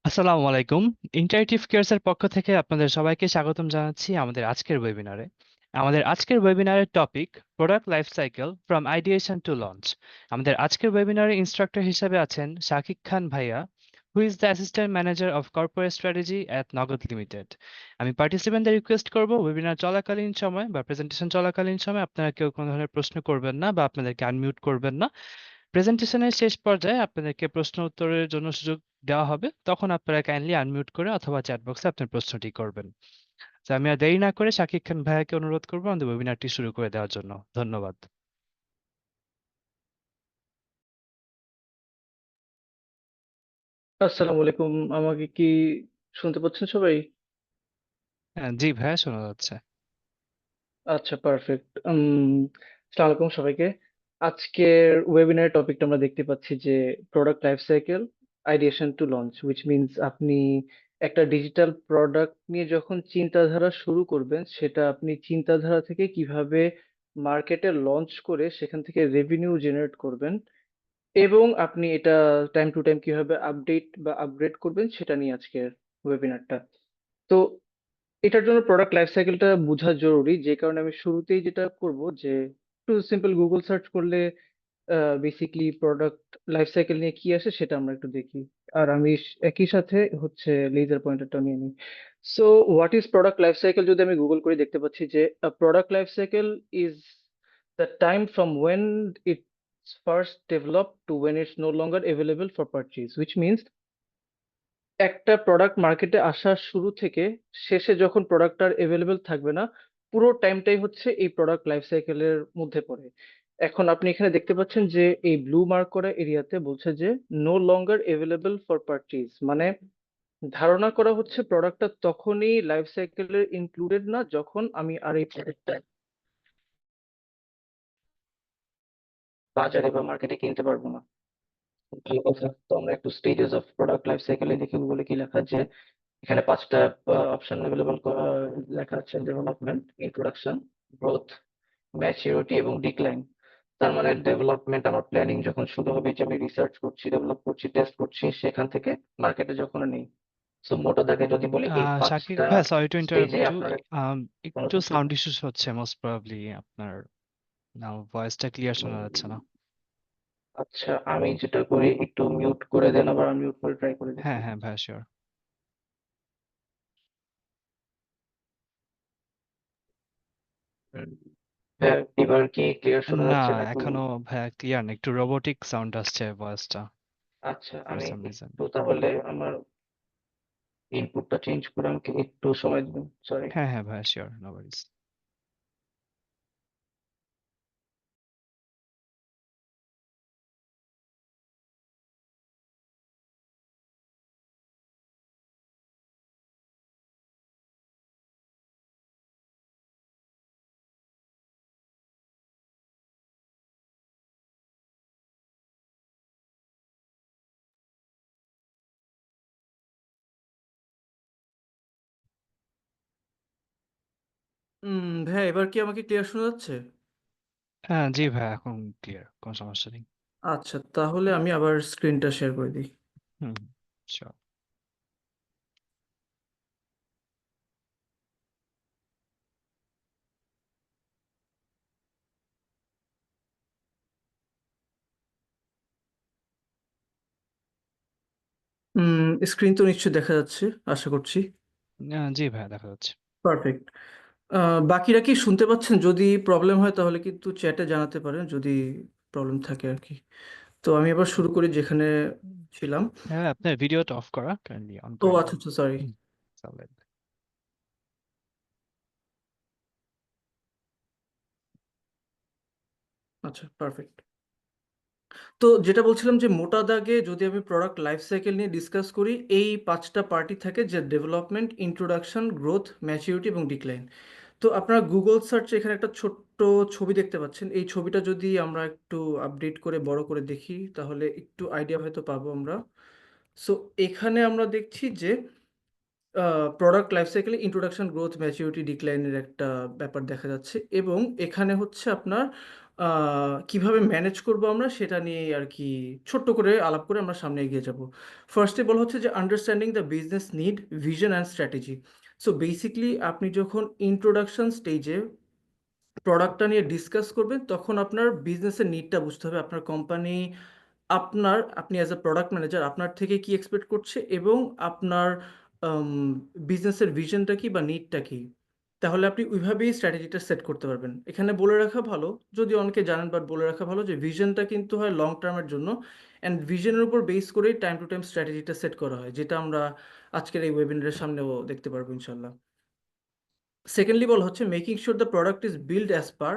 আসসালামু আলাইকুম। Interactive cares এর পক্ষ থেকে আপনাদের সবাইকে স্বাগতম জানাচ্ছি আমাদের আজকের ওয়েবিনারে। আমাদের আজকের ওয়েবিনারের topic product life cycle from ideation to launch. আমাদের আজকের ওয়েবিনারে ইনস্ট্রাক্টর হিসেবে আছেন শাকিব খান ভাইয়া, who is the assistant manager of corporate strategy at Nagad limited. আমি পার্টিসিপেন্টদের রিকোয়েস্ট করব ওয়েবিনার চলাকালীন সময় বা প্রেজেন্টেশন চলাকালীন সময় আপনারা কেউ কোনো ধরনের প্রশ্ন করবেন না বা আপনাদেরকে আনমিউট করবেন না। প্রেজেন্টেশনের শেষ পর্যায়ে আপনাদেরকে প্রশ্ন উত্তরের জন্য সুযোগ দেওয়া হবে, তখন আপনারা কাইন্ডলি আনমিউট করে অথবা চ্যাট বক্সে আপনার প্রশ্নটি করবেন। তো আমি আর দেরি না করে শাকিব খান ভাইয়াকে অনুরোধ করবো আমাদের ওয়েবিনারটি শুরু করে দেওয়ার জন্য। ধন্যবাদ। আসসালামু আলাইকুম। আমাকে কি শুনতে পাচ্ছেন সবাই? হ্যাঁ, জি ভাইয়া, শোনা যাচ্ছে। আচ্ছা, পারফেক্ট। আসসালামু আলাইকুম সবাইকে। আজকের ওয়েবিনার টপিকটা আমরা দেখতে পাচ্ছি যে product life cycle ideation to launch, which means আপনি একটা ডিজিটাল প্রোডাক্ট নিয়ে যখন চিন্তাধারা শুরু করবেন, সেটা আপনি চিন্তাধারা থেকে কিভাবে মার্কেটে লঞ্চ করে সেখান থেকে রেভিনিউ জেনারেট করবেন এবং আপনি এটা টাইম টু টাইম কিভাবে আপডেট বা আপগ্রেড করবেন সেটা নিয়ে আজকের ওয়েবিনারটা। তো এটার জন্য প্রোডাক্ট লাইফ সাইকেলটা বোঝা জরুরি, যে কারণে আমি শুরুতেই যেটা করব যে একটু সিম্পল গুগল সার্চ করলে বেসিকলি প্রোডাক্ট লাইফ সাইকেল নিয়ে কি আসে সেটা আমরা একটু দেখি। আর আমি একই সাথে হচ্ছে লেজার পয়েন্টারটা নিয়ে নিই। So what is product life cycle, যদি আমি গুগল করে দেখতে পাচ্ছি যে product life cycle is the time from when it's first develop to when it's no longer available for purchase, which means একটা প্রোডাক্ট মার্কেটে আসার শুরু থেকে শেষে যখন প্রোডাক্ট আর এভেলেবেল থাকবে না, পুরো টাইমটাই হচ্ছে এই প্রোডাক্ট লাইফ সাইকেলের মধ্যে পড়ে। এখন আপনি এখানে দেখতে পাচ্ছেন যে এই ব্লু মার্ক করা এরিয়াতে বলছে যে no longer available for purchase, মানে ধারণা করা হচ্ছে প্রোডাক্টটা তখনই লাইফ সাইকেলের ইনক্লুডেড না যখন আমি আর এই প্রোডাক্টটা বাজারে বা মার্কেটে কিনতে পারবো না। ভালো কথা। তো আমরা একটু স্টেজেস অফ প্রোডাক্ট লাইফ সাইকেলে দেখি গুগলে কি লেখা আছে। এখানে ৫টা অপশন এভেলেবল লেখা আছে: ডেভেলপমেন্ট, ইন্ট্রোডাকশন, গ্রোথ, ম্যাচিউরিটি এবং ডিক্লাইন। তার মানে ডেভেলপমেন্ট আমার প্ল্যানিং যখন শুরু হবে, যে আমি রিসার্চ করছি, ডেভেলপ করছি, টেস্ট করছি, সেখান থেকে মার্কেটে যখন নেই। সো মোটা দাগে যদি বলি, এই শাকিব ৫টা ভাইয়া, সরি টু ইন্টারাপ্ট স্টেজে ইউ। আপনার কোনো একটু কিছু। সাউন্ড ইস্যুস হচ্ছে মোস্ট প্রবাবলি আপনার। ভয়েসটা ক্লিয়ার শোনা যাচ্ছে না। আচ্ছা, আমি যেটা করি, একটু মিউট করে দেন, আবার আনমিউট করে ট্রাই করে হ্যাঁ দেখি। হ্যাঁ ভাইয়া, শিওর। হুম, হ্যাঁ, এবার কি ক্লিয়ার শোনা না, যাচ্ছে নাকি? এখনো ভাইয়া ক্লিয়ার না, একটু রোবোটিক সাউন্ড আসছে ভয়েসটা আচ্ছা, ফর আমি সাম রিজন। একটু তাহলে আমার ইনপুটটা চেঞ্জ করে আমাকে একটু সময় দিন, সরি। হ্যাঁ হ্যাঁ ভাইয়া, শিওর, নো ওয়ারিজ। ভাইয়া এবার কি আমাকে ক্লিয়ার শোনা যাচ্ছে? হ্যাঁ জি ভাইয়া, এখন ক্লিয়ার, কোনো সমস্যা নেই। আচ্ছা, তাহলে আমি আবার স্ক্রিনটা শেয়ার করে দিই। হুম, শিওর। স্ক্রিন তো নিশ্চয়ই দেখা যাচ্ছে, আশা করছি। জি ভাইয়া, দেখা যাচ্ছে। পারফেক্ট। বাকিরা কি শুনতে পাচ্ছেন? যদি প্রবলেম হয় তাহলে কিন্তু চ্যাটে জানাতে পারেন, যদি প্রবলেম থাকে আর কি। তো আমি এবার শুরু করি যেখানে ছিলাম। হ্যাঁ, আপনার ভিডিওটা অফ করা, কাইন্ডলি অন ও করে আচ্ছা দিন। আচ্ছা, সরি। হুম, চলেন। আচ্ছা, পারফেক্ট। তো যেটা বলছিলাম যে মোটা দাগে যদি আমি প্রোডাক্ট লাইফ সাইকেল নিয়ে ডিসকাস করি, এই ৫টা পার্টি থাকে, যে ডেভেলপমেন্ট, ইন্ট্রোডাকশন, গ্রোথ, ম্যাচিউরিটি এবং ডিক্লাইন। তো আপনারা গুগল সার্চে এখানে একটা ছোট্ট ছবি দেখতে পাচ্ছেন। এই ছবিটা যদি আমরা একটু আপডেট করে বড় করে দেখি তাহলে একটু আইডিয়া হয়তো পাবো আমরা। সো এখানে আমরা দেখছি যে প্রোডাক্ট লাইফ সাইকেলে ইন্ট্রোডাকশন, গ্রোথ, ম্যাচিউরিটি, ডিক্লাইনের একটা ব্যাপার দেখা যাচ্ছে, এবং এখানে হচ্ছে আপনার কিভাবে ম্যানেজ করব আমরা সেটা নিয়েই আর কি ছোট্ট করে আলাপ করে আমরা সামনে এগিয়ে যাব। ফার্স্টে বলা হচ্ছে যে understanding the business need, vision and strategy. So basically আপনি যখন ইন্ট্রোডাকশন স্টেজে প্রোডাক্টটা নিয়ে ডিসকাস করবেন, তখন আপনার বিজনেসের নিডটা বুঝতে হবে। আপনার কোম্পানি আপনি অ্যাজ আ প্রোডাক্ট ম্যানেজার আপনার থেকে কি এক্সপেক্ট করছে এবং আপনার আম বিজনেসের ভিশনটা কি বা নিডটা কি? তাহলে আপনি ওইভাবেই স্ট্র্যাটেজিটা সেট করতে পারবেন। এখানে বলে রাখা ভালো, যদিও অনেকে জানেন বাট বলে রাখা ভালো যে ভিশনটা কিন্তু হয় লং টার্মের জন্য অ্যান্ড ভিশনের উপর বেস করেই টাইম টু টাইম স্ট্র্যাটেজিটা সেট করা হয়। যেটা আমরা আজকের এই ওয়েবিনারের সামনেও দেখতে পারবো ইনশাআল্লাহ। সেকেন্ডলি বলা হচ্ছে making sure the product is build as per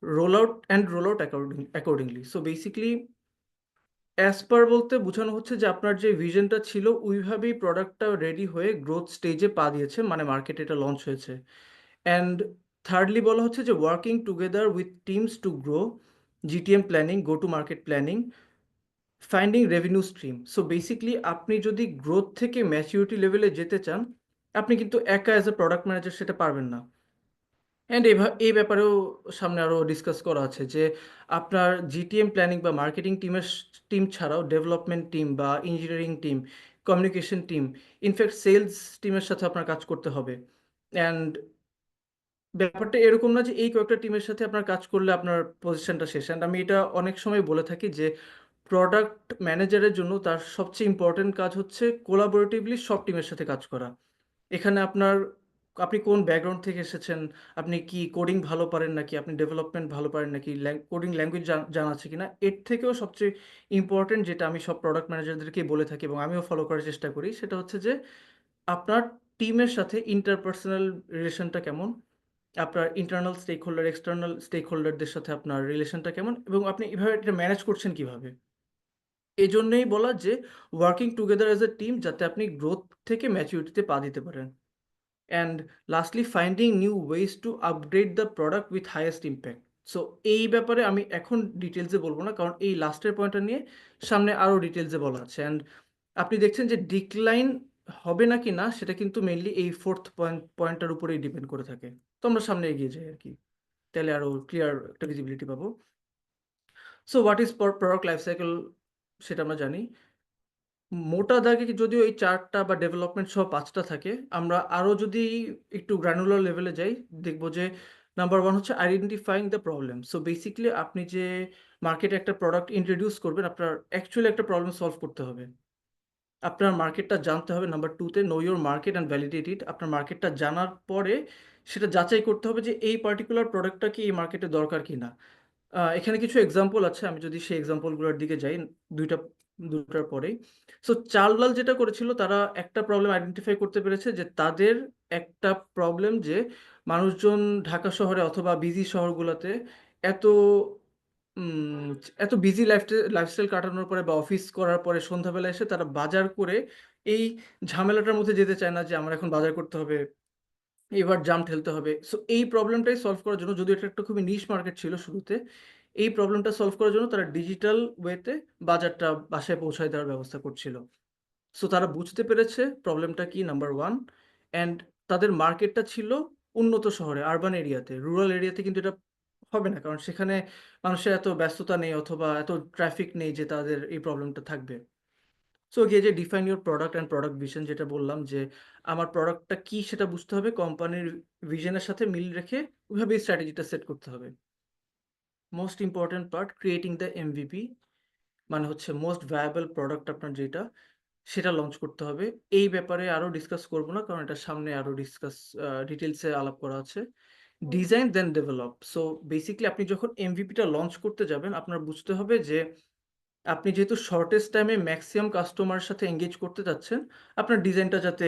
roll out accordingly. So basically as per বলতে বোঝানো হচ্ছে যে আপনার যে ভিশনটা ছিল ওইভাবেই প্রোডাক্টটা রেডি হয়ে গ্রোথ স্টেজে পা দিয়েছে, মানে মার্কেটে এটা লঞ্চ হয়েছে। অ্যান্ড থার্ডলি বলা হচ্ছে যে working together with teams to grow, GTM planning, go to market planning, finding revenue stream. So basically আপনি যদি গ্রোথ থেকে ম্যাচিউরিটি লেভেলে যেতে চান, আপনি কিন্তু একা অ্যাজ এ প্রোডাক্ট ম্যানেজার সেটা পারবেন না। অ্যান্ড এই ব্যাপারেও সামনে আরও ডিসকাস করা আছে যে আপনার জিটিএম প্ল্যানিং বা মার্কেটিং টিম ছাড়াও ডেভেলপমেন্ট টিম বা engineering team, communication team, in fact sales টিমের সাথে আপনার কাজ করতে হবে। অ্যান্ড ব্যাপারটা এরকম না যে এই কয়েকটা টিমের সাথে আপনার কাজ করলে আপনার পজিশনটা শেষ। অ্যান্ড আমি এটা অনেক সময় বলে থাকি যে প্রোডাক্ট ম্যানেজারের জন্য তার সবচেয়ে ইম্পর্টেন্ট কাজ হচ্ছে কোলাবোরেটিভলি সব টিমের সাথে কাজ করা। এখানে আপনি কোন ব্যাকগ্রাউন্ড থেকে এসেছেন, আপনি কি কোডিং ভালো পারেন নাকি আপনি ডেভেলপমেন্ট ভালো পারেন নাকি কোডিং ল্যাঙ্গুয়েজ জানা আছে কিনা, এর থেকেও সবচেয়ে ইম্পর্টেন্ট যেটা আমি সব প্রোডাক্ট ম্যানেজারদেরকেই বলে থাকি এবং আমিও ফলো করার চেষ্টা করি, সেটা হচ্ছে যে আপনার টিমের সাথে ইন্টারপার্সোনাল রিলেশনটা কেমন, আপনার ইন্টারনাল স্টেক হোল্ডার, এক্সটার্নাল স্টেক হোল্ডারদের সাথে আপনার রিলেশনটা কেমন এবং আপনি এভাবে এটা ম্যানেজ করছেন কিভাবে। এজন্যই বলা যে working together as a team, যাতে আপনি গ্রোথ থেকে ম্যাচুরিটিতে পা দিতে পারেন। And lastly finding new ways to upgrade the product with highest impact. So এই ব্যাপারে আমি এখন ডিটেলসে বলবো না, কারণ এই লাস্টের পয়েন্টটা নিয়ে সামনে আরও ডিটেলসে বলা আছে। অ্যান্ড আপনি দেখছেন যে ডিক্লাইন হবে নাকি না সেটা কিন্তু মেনলি এই ফোর্থ পয়েন্টটার উপরেই ডিপেন্ড করে থাকে। তো আমরা সামনে এগিয়ে যাই আর কি, তাহলে আরও ক্লিয়ার একটা ভিজিবিলিটি পাবো। So what is product life cycle সেটা আমরা জানি। মোটা দাগে যদিও এই ৪ টা বা ডেভেলপমেন্ট সহ ৫ টা থাকে, আমরা আরও যদি একটু গ্র্যানুলার লেভেলে যাই, দেখব যে নাম্বার 1 হচ্ছে identifying the problem. So basically আপনি যে মার্কেটে একটা প্রোডাক্ট ইন্ট্রোডিউস করবেন, আপনার অ্যাকচুয়ালি একটা প্রবলেম সলভ করতে হবে। আপনার মার্কেটটা জানতে হবে। নাম্বার 2 তে know your market and validate it. আপনার মার্কেটটা জানার পরে সেটা যাচাই করতে হবে যে এই পার্টিকুলার প্রোডাক্টটা কি এই মার্কেটে দরকার কিনা। এখানে কিছু এক্সাম্পল আছে। আমি যদি সেই এক্সাম্পলগুলোর দিকে যাই ২ টার পরেই। সো চাল-ডাল যেটা করেছিল, তারা একটা প্রবলেম আইডেন্টিফাই করতে পেরেছে যে তাদের একটা প্রবলেম যে মানুষজন ঢাকা শহরে অথবা বিজি শহরগুলাতে এত উম এত বিজি লাইফস্টাইল কাটানোর পরে বা অফিস করার পরে সন্ধ্যাবেলা এসে তারা বাজার করে এই ঝামেলাটার মধ্যে যেতে চায় না যে আমার এখন বাজার করতে হবে, এবার জাম ঠেলতে হবে। সো এই প্রবলেমটাই সলভ করার জন্য, যদিও এটা একটা খুবই নিশ মার্কেট ছিল শুরুতে, এই প্রবলেমটা সলভ করার জন্য তারা ডিজিটাল ওয়েতে বাজারটা বাসায় পৌঁছায় দেওয়ার ব্যবস্থা করছিল। সো তারা বুঝতে পেরেছে প্রবলেমটা কি, নাম্বার 1। অ্যান্ড তাদের মার্কেটটা ছিল উন্নত শহরে, আরবান এরিয়াতে। রুরাল এরিয়াতে কিন্তু এটা হবে না, কারণ সেখানে মানুষের এত ব্যস্ততা নেই অথবা এত ট্রাফিক নেই যে তাদের এই প্রবলেমটা থাকবে। সো গিয়ে যে define your product and product vision, যেটা বললাম যে আমার প্রোডাক্টটা কি সেটা বুঝতে হবে, কোম্পানির ভিশনের সাথে মিল রেখে ওইভাবেই স্ট্র্যাটেজিটা সেট করতে হবে। Most important part, creating the MVP, মানে হচ্ছে মোস্ট ভায়াবল প্রোডাক্ট আপনার যেটা, সেটা লঞ্চ করতে হবে। এই ব্যাপারে আরও ডিসকাস করব না, কারণ এটা সামনে আরও ডিটেলসে আলাপ করা আছে। Design then develop. So basically আপনি যখন এমভিপিটা লঞ্চ করতে যাবেন, আপনার বুঝতে হবে যে আপনি যেহেতু শর্টেস্ট টাইমে ম্যাক্সিমাম কাস্টমারের সাথে এনগেজ করতে চাচ্ছেন, আপনার ডিজাইনটা যাতে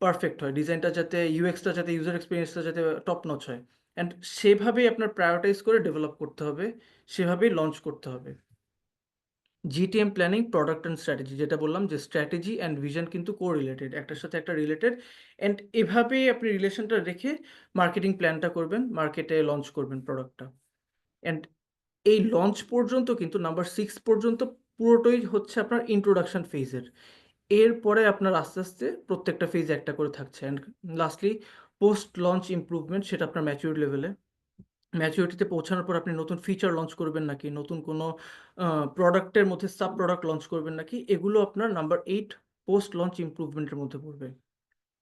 পারফেক্ট হয়, ডিজাইনটা যাতে ইউএক্সটা যাতে ইউজার এক্সপেরিয়েন্সটা যাতে টপ নচ হয়। অ্যান্ড সেভাবেই আপনার প্রায়োরিটাইজ করে ডেভেলপ করতে হবে, সেভাবেই লঞ্চ করতে হবে। GTM planning, product and strategy, যেটা বললাম যে স্ট্র্যাটেজি অ্যান্ড ভিশন কিন্তু কোরিলেটেড, একটার সাথে একটা রিলেটেড। অ্যান্ড এভাবেই আপনি রিলেশনটা রেখে মার্কেটিং প্ল্যানটা করবেন, মার্কেটে লঞ্চ করবেন প্রোডাক্টটা। অ্যান্ড এই লঞ্চ পর্যন্ত কিন্তু নাম্বার 6 পর্যন্ত পুরোটাই হচ্ছে আপনার ইন্ট্রোডাকশন ফেজের। এরপরে আপনার আস্তে, আস্তে প্রত্যেকটা ফেজ একটা করে থাকছে। And lastly post launch improvement, সেটা আপনার ম্যাচিউর লেভেলে। ম্যাচুরিটিতে পৌঁছানোর পর আপনি নতুন ফিচার লঞ্চ করবেন নাকি, নতুন কোনো প্রোডাক্টের মধ্যে সাব প্রোডাক্ট লঞ্চ করবেন নাকি, এগুলো আপনার নাম্বার 8 পোস্ট লঞ্চ ইমপ্রুভমেন্টের মধ্যে পড়বে।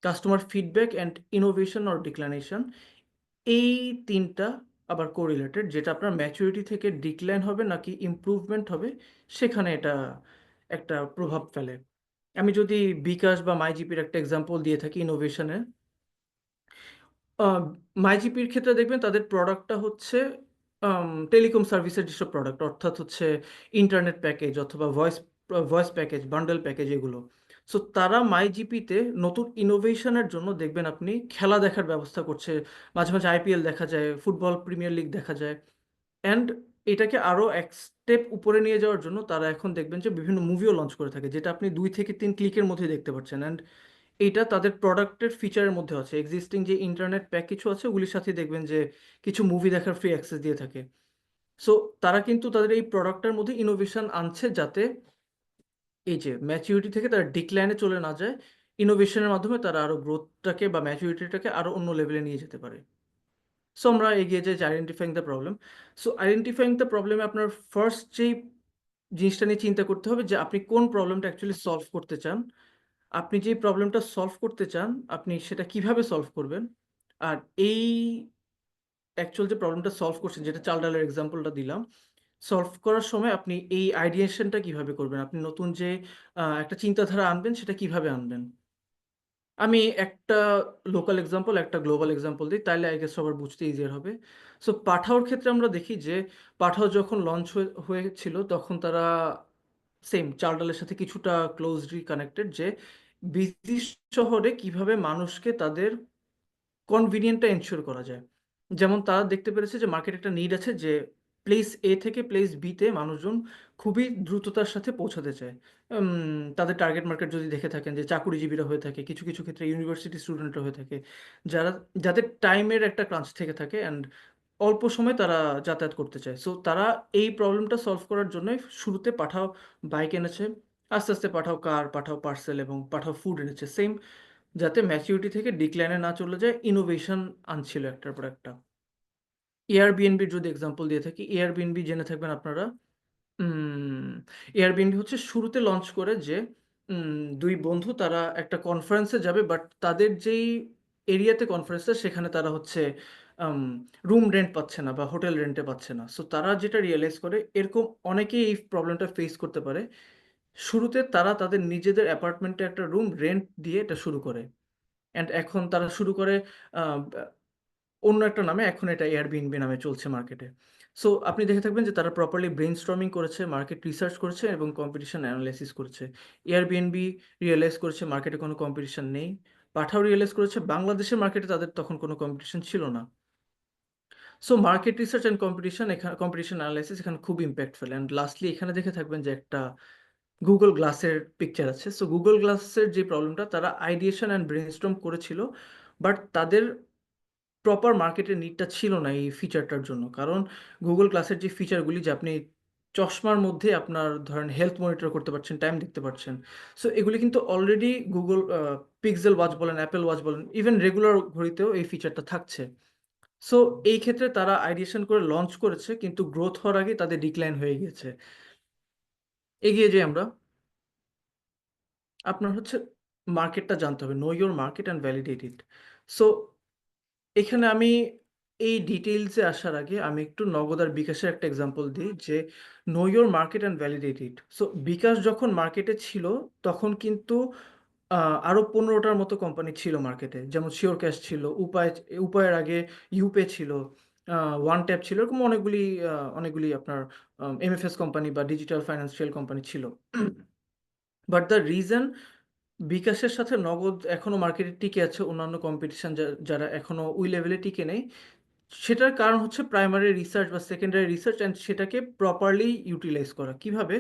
Customer feedback and innovation or declination, এই ৩টা আবার কোরিলেটেড, যেটা আপনার ম্যাচুরিটি থেকে ডিক্লাইন হবে নাকি ইমপ্রুভমেন্ট হবে, সেখানে এটা একটা প্রভাব ফেলে। আমি যদি বিকাশ বা মাইজিপির একটা এক্সাম্পল দিয়ে থাকি ইনোভেশনের, আ মাইজিপির ক্ষেত্রে দেখবেন তাদের প্রোডাক্টটা হচ্ছে টেলিকম সার্ভিসের যেসব প্রোডাক্ট, অর্থাৎ হচ্ছে ইন্টারনেট প্যাকেজ অথবা ভয়েস প্যাকেজ, বান্ডেল প্যাকেজ এগুলো। সো তারা মাইজিপিতে নতুন ইনোভেশনের জন্য দেখবেন আপনি খেলা দেখার ব্যবস্থা করছে। মাঝে, মাঝে আইপিএল দেখা যায়, ফুটবল প্রিমিয়ার লিগ দেখা যায়। অ্যান্ড এটাকে আরো এক স্টেপ উপরে নিয়ে যাওয়ার জন্য তারা এখন দেখবেন যে বিভিন্ন মুভিও লঞ্চ করে থাকে, যেটা আপনি ২ থেকে ৩ ক্লিকের মধ্যেই দেখতে পাচ্ছেন। অ্যান্ড এইটা তাদের প্রোডাক্টের ফিচারের মধ্যে আছে। এক্সিস্টিং যে ইন্টারনেট প্যাক কিছু আছে, ওগুলির সাথেই দেখবেন যে কিছু মুভি দেখার ফ্রি অ্যাক্সেস দিয়ে থাকে। সো তারা কিন্তু তাদের এই প্রোডাক্টটার মধ্যে ইনোভেশন আনছে, যাতে এই যে ম্যাচুরিটি থেকে তারা ডিক্লাইনে চলে না যায়। ইনোভেশনের মাধ্যমে তারা আরো গ্রোথটাকে বা ম্যাচুরিটিটাকে আরো অন্য লেভেলে নিয়ে যেতে পারে। সো আমরা এগিয়ে যাই যে identifying the problem. So identifying the প্রবলেমে আপনার ফার্স্ট যেই জিনিসটা নিয়ে চিন্তা করতে হবে যে আপনি কোন প্রবলেমটা অ্যাকচুয়ালি সলভ করতে চান। আপনি যে প্রবলেমটা সলভ করতে চান, আপনি সেটা কিভাবে সলভ করবেন? আর এই অ্যাকচুয়াল যে প্রবলেমটা সলভ করছেন, যেটা চাল ডালের এক্সাম্পলটা দিলাম, সলভ করার সময় আপনি এই আইডিয়েশনটা কিভাবে করবেন? আপনি নতুন যে একটা চিন্তাধারা আনবেন, সেটা কিভাবে আনবেন? আমি একটা লোকাল এক্সাম্পল, একটা গ্লোবাল এক্সাম্পল দিই, তাইলে আই গেস সবার বুঝতে ইজিয়ার হবে। সো পাঠাওর ক্ষেত্রে আমরা দেখি যে পাঠাও যখন লঞ্চ হয়েছিল, তখন তারা সেম চাল ডালের সাথে কিছুটা ক্লোজলি কানেক্টেড, যে বিজি শহরে কিভাবে মানুষকে তাদের কনভিনিয়েন্টটা এনশিওর করা যায়। যেমন তারা দেখতে পেরেছে যে মার্কেটে একটা নিড আছে যে প্লেস A থেকে প্লেস B তে মানুষজন খুবই দ্রুততার সাথে পৌঁছাতে চায়। তাদের টার্গেট মার্কেট যদি দেখে থাকেন যে চাকুরিজীবীরা হয়ে থাকে, কিছু, কিছু ক্ষেত্রে ইউনিভার্সিটি স্টুডেন্টরা হয়ে থাকে। যাদের টাইমের একটা ক্রাঞ্চ থেকে থাকে অ্যান্ড অল্প সময়ে তারা যাতায়াত করতে চায়। সো তারা এই প্রবলেমটা সলভ করার জন্যই শুরুতে পাঠাও বাইক এনেছে। আস্তে, আস্তে পাঠাও কার, পাঠাও পার্সেল এবং পাঠাও ফুড এনেছে। সেম, যাতে ম্যাচুরিটি থেকে ডিক্লাইনে না চলে যায়, ইনোভেশন আনছিল একটার পর একটা। Airbnb র যদি এক্সাম্পল দিয়ে থাকি, Airbnb জেনে থাকবেন আপনারা। উম Airbnb হচ্ছে শুরুতে লঞ্চ করে যে ২ বন্ধু তারা একটা কনফারেন্সে যাবে, বাট তাদের যেই এরিয়াতে কনফারেন্সটা, সেখানে তারা হচ্ছে আম রুম রেন্ট পাচ্ছে না বা হোটেল রেন্টে পাচ্ছে না। সো তারা যেটা রিয়ালাইজ করে, এরকম অনেকেই এই প্রবলেমটা ফেস করতে পারে। শুরুতে তারা তাদের নিজেদের অ্যাপার্টমেন্টে একটা রুম রেন্ট দিয়ে এটা শুরু করে। অ্যান্ড এখন তারা শুরু করে আ ব্যা অন্য একটা নামে, এখন এটা Airbnb নামে চলছে মার্কেটে। সো আপনি দেখে থাকবেন যে তারা প্রপারলি ব্রেইনস্টর্মিং করেছে, মার্কেট রিসার্চ করেছে এবং কম্পিটিশন অ্যানালাইসিস করেছে। Airbnb রিয়ালাইজ করেছে মার্কেটে কোনো কম্পিটিশন নেই। পাঠাও রিয়ালাইজ করেছে বাংলাদেশের মার্কেটে তাদের তখন কোনো কম্পিটিশন ছিল না। So market research and competition analysis এখানে খুব ইমপ্যাক্ট ফেলে। অ্যান্ড লাস্টলি এখানে দেখে থাকবেন যে একটা Google গ্লাসের পিকচার আছে। সো Google গ্লাসের যে প্রবলেমটা, তারা আইডিয়েশন অ্যান্ড ব্রেইনস্টর্ম করেছিল। বাট তাদের প্রপার মার্কেটের নিডটা ছিল না এই ফিচারটার জন্য। কারণ Google গ্লাসের যে ফিচারগুলি, যে আপনি চশমার মধ্যে আপনার ধরেন হেলথ মনিটর করতে পারছেন, টাইম দেখতে পারছেন। সো এগুলি কিন্তু অলরেডি Google Pixel ওয়াচ বলেন, Apple ওয়াচ বলেন, ইভেন রেগুলার ঘড়িতেও এই ফিচারটা থাকছে। সো এই ক্ষেত্রে তারা আইডিয়েশন করে লঞ্চ করেছে, কিন্তু গ্রোথ হওয়ার আগেই তাদের ডিক্লাইন হয়ে গিয়েছে। এগিয়ে যাই আমরা। আপনার হচ্ছে মার্কেটটা জানতে হবে। Know your market and validate it. So এখানে আমি এই ডিটেইলসে আসার আগে আমি একটু নগদ আর বিকাশের একটা এক্সাম্পল দিই, যে know your market and validate it. So bKash যখন মার্কেটে ছিল, তখন কিন্তু আ আরো ১৫ টার মতো কোম্পানি ছিল মার্কেটে। যেমন শিওর ক্যাশ ছিল, উপায়ের আগে ইউপে ছিল, আ ওয়ান ট্যাপ ছিল। এরকম অনেকগুলি আপনার এমএফএস কোম্পানি বা ডিজিটাল ফাইন্যান্সিয়াল কোম্পানি ছিল। বাট দ্য রিজন বিকাশের সাথে নগদ এখনো মার্কেটে টিকে আছে, অন্যান্য কম্পিটিশন যারা এখনো ওই লেভেলে টিকে নেই, সেটার কারণ হচ্ছে প্রাইমারি রিসার্চ বা সেকেন্ডারি রিসার্চ অ্যান্ড সেটাকে প্রপারলি ইউটিলাইজ করা। কিভাবে?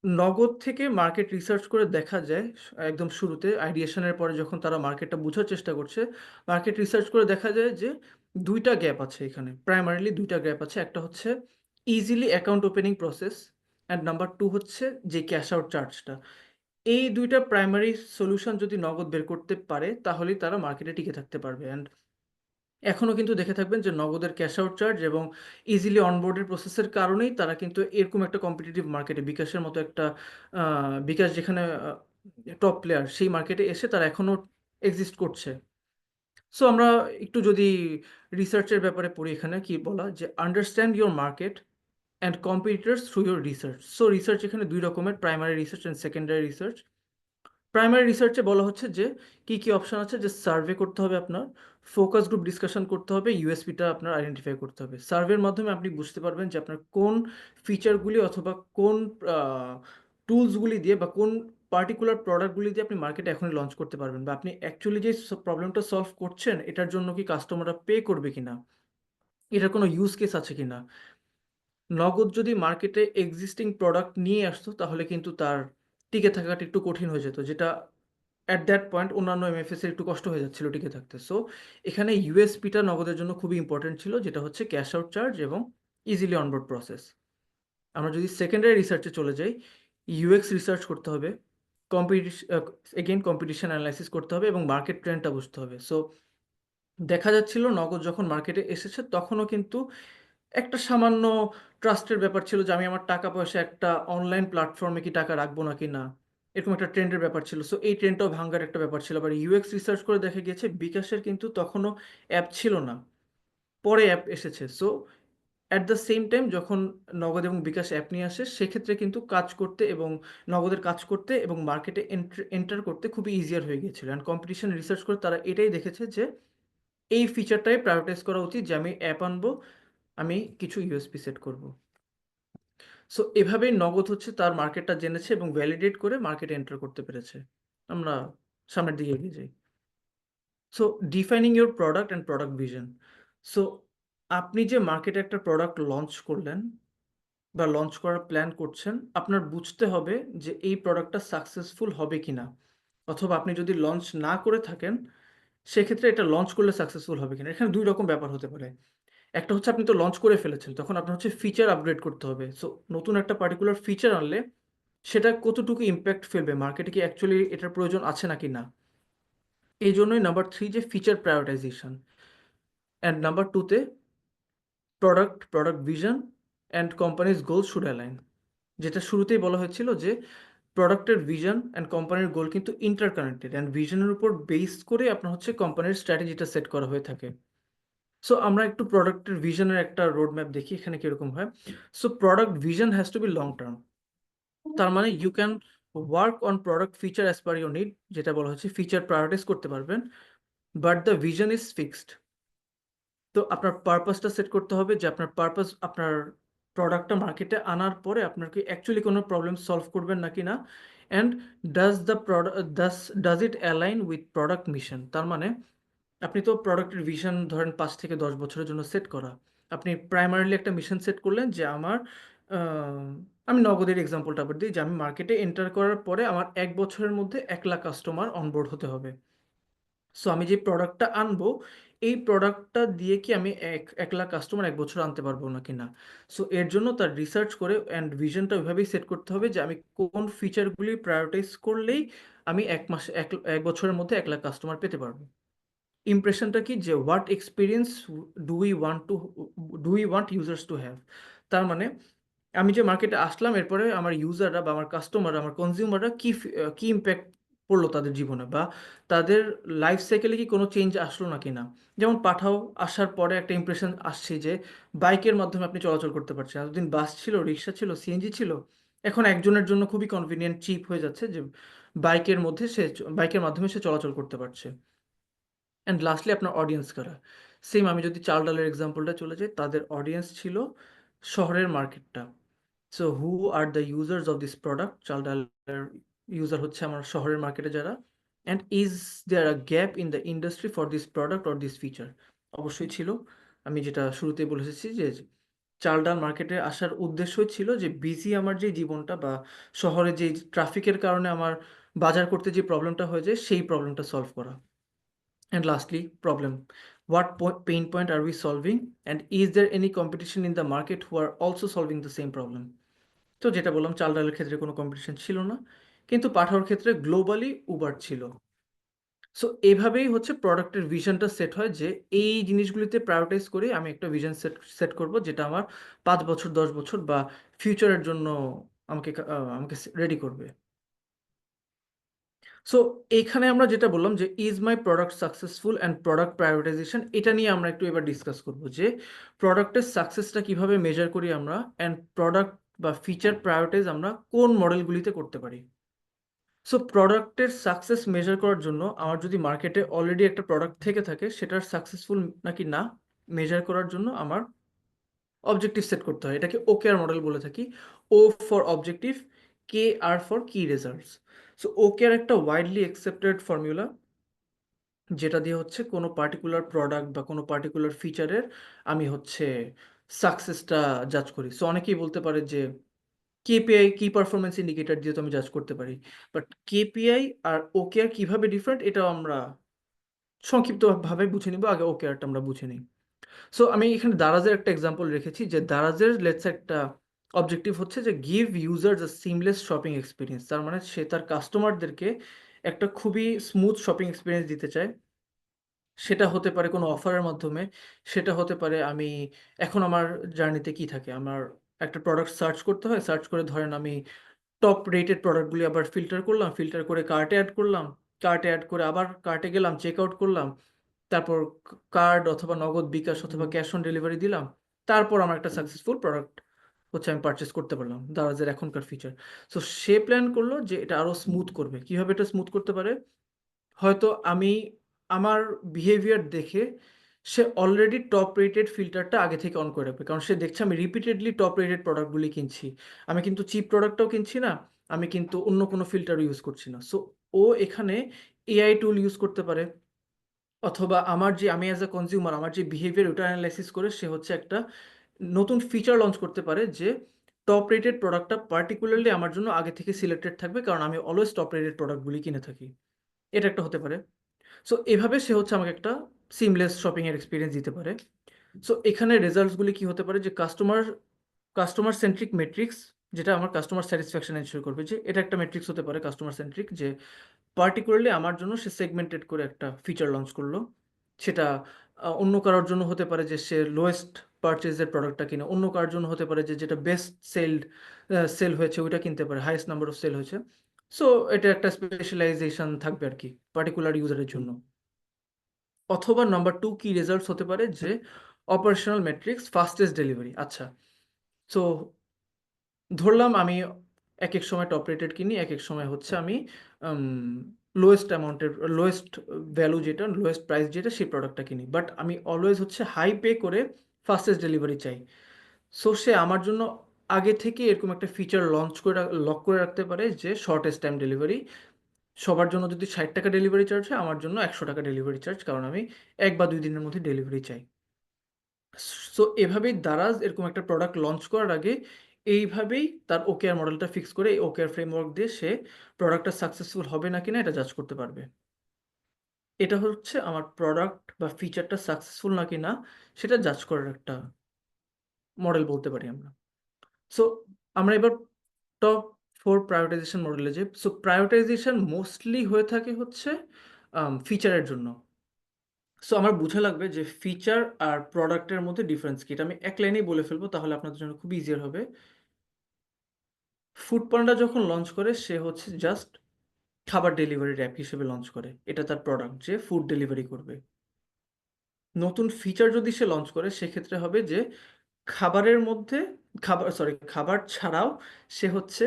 নগদ থেকে মার্কেট রিসার্চ করে দেখা যায়, একদম শুরুতে আইডিয়েশন এর পরে যখন তারা মার্কেটটা বুঝার চেষ্টা করছে, মার্কেট রিসার্চ করে দেখা যায় যে ২ টা গ্যাপ আছে এখানে। প্রাইমারিলি ২ টা গ্যাপ আছে। একটা হচ্ছে easily account opening process, and number 2 হচ্ছে যে ক্যাশ আউট চার্জটা। এই ২ টা প্রাইমারি সলিউশন যদি নগদ বের করতে পারে, তাহলেই তারা মার্কেটে টিকে থাকতে পারবে। অ্যান্ড এখনো কিন্তু দেখে থাকবেন যে নগদের ক্যাশ আউট চার্জ এবং ইজিলি অনবোর্ডের প্রসেসের কারণেই তারা কিন্তু এরকম একটা কম্পিটিটিভ মার্কেটে বিকাশের মতো একটা বিকাশ যেখানে টপ প্লেয়ার সেই মার্কেটে এসে তারা এখনো এক্সিস্ট করছে। সো আমরা একটু যদি রিসার্চের ব্যাপারে পড়ি, এখানে কি বলা যে understand your market and competitors through your research. So research এখানে দুই রকমের, primary research and secondary research. Primary রিসার্চে বলা হচ্ছে যে কি কি অপশন আছে, যে সার্ভে করতে হবে, আপনার ফোকাস গ্রুপ ডিসকাশন করতে হবে, ইউএসপিটা আপনার আইডেন্টিফাই করতে হবে। সার্ভের মাধ্যমে আপনি বুঝতে পারবেন যে আপনার কোন ফিচারগুলি অথবা কোন টুলসগুলি দিয়ে বা কোন পার্টিকুলার প্রোডাক্টগুলি দিয়ে আপনি মার্কেটে এখনই লঞ্চ করতে পারবেন, বা আপনি অ্যাকচুয়ালি যে প্রবলেমটা সলভ করছেন এটার জন্য কি কাস্টমাররা পে করবে কিনা, এটার কোনো ইউজ কেস আছে কিনা। নগদ যদি মার্কেটে এক্সিস্টিং প্রোডাক্ট নিয়ে আসতো তাহলে কিন্তু তার টিকে থাকাটা একটু কঠিন হয়ে যেত, যেটা অ্যাট দ্যাট পয়েন্ট অন্যান্য এমএফএস এর একটু কষ্ট হয়ে যাচ্ছিল টিকে থাকতে। সো এখানে ইউএসপিটা নগদের জন্য খুবই ইম্পর্টেন্ট ছিল, যেটা হচ্ছে ক্যাশ আউট চার্জ এবং ইজিলি অনবোর্ড প্রসেস। আমরা যদি সেকেন্ডারি রিসার্চে চলে যাই, ইউএক্স রিসার্চ করতে হবে, কম্পিটিশন অ্যানালাইসিস করতে হবে এবং মার্কেট ট্রেন্ডটা বুঝতে হবে। সো দেখা যাচ্ছিল নগদ যখন মার্কেটে এসেছে তখনও কিন্তু একটা সামান্য ট্রাস্টের ব্যাপার ছিল, যে আমি আমার টাকা পয়সা একটা অনলাইন প্ল্যাটফর্মে কি টাকা রাখবো নাকি না, এরকম একটা ট্রেন্ডের ব্যাপার ছিল। সো এই ট্রেন্ডটাও ভাঙ্গার একটা ব্যাপার ছিল। আবার ইউএক্স রিসার্চ করে দেখা গিয়েছে বিকাশের কিন্তু তখনও অ্যাপ ছিল না, পরে অ্যাপ এসেছে। So at the same time যখন নগদ এবং বিকাশ অ্যাপ নিয়ে আসে সেক্ষেত্রে কিন্তু কাজ করতে এবং নগদের কাজ করতে এবং মার্কেটে এন্টার করতে খুবই ইজিয়ার হয়ে গিয়েছিল। অ্যান্ড কম্পিটিশন রিসার্চ করে তারা এটাই দেখেছে যে এই ফিচারটাই প্রায়োরিটাইজ করা উচিত, যে আমি অ্যাপ আনবো, আমি কিছু ইউএসপি সেট করব। সো এভাবেই নগদ হচ্ছে তার মার্কেটটা জেনেছে এবং ভ্যালিডেট করে মার্কেটে এন্টার করতে পেরেছে। আমরা সামনের দিকে এগিয়ে যাই। So defining your product and product vision. So আপনি যে মার্কেটে একটা প্রোডাক্ট লঞ্চ করলেন বা লঞ্চ করার প্ল্যান করছেন, আপনার বুঝতে হবে যে এই প্রোডাক্টটা সাকসেসফুল হবে কিনা, অথবা আপনি যদি লঞ্চ না করে থাকেন সেক্ষেত্রে এটা লঞ্চ করলে সাকসেসফুল হবে কিনা। এখানে দুই রকম ব্যাপার হতে পারে। একটা হচ্ছে আপনি তো লঞ্চ করে ফেলেছেন, তখন আপনার হচ্ছে ফিচার আপগ্রেড করতে হবে। সো নতুন একটা পার্টিকুলার ফিচার আনলে সেটা কতটুকু ইম্প্যাক্ট ফেলবে, মার্কেটে কি অ্যাকচুয়ালি এটার প্রয়োজন আছে নাকি না। এই জন্যই নাম্বার 3 যে ফিচার প্রায়োরিটাইজেশন, অ্যান্ড নাম্বার 2তে product vision and company's goal should align. যেটা শুরুতেই বলা হয়েছিল যে প্রোডাক্টের ভিশন অ্যান্ড কোম্পানির গোল কিন্তু ইন্টারকানেক্টেড, অ্যান্ড ভিশনের উপর বেস করে আপনার হচ্ছে কোম্পানির স্ট্র্যাটেজিটা সেট করা হয়ে থাকে। সো আমরা একটু প্রোডাক্টের ভিশনের একটা রোড ম্যাপ দেখি এখানে কিরকম হয়। So product vision has to be long term. তার মানে you can work on product feature as per your need, যেটা বলা হচ্ছে ফিচার প্রায়োরিটাইজ করতে পারবেন, but the vision is fixed. তো আপনার পারপাসটা সেট করতে হবে, যে আপনার পারপাস আপনার প্রোডাক্টটা মার্কেটে আনার পরে আপনার কি অ্যাকচুয়ালি কোনো প্রবলেম সলভ করবেন নাকি না, and does the product does it align with product mission. তার মানে আপনি তো প্রোডাক্টের ভিশন ধরেন 5 থেকে 10 বছরের জন্য সেট করা। আপনি প্রাইমারিলি একটা মিশন সেট করলেন যে আমার আমি নগদের এক্সাম্পলটা আবার দিই, যে আমি মার্কেটে এন্টার করার পরে আমার 1 বছরের মধ্যে 1 লাখ কাস্টমার অনবোর্ড হতে হবে। সো আমি যে প্রোডাক্টটা আনবো, এই প্রোডাক্টটা দিয়ে কি আমি 1 লাখ কাস্টমার 1 বছরে আনতে পারবো নাকি না। সো এর জন্য তার রিসার্চ করে অ্যান্ড ভিশনটা ওইভাবেই সেট করতে হবে যে আমি কোন ফিচারগুলি প্রায়োরিটাইজ করলেই আমি 1 মাসে 1 বছরের মধ্যে 1 লাখ কাস্টমার পেতে পারবো। ইমপ্রেশনটা কি, যে what experience do we want to do we want users to have. তার মানে আমি যে মার্কেটে আসলাম এরপরে আমার ইউজাররা বা আমার কাস্টমাররা, আমার কনজিউমাররা কি ইম্প্যাক্ট পড়লো তাদের জীবনে, বা তাদের লাইফ সাইকেলে কি কোনো চেঞ্জ আসলো নাকি না। যেমন পাঠাও আসার পরে একটা ইমপ্রেশন আসছে যে বাইকের মাধ্যমে আপনি চলাচল করতে পারছেন। এতদিন বাস ছিল, রিক্সা ছিল, সিএনজি ছিল, এখন একজনের জন্য খুবই কনভিনিয়েন্ট চিপ হয়ে যাচ্ছে যে বাইকের মাধ্যমে সে চলাচল করতে পারছে। অ্যান্ড লাস্টলি আপনার অডিয়েন্স কারা। সেম আমি যদি চাল ডালের এক্সাম্পলটা চলে যাই, তাদের অডিয়েন্স ছিল শহরের মার্কেটটা। So who are the users of this product, চাল ডালের ইউজার হচ্ছে আমার শহরের মার্কেটে যারা। And is there a gap in the industry for this product or this feature. অবশ্যই ছিল। আমি যেটা শুরুতেই বলে এসেছি যে চাল ডাল মার্কেটে আসার উদ্দেশ্যই ছিল যে বিজি আমার যে জীবনটা বা শহরে যে ট্রাফিকের কারণে আমার বাজার করতে যে প্রবলেমটা হয়ে যায় সেই প্রবলেমটা সলভ করা। And lastly, problem. What pain point are we solving? And is there any competition in the market who are also solving the same problem? তো যেটা বললাম, চাল ডালের ক্ষেত্রে কোনো কম্পিটিশন ছিল না, কিন্তু পাঠাওয়ার ক্ষেত্রে গ্লোবালি উবার ছিল। সো এভাবেই হচ্ছে প্রোডাক্টের ভিশনটা সেট হয় যে এই জিনিসগুলিতে প্রায়োরিটাইজ করে আমি একটা ভিশন সেট করব যেটা আমার 5 বছর 10 বছর বা ফিউচারের জন্য আমাকে রেডি করবে। সো এইখানে আমরা যেটা বললাম যে is my product successful and product prioritization, এটা নিয়ে আমরা একটু এবার ডিসকাস করব যে প্রোডাক্টের সাকসেসটা কিভাবে মেজার করি আমরা, অ্যান্ড প্রোডাক্ট বা ফিচার প্রায়োরিটাইজ আমরা কোন মডেলগুলিতে করতে পারি। সো প্রোডাক্টের সাকসেস মেজার করার জন্য আমার যদি মার্কেটে অলরেডি একটা প্রোডাক্ট থেকে থাকে সেটার সাকসেসফুল নাকি না মেজার করার জন্য আমার অবজেক্টিভ সেট করতে হয়। এটাকে ওকেআর মডেল বলে থাকি। O for objective, K R for key results. So OKR একটা ওয়াইডলি অ্যাকসেপ্টেড ফর্মুলা যেটা দিয়ে হচ্ছে কোনো পার্টিকুলার প্রোডাক্ট বা কোনো পার্টিকুলার ফিচারের আমি হচ্ছে সাকসেসটা জাজ করি। সো অনেকেই বলতে পারে যে কেপিআই, কি পারফরম্যান্স ইন্ডিকেটর দিয়ে তো আমি জাজ করতে পারি। বাট কেপিআই আর ওকেআর কিভাবে ডিফারেন্ট এটাও আমরা সংক্ষিপ্তভাবে বুঝে নিব। আগে ওকেআরটা আমরা বুঝে নিই। সো আমি এখানে দারাজের একটা এক্সাম্পল রেখেছি যে দারাজের লেটস একটা অবজেক্টিভ হচ্ছে যে গিভ ইউজার্স আ সিমলেস শপিং এক্সপিরিয়েন্স। তার মানে সে তার কাস্টমারদেরকে একটা খুবই স্মুথ শপিং এক্সপিরিয়েন্স দিতে চায়। সেটা হতে পারে কোনো অফারের মাধ্যমে, সেটা হতে পারে আমি এখন আমার জার্নিতে কি থাকে, আমার একটা প্রোডাক্ট সার্চ করতে হয়, সার্চ করে ধরেন আমি টপ রেটেড প্রোডাক্টগুলি আবার ফিল্টার করলাম, ফিল্টার করে কার্টে অ্যাড করলাম, কার্টে অ্যাড করে আবার কার্টে গেলাম, চেক আউট করলাম, তারপর কার্ড অথবা নগদ বিকাশ অথবা ক্যাশ অন ডেলিভারি দিলাম, তারপর আমার একটা সাকসেসফুল প্রোডাক্ট হচ্ছে আমি পারচেস করতে পারলাম। দারাজের এখনকার ফিচার। সো সে প্ল্যান করলো যে এটা আরো স্মুথ করবে। কিভাবে এটা স্মুথ করতে পারে? হয়তো আমি আমার বিহেভিয়ার দেখে সে অলরেডি টপ রেটেড ফিল্টারটা আগে থেকে অন করে রাখবে। কারণ সে দেখছে আমি রিপিটেডলি টপ রেটেড প্রোডাক্টগুলি কিনছি। আমি কিন্তু চিপ প্রোডাক্টটাও কিনছি না। আমি কিন্তু অন্য কোনো ফিল্টারও ইউজ করছি না। সো ও এখানে এআই টুল ইউজ করতে পারে, অথবা আমি অ্যাজ আ কনজিউমার আমার যে বিহেভিয়ার ওটা অ্যানালাইসিস করে সে হচ্ছে একটা নতুন ফিচার লঞ্চ করতে পারে যে টপ রেটেড প্রোডাক্টটা পার্টিকুলারলি আমার জন্য আগে থেকে সিলেক্টেড থাকবে, কারণ আমি অলওয়েজ টপ রেটেড প্রোডাক্টগুলি কিনে থাকি। এটা একটা হতে পারে। সো এভাবে সে হচ্ছে আমাকে একটা সিমলেস শপিং এর এক্সপিরিয়েন্স দিতে পারে। সো এখানে রেজাল্টসগুলি কি হতে পারে যে কাস্টমার সেন্ট্রিক মেট্রিক্স, যেটা আমার কাস্টমার স্যাটিসফ্যাকশন এনশিওর করবে, যে এটা একটা মেট্রিক্স হতে পারে কাস্টমার সেন্ট্রিক, যে পার্টিকুলারলি আমার জন্য সে সেগমেন্টেড করে একটা ফিচার লঞ্চ করলো। সেটা অন্য কারোর জন্য হতে পারে যে সে লোয়েস্ট পারচেজের প্রোডাক্টটা কিনে, অন্য কারোর জন্য হতে পারে যে যেটা বেস্ট সেল হয়েছে ওইটা কিনতে পারে, হাইয়েস্ট নাম্বার অফ সেল হয়েছে। সো এটা একটা স্পেশালাইজেশন থাকবে আর কি পার্টিকুলার ইউজারের জন্য। অথবা নাম্বার 2 কি রেজাল্টস হতে পারে যে অপারেশনাল মেট্রিক্স, ফাস্টেস্ট ডেলিভারি। আচ্ছা, সো ধরলাম আমি একেক সময় টপ রেটেড কিনি, একেক সময় হচ্ছে আমি লোয়েস্ট ভ্যালু যেটা, লোয়েস্ট প্রাইস যেটা সেই প্রোডাক্টটা কিনি। বাট আমি অলওয়েজ হচ্ছে হাই পে করে ফাস্টেস্ট ডেলিভারি চাই। সো সে আমার জন্য আগে থেকে এরকম একটা ফিচার লক করে রাখতে পারে যে শর্টেস্ট টাইম ডেলিভারি। সবার জন্য যদি ৳৬০ ডেলিভারি চার্জ হয়, আমার জন্য ৳১০০ ডেলিভারি চার্জ, কারণ আমি ১ বা ২ দিনের মধ্যে ডেলিভারি চাই। সো এভাবেই দারাজ এরকম একটা প্রোডাক্ট লঞ্চ করার আগে এইভাবেই তার ওকেআর মডেলটা ফিক্স করে এই ওকেআর ফ্রেমওয়ার্ক দিয়ে সে প্রোডাক্টটা সাকসেসফুল হবে না কিনা এটা জাজ করতে পারবে। এটা হচ্ছে আমার প্রোডাক্ট বা ফিচারটা সাকসেসফুল নাকি না সেটা জাজ করার একটা মডেল বলতে পারি আমরা। সো আমরা এবার টপ 4 প্রায়োরিটাইজেশন মডেলে যাই। সো প্রায়োরিটাইজেশন মোস্টলি হয়ে থাকে হচ্ছে ফিচারের জন্য। সো আমার বুঝা লাগবে যে ফিচার আর প্রোডাক্টের মধ্যে ডিফারেন্স কি? এটা আমি এক লাইনেই বলে ফেলবো, তাহলে আপনাদের জন্য খুব ইজিয়ার হবে। ফুডপান্ডা যখন লঞ্চ করে সে হচ্ছে জাস্ট খাবার ডেলিভারির অ্যাপ হিসেবে লঞ্চ করে। এটা তার প্রোডাক্ট যে ফুড ডেলিভারি করবে। নতুন ফিচার যদি সে লঞ্চ করে সেক্ষেত্রে হবে যে খাবারের মধ্যে খাবার ছাড়াও সে হচ্ছে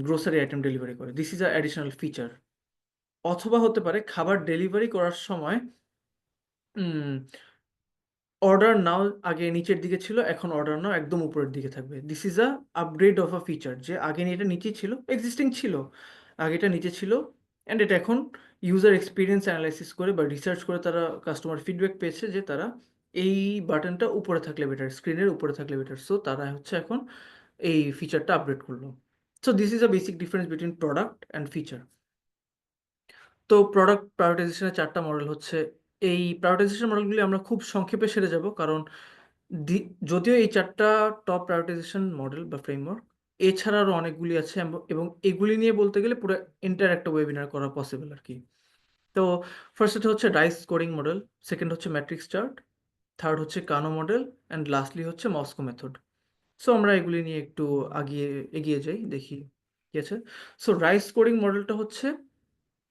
গ্রোসারি আইটেম ডেলিভারি করে। This is a additional feature. অথবা হতে পারে খাবার ডেলিভারি করার সময় উম অর্ডার নাও আগে নিচের দিকে ছিল, এখন অর্ডার নাও একদম উপরের দিকে থাকবে। This is a upgrade of a feature, যে আগে এটা নিচেই ছিল, এক্সিস্টিং ছিল। আগে এটা নিচে ছিল অ্যান্ড এটা এখন ইউজার এক্সপেরিয়েন্স অ্যানালাইসিস করে বা রিসার্চ করে তারা কাস্টমার ফিডব্যাক পেয়েছে যে তারা এই বাটনটা উপরে থাকলে বেটার, স্ক্রিনের উপরে থাকলে বেটার। সো তারা হচ্ছে এখন এই ফিচারটা আপগ্রেড করলো। So this is a basic difference between product and feature. তো প্রোডাক্ট প্রায়োরিটাইজেশনের ৪ টা মডেল হচ্ছে। এই প্রায়োরিটাইজেশন মডেলগুলি আমরা খুব সংক্ষেপে সেরে যাব, কারণ দি যদিও এই ৪ টা টপ প্রায়োরিটাইজেশন মডেল বা ফ্রেমওয়ার্ক, এছাড়া আরও অনেকগুলি আছে এবং এগুলি নিয়ে বলতে গেলে পুরো এন্টায়ার একটা ওয়েবিনার করা পসিবল আরকি। তো ফার্স্ট হচ্ছে রাইস স্কোরিং মডেল, সেকেন্ড হচ্ছে ম্যাট্রিক্স চার্ট, থার্ড হচ্ছে কানো মডেল, অ্যান্ড লাস্টলি হচ্ছে মস্কো মেথড। সো আমরা এগুলি নিয়ে একটু এগিয়ে যাই, দেখি কি আছে। সো রাইস স্কোরিং মডেলটা হচ্ছে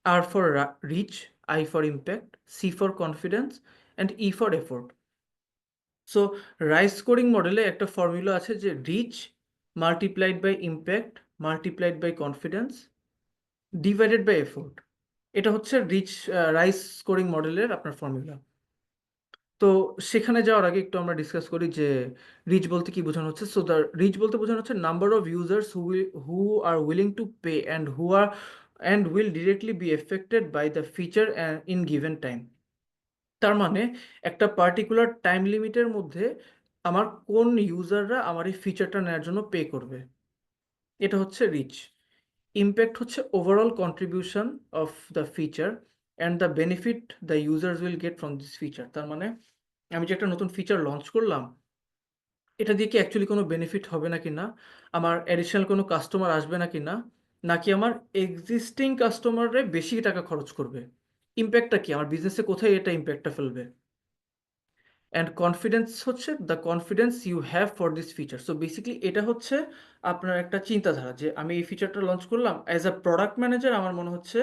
R for reach, I for impact, C for confidence, and E for effort. So RICE scoring মডেলে একটা ফর্মুলা আছে যে reach multiplied by impact multiplied by confidence divided by effort. এটা হচ্ছে রাইস স্কোরিং মডেলের আপনার ফর্মুলা। তো সেখানে যাওয়ার আগে একটু আমরা ডিসকাস করি যে রিচ বলতে কি বোঝানো হচ্ছে। সো দ্য রিচ বলতে বোঝানো হচ্ছে number of users who are willing to pay and will directly be affected by the feature in given time. তার মানে একটা পার্টিকুলার টাইম লিমিটের মধ্যে আমার কোন ইউজাররা আমার এই ফিচারটা নেওয়ার জন্য পে করবে, এটা হচ্ছে রিচ। ইম্প্যাক্ট হচ্ছে overall contribution of the feature and the benefit the users will get from this feature. তার মানে আমি যে একটা নতুন ফিচার লঞ্চ করলাম, এটা দিয়ে কি অ্যাকচুয়ালি কোনো বেনিফিট হবে নাকি না, আমার অ্যাডিশনাল কোনো কাস্টমার আসবে নাকি না, নাকি আমার এক্সিস্টিং কাস্টমাররা বেশি টাকা খরচ করবে। ইম্প্যাক্টটা কি, আমার বিজনেসে কোথায় এটা ইম্প্যাক্টটা ফেলবে। অ্যান্ড কনফিডেন্স হচ্ছে the confidence you have for this feature. So basically এটা হচ্ছে আপনার একটা চিন্তাধারা যে আমি এই ফিচারটা লঞ্চ করলাম, অ্যাজ আ প্রোডাক্ট ম্যানেজার আমার মনে হচ্ছে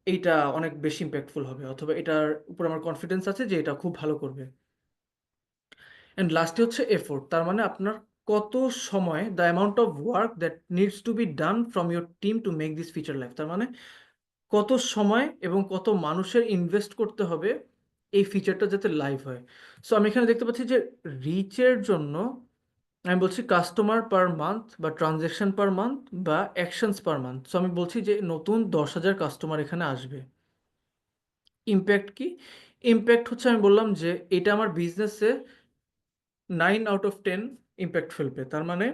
এইটা অনেক বেশি ইম্প্যাক্টফুল হবে, অথবা এটার উপর আমার কনফিডেন্স আছে যে এটা খুব ভালো করবে। অ্যান্ড লাস্টে হচ্ছে এফোর্ট, তার মানে আপনার কত সময়, the amount of work that needs to be done from your team to make this feature life. তার মানে কত সময় এবং কত মানুষের ইনভেস্ট করতে হবে এই ফিচারটা যাতে লাইভ হয়। সো আমি এখানে দেখতে পাচ্ছি যে রিচের জন্য আমি বলছি কাস্টমার পার মান্থ বা ট্রানজ্যাকশন পার মান্থ বা অ্যাকশনস পার মান্থ। সো আমি বলছি যে নতুন 10,000 কাস্টমার এখানে আসবে। ইম্প্যাক্ট কি, ইম্প্যাক্ট হচ্ছে আমি বললাম যে এটা আমার বিজনেসে 9 আউট অফ 10 ইম্প্যাক্ট ফেলবে। তার মানে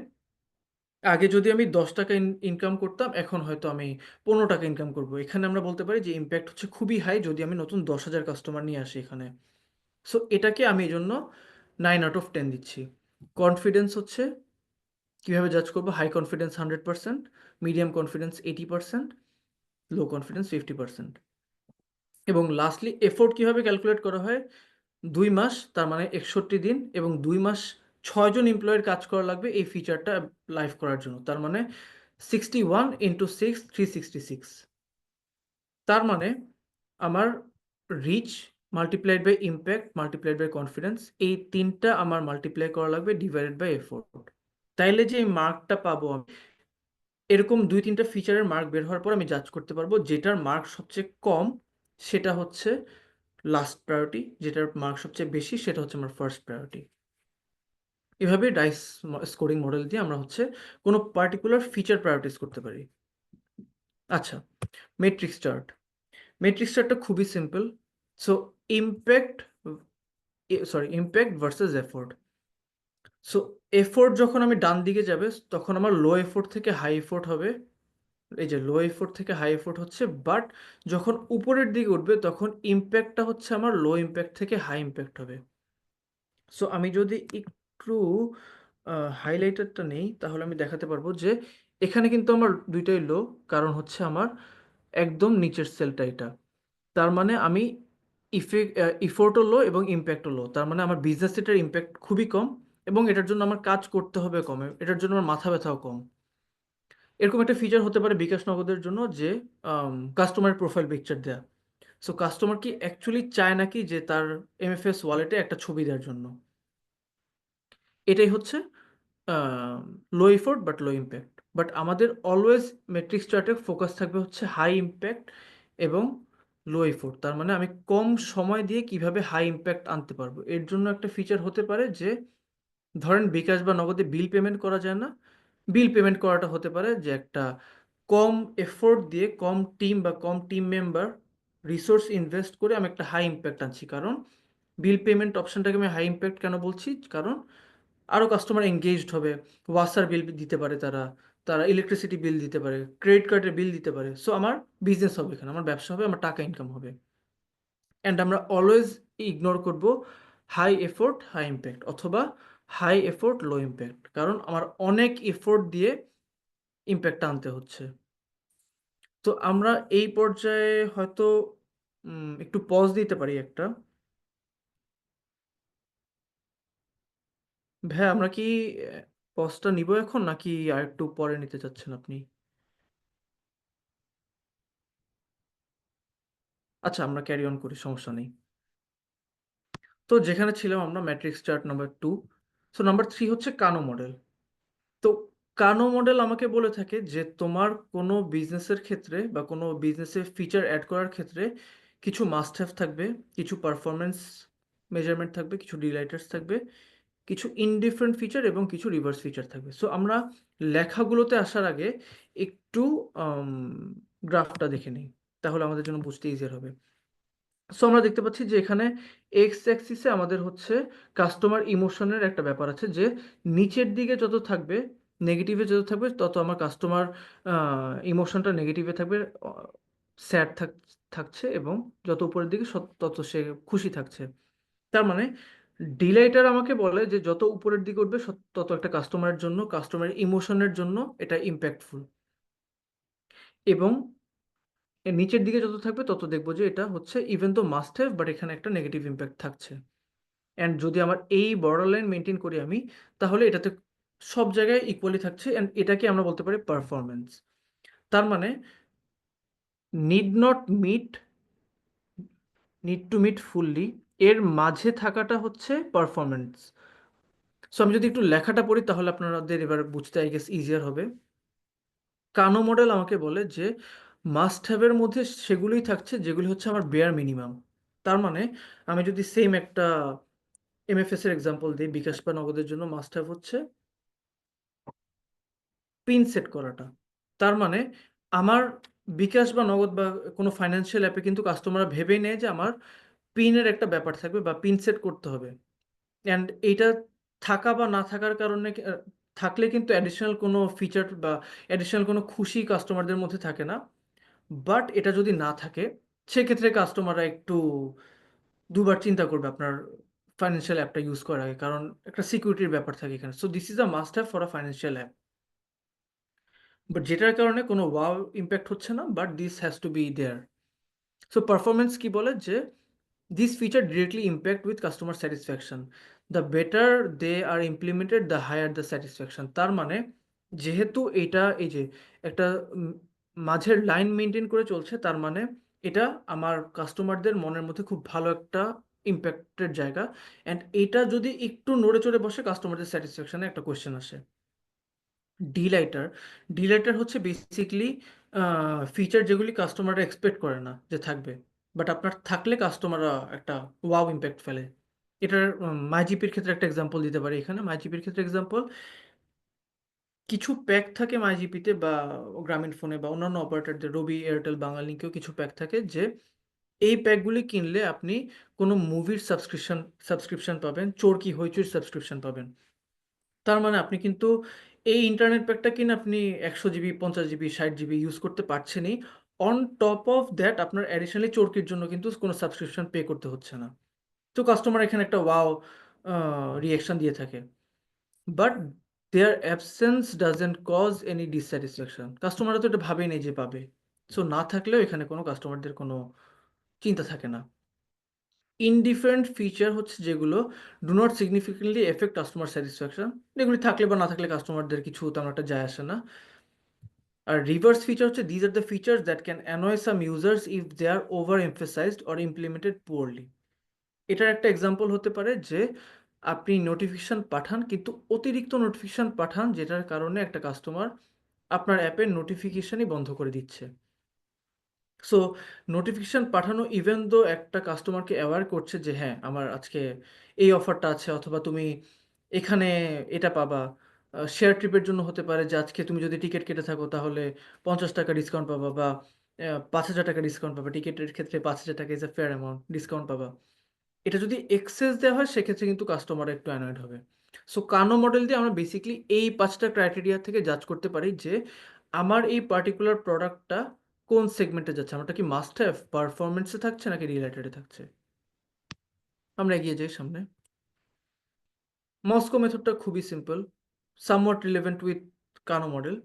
আগে যদি আমি 10 টাকা ইনকাম করতাম, এখন হয়তো আমি 15 টাকা ইনকাম করব। এখানে আমরা বলতে পারি যে ইম্প্যাক্ট হচ্ছে খুবই হাই যদি আমি নতুন 10,000 কাস্টমার নিয়ে আসি এখানে। সো এটাকে আমি এজন্য 9 আউট অফ 10 দিচ্ছি। কনফিডেন্স হচ্ছে কিভাবে জাজ করব, হাই কনফিডেন্স 100%, মিডিয়াম কনফিডেন্স 80%, লো কনফিডেন্স 50%। এবং লাস্টলি এফোর্ট কিভাবে ক্যালকুলেট করা হয়, 2 মাস তার মানে 61 দিন এবং 2 মাস 6 জন এমপ্লয়ের কাজ করা লাগবে এই ফিচারটা লাইভ করার জন্য। তার মানে 61 ইন্টু 6 366। তার মানে আমার reach multiplied by impact multiplied by confidence, এই তিনটা আমার মাল্টিপ্লাই করা লাগবে ডিভাইডেড বাই এফোর্ট। তাইলে যে এই মার্কটা পাবো আমি, এরকম 2-3টা ফিচারের মার্ক বের হওয়ার পর আমি জাজ করতে পারবো যেটার মার্ক সবচেয়ে কম সেটা হচ্ছে লাস্ট প্রায়োরিটি, যেটার মার্ক সবচেয়ে বেশি সেটা হচ্ছে আমার ফার্স্ট প্রায়োরিটি। এভাবে ডাইস স্কোরিং মডেল দিয়ে আমরা হচ্ছে কোনো পার্টিকুলার ফিচার প্রায়োরিটাইজ করতে পারি। আচ্ছা, মেট্রিক্স চার্ট। মেট্রিক্স চার্টটা খুবই simple. So impact impact versus effort. So effort যখন আমি ডান দিকে যাবে তখন আমার লো এফোর্ট থেকে হাই এফোর্ট হবে। এই যে লো এফোর্ট থেকে হাই এফোর্ট হচ্ছে, বাট যখন উপরের দিকে উঠবে তখন ইম্প্যাক্টটা হচ্ছে আমার লো ইম্প্যাক্ট থেকে হাই ইম্প্যাক্ট হবে। সো আমি যদি একটু হাইলাইটারটা নেই তাহলে আমি দেখাতে পারবো যে এখানে কিন্তু আমার দুইটাই লো, কারণ হচ্ছে আমার একদম নিচের সেলটা এটা। তার মানে আমি ইফোর্টও লো এবং ইম্প্যাক্টও লো। তার মানে আমার বিজনেস এটার ইম্প্যাক্ট খুবই কম এবং এটার জন্য আমার কাজ করতে হবে কম, এটার জন্য আমার মাথা ব্যথাও কম। এরকম একটা ফিচার হতে পারে বিকাশ নগদের জন্য যে কাস্টমার প্রোফাইল পিকচার দেয়া। সো কাস্টমার কি অ্যাকচুয়ালি চায় নাকি যে তার এমএফএস ওয়ালেটে একটা ছবি দেওয়ার জন্য। এটাই হচ্ছে low effort but low impact. But আমাদের অলওয়েজ মেট্রিক্স চার্টে ফোকাস থাকবে হচ্ছে হাই ইম্প্যাক্ট এবং লো এফোর্ট। তার মানে আমি কম সময় দিয়ে কিভাবে হাই ইম্প্যাক্ট আনতে পারবো। এর জন্য একটা ফিচার হতে পারে যে ধরেন বিকাশ বা নগদে বিল পেমেন্ট করা যায় না, বিল পেমেন্ট করাটা হতে পারে যে একটা কম এফোর্ট দিয়ে কম টিম বা কম টিম মেম্বার রিসোর্স ইনভেস্ট করে আমি একটা হাই ইম্প্যাক্ট আনছি। কারণ বিল পেমেন্ট অপশনটাকে আমি হাই ইম্প্যাক্ট কেন বলছি, কারণ আরও কাস্টমার এঙ্গেজড হবে, ওয়াসার বিল দিতে পারে, তারা ইলেকট্রিসিটি বিল দিতে পারে, ক্রেডিট কার্ডের বিল দিতে পারে। সো আমার বিজনেস হবে, এখানে আমার ব্যবসা হবে, আমার টাকা ইনকাম হবে। অ্যান্ড আমরা অলওয়েজ ইগনোর করব হাই এফোর্ট হাই ইম্প্যাক্ট অথবা হাই এফোর্ট লো ইম্প্যাক্ট, কারণ আমার অনেক এফোর্ট দিয়ে ইম্প্যাক্ট আনতে হচ্ছে। তো আমরা এই পর্যায়ে হয়তো একটু পজ দিতে পারি একটা। ভাইয়া আমরা কি পজটা নিব এখন নাকি আর একটু পরে নিতে চাচ্ছেন আপনি? আচ্ছা আমরা ক্যারি অন করি, সমস্যা নেই। তো যেখানে ছিলাম আমরা matrix chart number 2। So number 3 হচ্ছে কানো মডেল। তো কানো মডেল আমাকে বলে থাকে যে তোমার কোনো বিজনেসের ক্ষেত্রে বা কোনো বিজনেসে ফিচার অ্যাড করার ক্ষেত্রে কিছু মাস্ট হ্যাভ থাকবে, কিছু পারফরম্যান্স মেজারমেন্ট থাকবে, কিছু ডিলাইটার্স থাকবে, কিছু ইনডিফারেন্ট ফিচার এবং কিছু রিভার্স ফিচার থাকবে। সো আমরা লেখাগুলোতে আসার আগে একটু গ্রাফটা দেখে নিই, তাহলে আমাদের জন্য বুঝতে ইজিয়ার হবে। সো আমরা দেখতে পাচ্ছি যে এখানে এক্স অ্যাক্সিসে আমাদের হচ্ছে কাস্টমার ইমোশনের একটা ব্যাপার আছে যে নিচের দিকে যত থাকবে, নেগেটিভে যত থাকবে তত আমার কাস্টমার ইমোশনটা নেগেটিভে থাকবে, স্যাড থাকছে, এবং যত উপরের দিকে তত সে খুশি থাকছে। তার মানে ডিলাইটার আমাকে বলে যে যত উপরের দিকে উঠবে তত একটা কাস্টমারের জন্য, কাস্টমারের ইমোশনের জন্য এটা ইম্প্যাক্টফুল, এবং এর নিচের দিকে যত থাকবে তত দেখবো যে এটা হচ্ছে ইভেন তো মাস্ট হ্যাভ, বাট এখানে একটা নেগেটিভ ইম্প্যাক্ট থাকছে। অ্যান্ড যদি আমার এই বর্ডার লাইন মেনটেন করি আমি, তাহলে এটাতে সব জায়গায় ইকুয়ালি থাকছে, অ্যান্ড এটাকে আমরা বলতে পারি পারফরম্যান্স। তার মানে need not meet, need to meet fully, এর মাঝে থাকাটা হচ্ছে পারফরম্যান্স। সো আমি যদি একটু লেখাটা পড়ি তাহলে আপনাদের এবার বুঝতে আই গেস ইজিয়ার হবে। কানো মডেল আমাকে বলে যে মাস্ট হ্যাভের মধ্যে সেগুলোই থাকছে যেগুলি হচ্ছে আমার বেয়ার মিনিমাম। তার মানে আমি যদি সেম একটা এমএফএস এর এক্সাম্পল দিই, বিকাশ বা নগদের জন্য মাস্ট হ্যাভ হচ্ছে পিন সেট করাটা। তার মানে আমার বিকাশ বা নগদ বা কোনো ফাইন্যান্সিয়াল অ্যাপে কিন্তু কাস্টমাররা ভেবেই নেয় যে আমার পিনের একটা ব্যাপার থাকবে বা পিন সেট করতে হবে। অ্যান্ড এইটা থাকা বা না থাকার কারণে থাকলে কিন্তু অ্যাডিশনাল কোনো ফিচার বা অ্যাডিশনাল কোনো খুশি কাস্টমারদের মধ্যে থাকে না। বাট এটা যদি না থাকে সেক্ষেত্রে কাস্টমাররা একটু দুবার চিন্তা করবে আপনার ফাইন্যান্সিয়াল অ্যাপটা ইউজ করার আগে, কারণ একটা সিকিউরিটির ব্যাপার থাকে এখানে। So this is a must have for a financial app, but যেটার কারণে কোনো ওয়াও ইম্প্যাক্ট হচ্ছে না, but this has to be there. So performance কি বলে যে this feature directly impact with customer satisfaction, the better they are implemented the higher the satisfaction. তার মানে যেহেতু এটা এই যে একটা মাঝের লাইন মেনটেন করে চলছে, তার মানে এটা আমার কাস্টমারদের মনের মধ্যে খুব ভালো একটা ইম্প্যাক্টের জায়গা। অ্যান্ড এটা যদি একটু নড়ে চড়ে বসে কাস্টমারদের স্যাটিসফ্যাকশনে একটা কোয়েশ্চেন আসে। ডিলাইটার, ডিলাইটার হচ্ছে বেসিক্যালি ফিচার যেগুলি কাস্টমাররা এক্সপেক্ট করে না যে থাকবে, বাট আপনার থাকলে কাস্টমাররা একটা ওয়াও ইম্প্যাক্ট ফেলে। এটার মাইজিপির ক্ষেত্রে একটা এক্সাম্পল দিতে পারি এখানে। মাইজিপির ক্ষেত্রে এক্সাম্পল, কিছু প্যাক থাকে মাইজিপিতে বা গ্রামীণ ফোনে বা অন্যান্য অপারেটরদের, রবি, এয়ারটেল, বাংলালিংকেও কিছু প্যাক থাকে যে এই প্যাকগুলি কিনলে আপনি কোনো মুভির সাবস্ক্রিপশন পাবেন, চরকি হইচইর সাবস্ক্রিপশন পাবেন। তার মানে আপনি কিন্তু এই ইন্টারনেট প্যাকটা কিনে আপনি 100 জিবি, 50 জিবি, 60 জিবি ইউজ করতে পারছেনই। অন টপ অফ দ্যাট আপনার অ্যাডিশনালি চরকির জন্য কিন্তু কোনো সাবস্ক্রিপশন পে করতে হচ্ছে না। তো কাস্টমার এখানে একটা ওয়াও রিঅ্যাকশন দিয়ে থাকে। But their absence doesn't cause any dissatisfaction. কাস্টমাররা তো এটা ভাবেই নেই যে পাবে। সো না থাকলেও এখানে কোনো কাস্টমারদের কোনো চিন্তা থাকে না। ইনডিফারেন্ট ফিচার হচ্ছে যেগুলো do not significantly effect customer satisfaction, এগুলি থাকলে বা না থাকলে কাস্টমারদের কিছু তেমন একটা যায় আসে না। আর রিভার্স ফিচার হচ্ছে these are the features that can annoy some users if they are over emphasized or implemented poorly. এটার একটা এক্সাম্পল হতে পারে যে আপনি নোটিফিকেশান পাঠান কিন্তু অতিরিক্ত নোটিফিকেশান পাঠান, যেটার কারণে একটা কাস্টমার আপনার অ্যাপের নোটিফিকেশানই বন্ধ করে দিচ্ছে। সো নোটিফিকেশন পাঠানো ইভেন দো একটা কাস্টমারকে অ্যাওয়্যার করছে যে হ্যাঁ আমার আজকে এই অফারটা আছে, অথবা তুমি এখানে এটা পাবা। শেয়ার ট্রিপের জন্য হতে পারে যে আজকে তুমি যদি টিকিট কেটে থাকো তাহলে 50 টাকা ডিসকাউন্ট পাবা, বা 5,000 টাকা ডিসকাউন্ট পাবা। টিকিটের ক্ষেত্রে 5,000 টাকা is a fair amount, discount পাবা। এটা যদি এক্সেস দেওয়া হয় সেক্ষেত্রে কিন্তু কাস্টমার একটু অ্যানয়েড হবে। সো কানো মডেল দিয়ে আমরা বেসিক্যালি এই 5টা ক্রাইটেরিয়া থেকে জাজ করতে পারি যে আমার এই পার্টিকুলার প্রোডাক্টটা কোন সেগমেন্টে যাচ্ছে, আমারটা কি মাস্ট হ্যাভ, পারফরমেন্সে থাকছে নাকি রিলেটেডে থাকছে। আমরা এগিয়ে যাই সামনে। মস্কো মেথডটা খুবই simple, somewhat relevant with Kano model.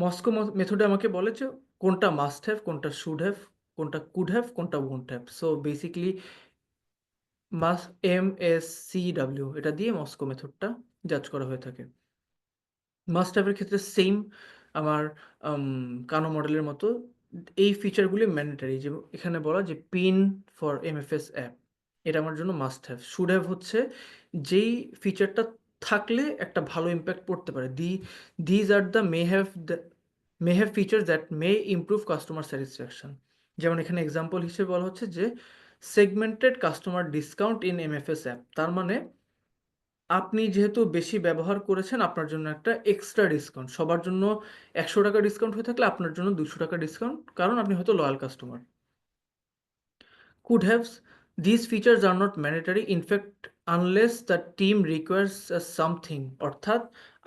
Moscow মেথডে আমাকে বলে যে কোনটা মাস্ট হ্যাভ, কোনটা শুড হ্যাভ, কোনটা কুড হ্যাভ, কোনটা won't have. So basically MSCW এটা দিয়ে মস্কো মেথডটা জাজ করা হয়ে থাকে। মাস্ট হ্যাভের ক্ষেত্রে সেম আমার কানো মডেলের মতো এই ফিচারগুলি ম্যান্ডেটরি, যে এখানে বলা যে পিন ফর MFS অ্যাপ, এটা আমার জন্য মাস্ট হ্যাভ। শুড হ্যাভ হচ্ছে যেই ফিচারটা থাকলে একটা ভালো ইম্প্যাক্ট পড়তে পারে। These are the may have feature that may improve customer satisfaction. যেমন এখানে এক্সাম্পল হিসেবে বলা হচ্ছে যে segmented customer discount in MFS app, তার মানে আপনি যেহেতু বেশি ব্যবহার করেছেন আপনার জন্য একটা এক্সট্রা ডিসকাউন্ট, সবার জন্য 100 টাকা ডিসকাউন্ট হয়ে থাকলে আপনার জন্য 200 টাকা ডিসকাউন্ট, কারণ আপনি হয়তো loyal customer. Could haves, this features are not mandatory in fact unless the team requires something, অর্থাৎ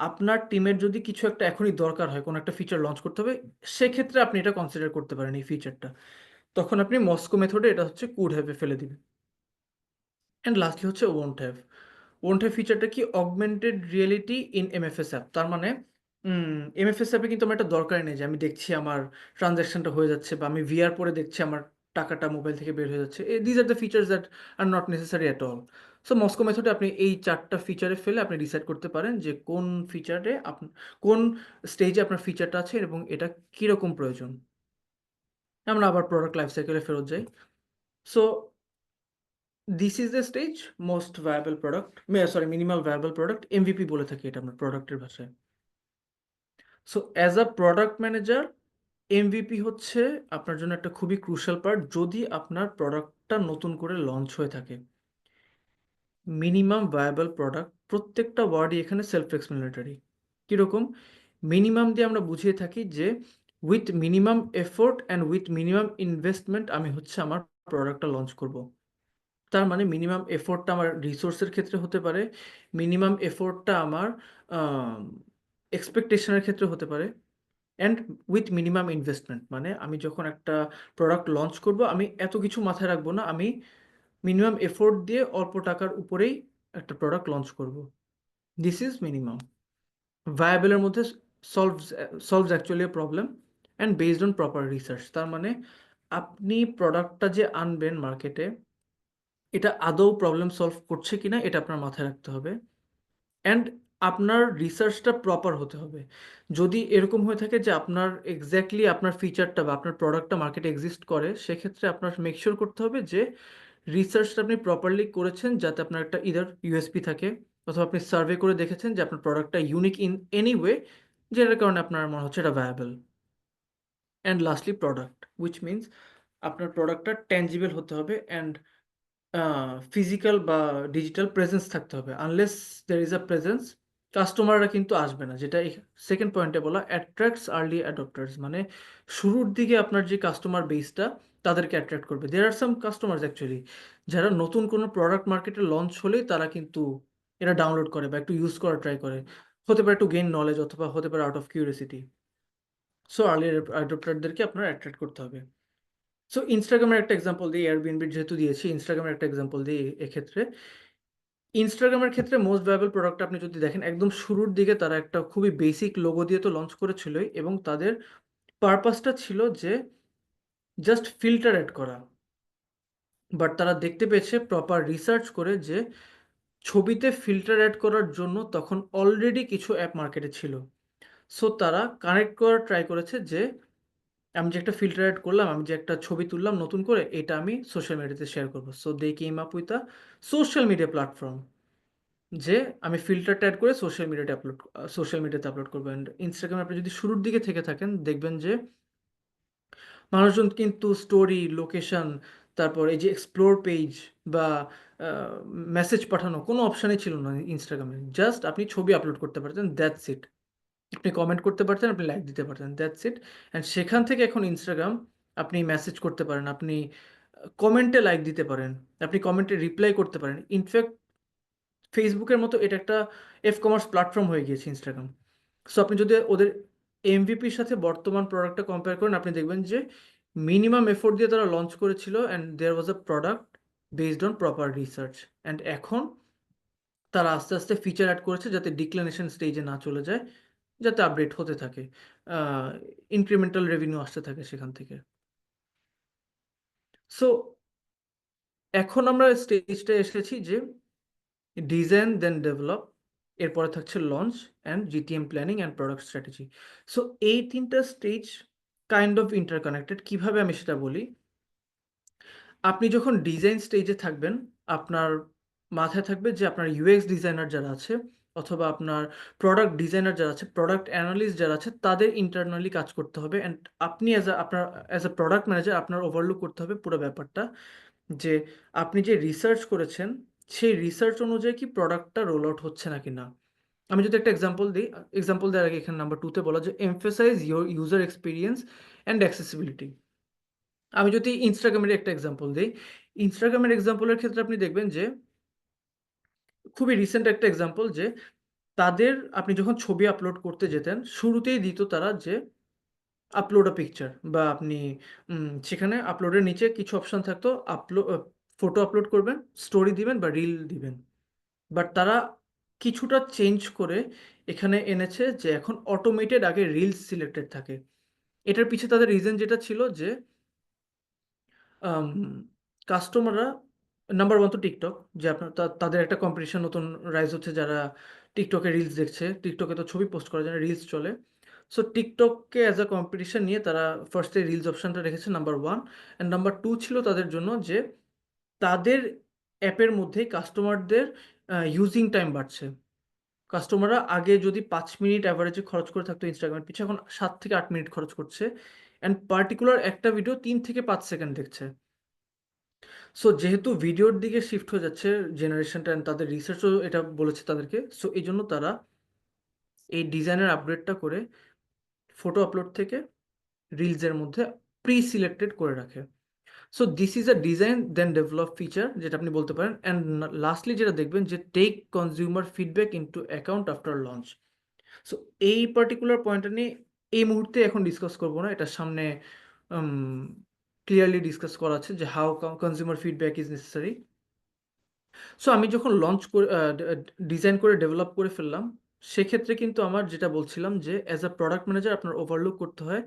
আপনার টিমের যদি কিছু একটা এখনই দরকার হয়, কোনো একটা ফিচার লঞ্চ করতে হবে, সেক্ষেত্রে আপনি এটা কনসিডার করতে পারেন এই ফিচারটা, তখন আপনি মস্কো মেথডে এটা হচ্ছে কুড হ্যাভে ফেলে দিবেন। অ্যান্ড লাস্টলি হচ্ছে ওন্ট হ্যাভ। ওন্ট হ্যাভ ফিচারটা কি? Augmented reality in MFS app. তার মানে MFS অ্যাপে কিন্তু আমার এটা দরকারই নেই যে আমি দেখছি আমার ট্রানজ্যাকশনটা হয়ে যাচ্ছে, বা আমি VR পরে দেখছি আমার টাকাটা মোবাইল থেকে বের হয়ে যাচ্ছে। These are the features that are not necessary at all. So Moscow মেথডে আপনি এই 4টা ফিচারে ফেলে আপনি ডিসাইড করতে পারেন যে কোন ফিচারে কোন স্টেজে আপনার ফিচারটা আছে এবং এটা কীরকম প্রয়োজন। আমরা আবার প্রোডাক্ট লাইফ সাইকেলে ফেরত যাই। So this is the stage most viable product, minimal viable product, MVP বলে থাকি এটা আমরা প্রোডাক্টের ভাষায়। So as a product manager MVP হচ্ছে আপনার জন্য একটা খুবই ক্রুশাল পার্ট যদি আপনার প্রোডাক্টটা নতুন করে লঞ্চ হয়ে থাকে। মিনিমাম ভায়াবল প্রোডাক্ট, প্রত্যেকটা ওয়ার্ডই এখানে সেলফ এক্সপ্লেনেটরি। কীরকম? মিনিমাম দিয়ে আমরা বুঝিয়ে থাকি যে with minimum effort and with minimum investment আমি হচ্ছে আমার প্রোডাক্টটা লঞ্চ করব। তার মানে মিনিমাম এফোর্টটা আমার রিসোর্সের ক্ষেত্রে হতে পারে, মিনিমাম এফোর্টটা আমার এক্সপেকটেশনের ক্ষেত্রে হতে পারে, অ্যান্ড উইথ মিনিমাম ইনভেস্টমেন্ট, মানে আমি যখন একটা প্রোডাক্ট লঞ্চ করব আমি এত কিছু মাথায় রাখবো না, আমি মিনিমাম এফোর্ট দিয়ে অল্প টাকার উপরেই একটা প্রোডাক্ট লঞ্চ করব। This is minimum. ভায়াবলের মধ্যে solves actually a problem and based on proper research. তার মানে আপনি প্রোডাক্টটা যে আনবেন মার্কেটে, এটা আদৌ প্রবলেম সলভ করছে কিনা এটা আপনার মাথায় রাখতে হবে, অ্যান্ড আপনার রিসার্চটা প্রপার হতে হবে। যদি এরকম হয়ে থাকে যে আপনার এক্স্যাক্টলি আপনার ফিচারটা বা আপনার প্রোডাক্টটা মার্কেটে এক্সিস্ট করে, সেক্ষেত্রে আপনার মেক শিওর করতে হবে যে রিসার্চটা আপনি প্রপারলি করেছেন, যাতে আপনার একটা ইদার USP থাকে, অথবা আপনি সার্ভে করে দেখেছেন যে আপনার প্রোডাক্টটা ইউনিক ইন এনি ওয়ে, যেটার কারণে আপনার মনে হচ্ছে এটা viable. And lastly product, which means আপনার প্রোডাক্টটা ট্যাঞ্জিবল হতে হবে, অ্যান্ড ফিজিক্যাল বা ডিজিটাল প্রেজেন্স থাকতে হবে। Unless there is a presence, কাস্টমাররা কিন্তু আসবে না। যেটা সেকেন্ড পয়েন্টে বলা, অ্যাট্রাক্টস আর্লি অ্যাডপ্টার্স, মানে শুরুর দিকে আপনার যে কাস্টমার বেসটা তাদেরকে অ্যাট্রাক্ট করবে। দেয়ার আর সাম কাস্টমার্স অ্যাকচুয়ালি যারা নতুন কোনো প্রোডাক্ট মার্কেটে লঞ্চ হলেই তারা কিন্তু এটা ডাউনলোড করে বা একটু ইউজ করা ট্রাই করে, হতে পারে টু গেইন নলেজ, অথবা হতে পারে out of curiosity. So early অ্যাডপ্টারদেরকে আপনার অ্যাট্রাক্ট করতে হবে। সো ইনস্টাগ্রামের একটা এক্সাম্পল দিই, এয়ারবিএনবির যেহেতু দিয়েছি, ইনস্টাগ্রামের একটা এক্সাম্পল দিই এক্ষেত্রে। ইনস্টাগ্রামের ক্ষেত্রে মোস্ট ভায়াবল প্রোডাক্ট আপনি যদি দেখেন, একদম শুরুর দিকে তারা একটা খুবই বেসিক লোগো দিয়ে তো লঞ্চ করেছিলই, এবং তাদের পারপাসটা ছিল যে জাস্ট ফিল্টার অ্যাড করা। বাট তারা দেখতে পেয়েছে প্রপার রিসার্চ করে যে ছবিতে ফিল্টার অ্যাড করার জন্য তখন অলরেডি কিছু অ্যাপ মার্কেটে ছিল। সো তারা কানেক্ট করার ট্রাই করেছে যে আমি যে একটা ফিল্টার অ্যাড করলাম, আমি যে একটা ছবি তুললাম নতুন করে, এটা আমি সোশ্যাল মিডিয়াতে শেয়ার করব। So they came up with a social media platform, যে আমি ফিল্টারটা অ্যাড করে সোশ্যাল মিডিয়াতে আপলোড করবো। অ্যান্ড ইনস্টাগ্রামে আপনি যদি শুরুর দিকে থেকে থাকেন, দেখবেন যে মানুষজন কিন্তু স্টোরি, লোকেশন, তারপর এই যে এক্সপ্লোর পেজ বা মেসেজ পাঠানো কোনো অপশানই ছিল না ইনস্টাগ্রামে। জাস্ট আপনি ছবি আপলোড করতে পারতেন, দ্যাটস ইট। আপনি কমেন্ট করতে পারতেন, আপনি লাইক দিতে পারতেন, দ্যাটস ইট। অ্যান্ড সেখান থেকে এখন ইনস্টাগ্রাম, আপনি মেসেজ করতে পারেন, আপনি কমেন্টে লাইক দিতে পারেন, আপনি কমেন্টে রিপ্লাই করতে পারেন। ইনফ্যাক্ট ফেসবুকের মতো এটা একটা কমার্স প্ল্যাটফর্ম হয়ে গিয়েছে ইনস্টাগ্রাম। সো আপনি যদি ওদের এমভিপির সাথে বর্তমান প্রোডাক্টটা কম্পেয়ার করেন, আপনি দেখবেন যে মিনিমাম এফোর্ট দিয়ে তারা লঞ্চ করেছিল, and there was a product based on proper research. And এখন তারা আস্তে আস্তে ফিচার অ্যাড করেছে যাতে ডিক্লারেশন স্টেজে না চলে যায়, যাতে আপডেট হতে থাকে, ইনক্রিমেন্টাল রেভিনিউ আসতে থাকে সেখান থেকে। সো এখন আমরা স্টেজটা এসেছি যে ডিজাইন দেন ডেভেলপ, এরপরে থাকছে launch and GTM planning and product strategy. So এই তিনটা স্টেজ কাইন্ড অফ ইন্টারকানেক্টেড। কিভাবে আমি সেটা বলি, আপনি যখন ডিজাইন স্টেজে থাকবেন, আপনার মাথায় থাকবে যে আপনার ইউএক্স ডিজাইনার যারা আছে অথবা আপনার প্রোডাক্ট ডিজাইনার যারা আছে, প্রোডাক্ট অ্যানালিস্ট যারা আছে, তাদের ইন্টারনালি কাজ করতে হবে। অ্যান্ড আপনি অ্যাজ আ প্রোডাক্ট ম্যানেজার আপনার ওভারলুক করতে হবে পুরো ব্যাপারটা, যে আপনি যে রিসার্চ করেছেন সেই রিসার্চ অনুযায়ী কি প্রোডাক্টটা রোল আউট হচ্ছে নাকি না। আমি যদি একটা এক্সাম্পল দিই, এক্সাম্পল দেওয়ার আগে এখানে নাম্বার 2 তে বলা যে emphasise your user experience and accessibility. আমি যদি ইনস্টাগ্রামের একটা এক্সাম্পল দিই, ইনস্টাগ্রামের এক্সাম্পলের ক্ষেত্রে আপনি দেখবেন যে খুবই রিসেন্ট একটা এক্সাম্পল, যে তাদের আপনি যখন ছবি আপলোড করতে যেতেন শুরুতেই দিত তারা যে আপলোড আ পিকচার, বা আপনি সেখানে আপলোডের নিচে কিছু অপশন থাকতো, ফটো আপলোড করবেন, স্টোরি দিবেন বা রিল দিবেন। বাট তারা কিছুটা চেঞ্জ করে এখানে এনেছে যে এখন অটোমেটেড আগে রিলস সিলেক্টেড থাকে। এটার পিছে তাদের রিজন যেটা ছিল যে আম কাস্টমাররা নাম্বার 1 তো টিকটক, যে আপনার তাদের একটা কম্পিটিশন নতুন রাইজ হচ্ছে, যারা টিকটকে রিলস দেখছে। টিকটকে তো ছবি পোস্ট করার জন্য রিলস চলে। সো টিকটককে অ্যাজ আ কম্পিটিশন নিয়ে তারা ফার্স্টে রিলস অপশনটা রেখেছে নাম্বার 1, অ্যান্ড নাম্বার 2 ছিল তাদের জন্য যে তাদের অ্যাপের মধ্যেই কাস্টমারদের ইউজিং টাইম বাড়ছে। কাস্টমাররা আগে যদি 5 মিনিট এভারেজে খরচ করে থাকতো ইনস্টাগ্রামের পিছে, এখন 7 থেকে 8 মিনিট খরচ করছে। অ্যান্ড পার্টিকুলার একটা ভিডিও 3 থেকে 5 সেকেন্ড দেখছে। সো যেহেতু ভিডিওর দিকে শিফট হয়ে যাচ্ছে জেনারেশনটা, অ্যান্ড তাদের রিসার্চও এটা বলেছে তাদেরকে, সো এইজন্য তারা এই ডিজাইনের আপগ্রেডটা করে ফটো আপলোড থেকে রিলসের মধ্যে প্রি সিলেক্টেড করে রাখে। So this is a design then develop feature, যেটা আপনি বলতে পারেন। অ্যান্ড লাস্টলি যেটা দেখবেন যে take consumer feedback into account after launch. So এই পার্টিকুলার পয়েন্টটা নিয়ে এই মুহূর্তে এখন ডিসকাস করব না, এটার সামনে ক্লিয়ারলি ডিসকাস করা আছে যে how consumer feedback is necessary. So আমি যখন লঞ্চ করে ডিজাইন করে ডেভেলপ করে ফেললাম, সেক্ষেত্রে কিন্তু আমার যেটা বলছিলাম যে অ্যাজ আ প্রোডাক্ট ম্যানেজার আপনার ওভারলুক করতে হয়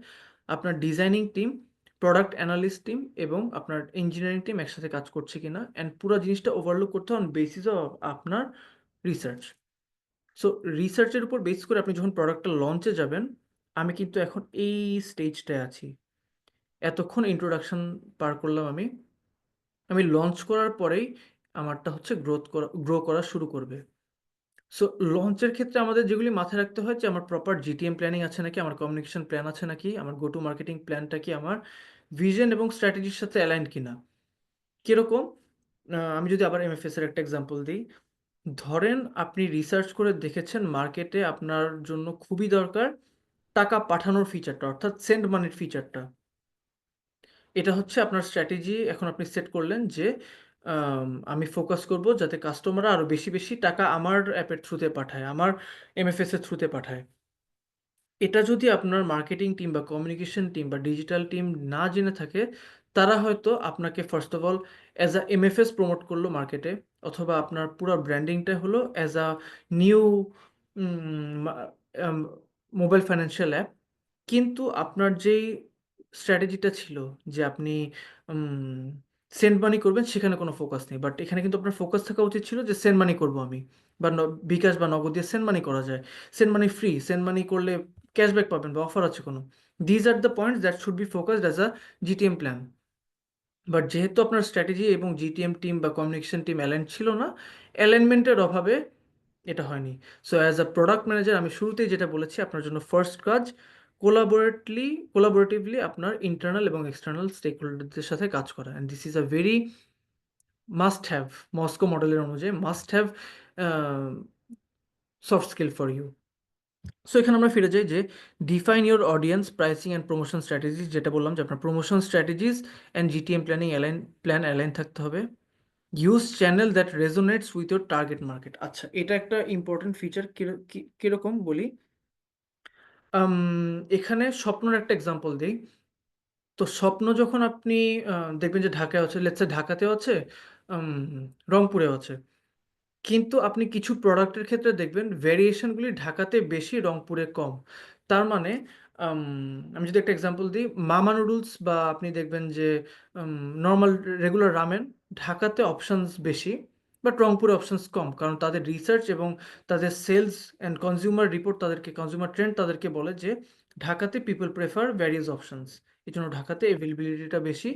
আপনার designing team, product analyst team এবং আপনার ইঞ্জিনিয়ারিং টিম একসাথে কাজ করছে কিনা, অ্যান্ড পুরো জিনিসটা ওভারলুক করতে হয় অন বেসিস অফ আপনার রিসার্চ। সো রিসার্চের উপর বেস করে আপনি যখন প্রোডাক্টটা লঞ্চে যাবেন, আমি কিন্তু এখন এই স্টেজটায় আছি। এতক্ষণ ইন্ট্রোডাকশন পার করলাম আমি। আমি লঞ্চ করার পরেই আমারটা হচ্ছে গ্রো করা শুরু করবে। সো লঞ্চের ক্ষেত্রে আমাদের যেগুলি মাথায় রাখতে হয় যে আমার প্রপার জিটিএম প্ল্যানিং আছে নাকি, আমার কমিউনিকেশন প্ল্যান আছে নাকি, আমার গো টু মার্কেটিং প্ল্যানটা কি আমার ভিশন এবং স্ট্র্যাটেজির সাথে অ্যালাইন্ড কিনা। কিরকম? আমি যদি আবার এমএফএস এর একটা এক্সাম্পল দিই। ধরেন আপনি রিসার্চ করে দেখেছেন মার্কেটে আপনার জন্য খুবই দরকার টাকা পাঠানোর ফিচারটা, অর্থাৎ সেন্ড মানির ফিচারটা। এটা হচ্ছে আপনার স্ট্র্যাটেজি। এখন আপনি সেট করলেন যে আমি ফোকাস করব যাতে কাস্টমাররা আরো বেশি, বেশি টাকা আমার অ্যাপের থ্রুতে পাঠায়, আমার এমএফএস এর থ্রুতে পাঠায়। এটা যদি আপনার মার্কেটিং টিম বা কমিউনিকেশন টিম বা ডিজিটাল টিম না জেনে থাকে, তারা হয়তো আপনাকে first of all as a MFS promote করলো মার্কেটে, অথবা আপনার পুরো ব্র্যান্ডিংটা হলো as a new mobile financial app. কিন্তু আপনার যেই স্ট্র্যাটেজিটা ছিল যে আপনি সেন্ড মানি করবেন, সেখানে কোনো ফোকাস নেই। বাট এখানে কিন্তু আপনার ফোকাস থাকা উচিত ছিল যে সেন্ড মানি করবো আমি, বা বিকাশ বা নগদ দিয়ে সেন্ড মানি করা যায়, send money free, send money করলে ক্যাশব্যাক পাবেন বা অফার আছে কোনো। These are the points that should be focused as a GTM plan. But যেহেতু আপনার স্ট্র্যাটেজি এবং জিটিএম টিম বা কমিউনিকেশন টিম অ্যালাইন ছিল না, অ্যালাইনমেন্টের অভাবে এটা হয়নি। So as a product manager আমি শুরুতেই যেটা বলেছি, আপনার জন্য ফার্স্ট কাজ কোলাবোরেটিভলি আপনার ইন্টারনাল এবং এক্সটার্নাল স্টেক হোল্ডারদের সাথে কাজ করা। And this is a very must have, Moscow মডেলের অনুযায়ী must have soft skill for you. So এখানে আমরা ফিরে যাই যে define your audience, pricing and promotion strategies, যেটা বললাম যে আপনার promotion strategies and GTM plan align থাকতে হবে। Use channel that resonates with your target market. আচ্ছা, এটা একটা ইম্পর্টেন্ট ফিচার। কিরকম বলি, এখানে স্বপ্নের একটা এক্সাম্পল দিই। তো স্বপ্ন যখন আপনি দেখবেন যে ঢাকায় আছে, লেটস সে ঢাকাতেও আছে, রংপুরেও আছে। কিন্তু আপনি কিছু প্রোডাক্টের ক্ষেত্রে দেখবেন ভেরিয়েশনগুলি ঢাকাতে বেশি, রংপুরে কম। তার মানে আম আমি যদি একটা এক্সাম্পল দিই, মামা নুডলস বা আপনি দেখবেন যে নরমাল রেগুলার রামেন, ঢাকাতে অপশনস বেশি, বাট রংপুরে অপশনস কম। কারণ তাদের রিসার্চ এবং তাদের সেলস অ্যান্ড কনজিউমার রিপোর্ট তাদেরকে, কনজিউমার ট্রেন্ড তাদেরকে বলে যে ঢাকাতে পিপল প্রেফার ভ্যারিয়াস অপশনস। এজন্য ঢাকাতে এভেইলেবিলিটিটা বেশি,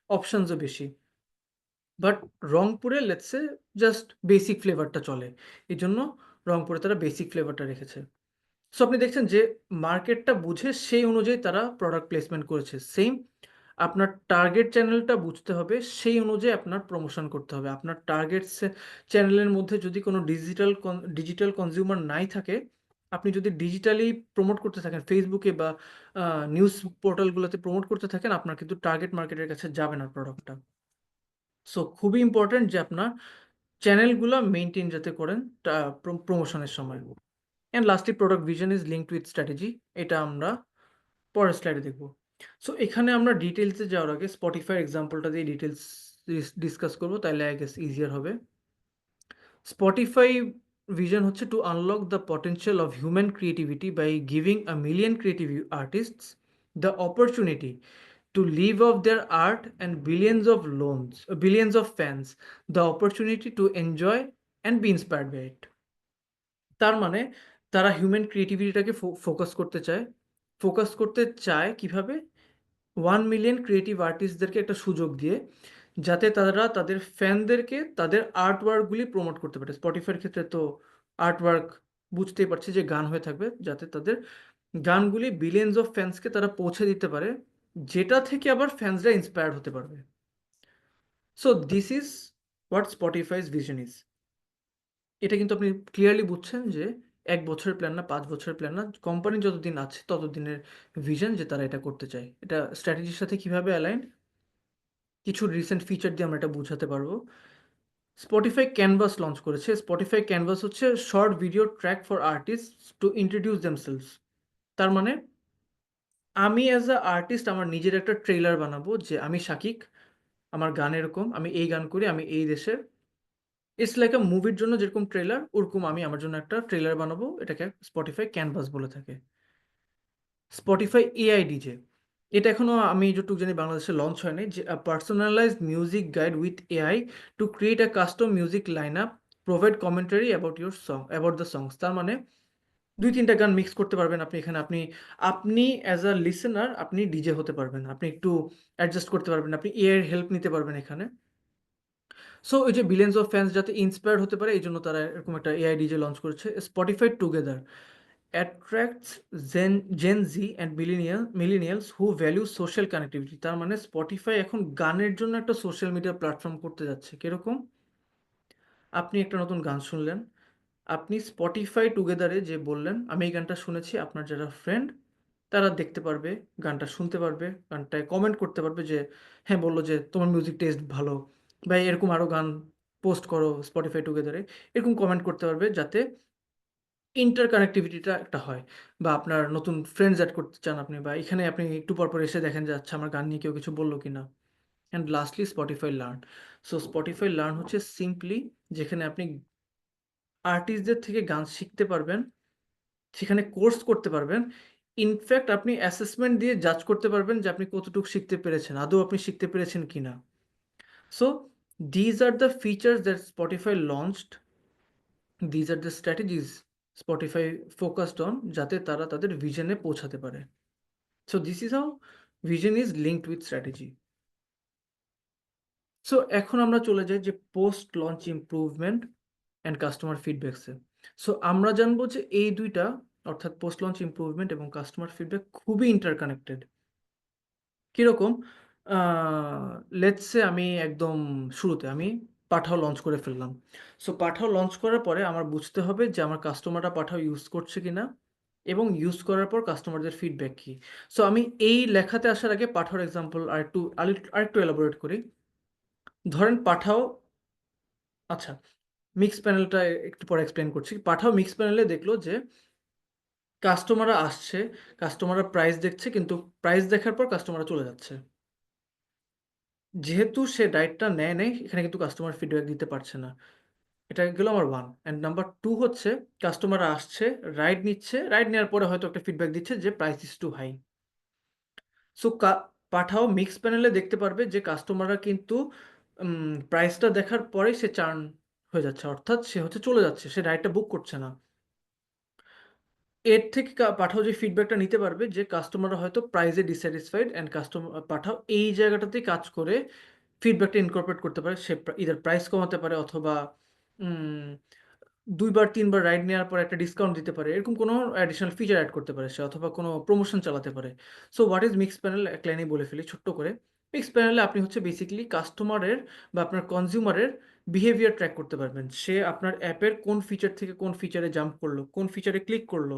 অপশনসও বেশি। বাট রংপুরে লেটস সে জাস্ট বেসিক ফ্লেভারটা চলে। এজন্য রংপুরে তারা বেসিক ফ্লেভারটা রেখেছে। সো আপনি দেখছেন যে মার্কেটটা বুঝে সেই অনুযায়ী তারা প্রোডাক্ট প্লেসমেন্ট করেছে। সেইম আপনার টার্গেট চ্যানেলটা বুঝতে হবে, সেই অনুযায়ী আপনার প্রমোশন করতে হবে। আপনার টার্গেট চ্যানেলের মধ্যে যদি কোনো ডিজিটাল কনজিউমার নাই থাকে, আপনি যদি ডিজিটালি প্রমোট করতে থাকেন ফেসবুকে বা নিউজ পোর্টালগুলোতে প্রমোট করতে থাকেন, আপনার কিন্তু টার্গেট মার্কেটের কাছে যাবে না প্রোডাক্টটা। সো খুবই ইম্পর্টেন্ট যে আপনার চ্যানেলগুলা মেইনটেইন যাতে করেন প্রমোশনের সময়। And lastly product vision is linked with strategy. এটা আমরা পরের স্লাইডে দেখব। সো এখানে আমরা ডিটেইলসে যাওয়ার আগে স্পটিফাই এক্সাম্পলটা দিয়ে ডিটেইলস ডিসকাস করব, তাহলে আই গেস ইজিয়ার হবে। স্পটিফাই ভিশন হচ্ছে to unlock the potential of human creativity by giving a million creative artists the opportunity to live off their art and billions of fans the opportunity to enjoy and be inspired by it. তার মানে তারা human ক্রিয়েটিভিটিটাকে focus করতে চায় কিভাবে? 1 million creative আর্টিস্টদেরকে একটা সুযোগ দিয়ে, যাতে তারা তাদের ফ্যানদেরকে তাদের আর্ট ওয়ার্কগুলি প্রমোট করতে পারে। স্পটিফাইয়ের ক্ষেত্রে তো আর্ট ওয়ার্ক বুঝতেই পারছি যে গান হয়ে থাকবে, যাতে তাদের গানগুলি বিলিয়ন্স অফ ফ্যান্সকে তারা পৌঁছে দিতে পারে, যেটা থেকে আবার ফ্যান্সরা ইন্সপায়ার্ড হতে পারবে। So this is what Spotify's vision is. এটা কিন্তু আপনি ক্লিয়ারলি বুঝছেন যে 1 বছরের প্ল্যান না, 5 বছরের প্ল্যান না, কোম্পানি যতদিন আছে ততদিনের ভিশন যে তারা এটা করতে চায়। এটা স্ট্র্যাটেজির সাথে কিভাবে অ্যালাইন্ড, কিছু রিসেন্ট ফিচার দিয়ে আমরা এটা বুঝাতে পারবো। স্পটিফাই ক্যানভাস লঞ্চ করেছে। স্পটিফাই ক্যানভাস হচ্ছে short video track for artists to introduce themselves. তার মানে আমি অ্যাজ আ আর্টিস্ট আমার নিজের একটা ট্রেইলার বানাবো যে আমি শাকিক, আমার গান এরকম, আমি এই গান করি, আমি এই দেশের। ইটস লাইক আ মুভির জন্য যেরকম ট্রেলার, ওরকম আমি আমার জন্য একটা ট্রেলার বানাবো। এটাকে স্পটিফাই ক্যানভাস বলে থাকে। স্পটিফাই এআই ডিজে, এটা এখনো আমি যতটুকু জানি বাংলাদেশে লঞ্চ হয়নি। যে personalised music guide with AI to create a custom music line up, provide commentary about the songs. তার মানে 2-3টা গান মিক্স করতে পারবেন আপনি এখানে। আপনি অ্যাজ আ লিসেনার আপনি ডিজে হতে পারবেন। আপনি একটু অ্যাডজাস্ট করতে পারবেন। আপনি এআই এর হেল্প নিতে পারবেন এখানে। সো ওই যে বিলিয়ন্স অফ ফ্যান্স যাতে ইন্সপায়ার্ড হতে পারে, এইজন্য তারা এরকম একটা এআই ডিজে লঞ্চ করেছে। Spotify together attracts Gen Z and millennials who value social connectivity. তার মানে স্পটিফাই এখন গানের জন্য একটা সোশ্যাল মিডিয়া প্ল্যাটফর্ম করতে যাচ্ছে। কিরকম? আপনি একটা নতুন গান শুনলেন, আপনি স্পটিফাই টুগেদারে যে বললেন আমি এই গানটা শুনেছি, আপনার যারা ফ্রেন্ড তারা দেখতে পারবে, গানটা শুনতে পারবে, গানটায় কমেন্ট করতে পারবে যে হ্যাঁ, বললো যে তোমার মিউজিক টেস্ট ভালো, বা এরকম আরও গান পোস্ট করো স্পটিফাই টুগেদারে, এরকম কমেন্ট করতে পারবে, যাতে ইন্টার কানেক্টিভিটিটা একটা হয়। বা আপনার নতুন ফ্রেন্ডস অ্যাড করতে চান আপনি, বা এখানে আপনি একটু পর এসে দেখেন যে আচ্ছা আমার গান নিয়ে কেউ কিছু বললো কিনা। And lastly Spotify learn. So Spotify learn হচ্ছে সিম্পলি যেখানে আপনি আর্টিস্টদের থেকে গান শিখতে পারবেন, সেখানে কোর্স করতে পারবেন। ইনফ্যাক্ট আপনি অ্যাসেসমেন্ট দিয়ে জাজ করতে পারবেন যে আপনি কতটুকু শিখতে পেরেছেন, আদৌ আপনি শিখতে পেরেছেন কিনা। So these are the features that Spotify launched, these are the strategies Spotify focused on, যাতে তারা তাদের ভিশনে পৌঁছাতে পারে। So this is how vision is linked with strategy. So এখন আমরা চলে যাই যে post launch improvement and customer ফিডব্যাকসে। সো আমরা জানবো যে এই দুইটা, অর্থাৎ পোস্ট লঞ্চ ইমপ্রুভমেন্ট এবং কাস্টমার ফিডব্যাক খুবই ইন্টারকানেক্টেড। কীরকম? লেটস সে আমি একদম শুরুতে আমি পাঠাও লঞ্চ করে ফেললাম। সো পাঠাও লঞ্চ করার পরে আমার বুঝতে হবে যে আমার কাস্টমাররা পাঠাও ইউজ করছে কিনা, এবং ইউজ করার পর কাস্টমারদের ফিডব্যাক কী। সো আমি এই লেখাতে আসার আগে পাঠাওর এক্সাম্পল আরেকটু এলাবোরেট করি। ধরেন পাঠাও, আচ্ছা মিক্স প্যানেলটা একটু পরে এক্সপ্লেন করছি। পাঠাও মিক্স প্যানেলে দেখলো যে কাস্টমাররা আসছে, কাস্টমাররা প্রাইস দেখছে, কিন্তু প্রাইস দেখার পর কাস্টমাররা চলে যাচ্ছে। যেহেতু সে ডায়েটটা নেয় নাই, এখানে কিন্তু কাস্টমার ফিডব্যাক দিতে পারছে না। এটা গেল আমার 1 অ্যান্ড নাম্বার 2 হচ্ছে কাস্টমার আসছে, রাইড নিচ্ছে, রাইড নেওয়ার পরে হয়তো একটা ফিডব্যাক দিচ্ছে যে price is too high. So Pathao মিক্স প্যানেলে দেখতে পারবে যে কাস্টমাররা কিন্তু প্রাইসটা দেখার পরেই সে চার্ন হয়ে যাচ্ছে, অর্থাৎ সে হচ্ছে চলে যাচ্ছে, সে রাইডটা বুক করছে না। এর থেকে পাঠাও যে ফিডব্যাকটা নিতে পারবে যে কাস্টমাররা হয়তো প্রাইসে ডিস্যাটিসফাইড অ্যান্ড পাঠাও এই জায়গাটাতেই কাজ করে ফিডব্যাকটা ইনকর্পোরেট করতে পারে। সে ইদার প্রাইস কমাতে পারে অথবা উম ২ বার ৩ বার রাইড নেওয়ার পর একটা ডিসকাউন্ট দিতে পারে। এরকম কোনো অ্যাডিশনাল ফিচার এড করতে পারে সে, অথবা কোনো প্রমোশন চালাতে পারে। So what is mix panel এক লাইনেই বলে ফেলি ছোট্ট করে। মিক্স প্যানেলে আপনি হচ্ছে বেসিক্যালি কাস্টমারের বা আপনার কনজিউমারের বিহেভিয়ার ট্র্যাক করতে পারবেন। সে আপনার অ্যাপের কোন ফিচার থেকে কোন ফিচারে জাম্প করলো, কোন ফিচারে ক্লিক করলো,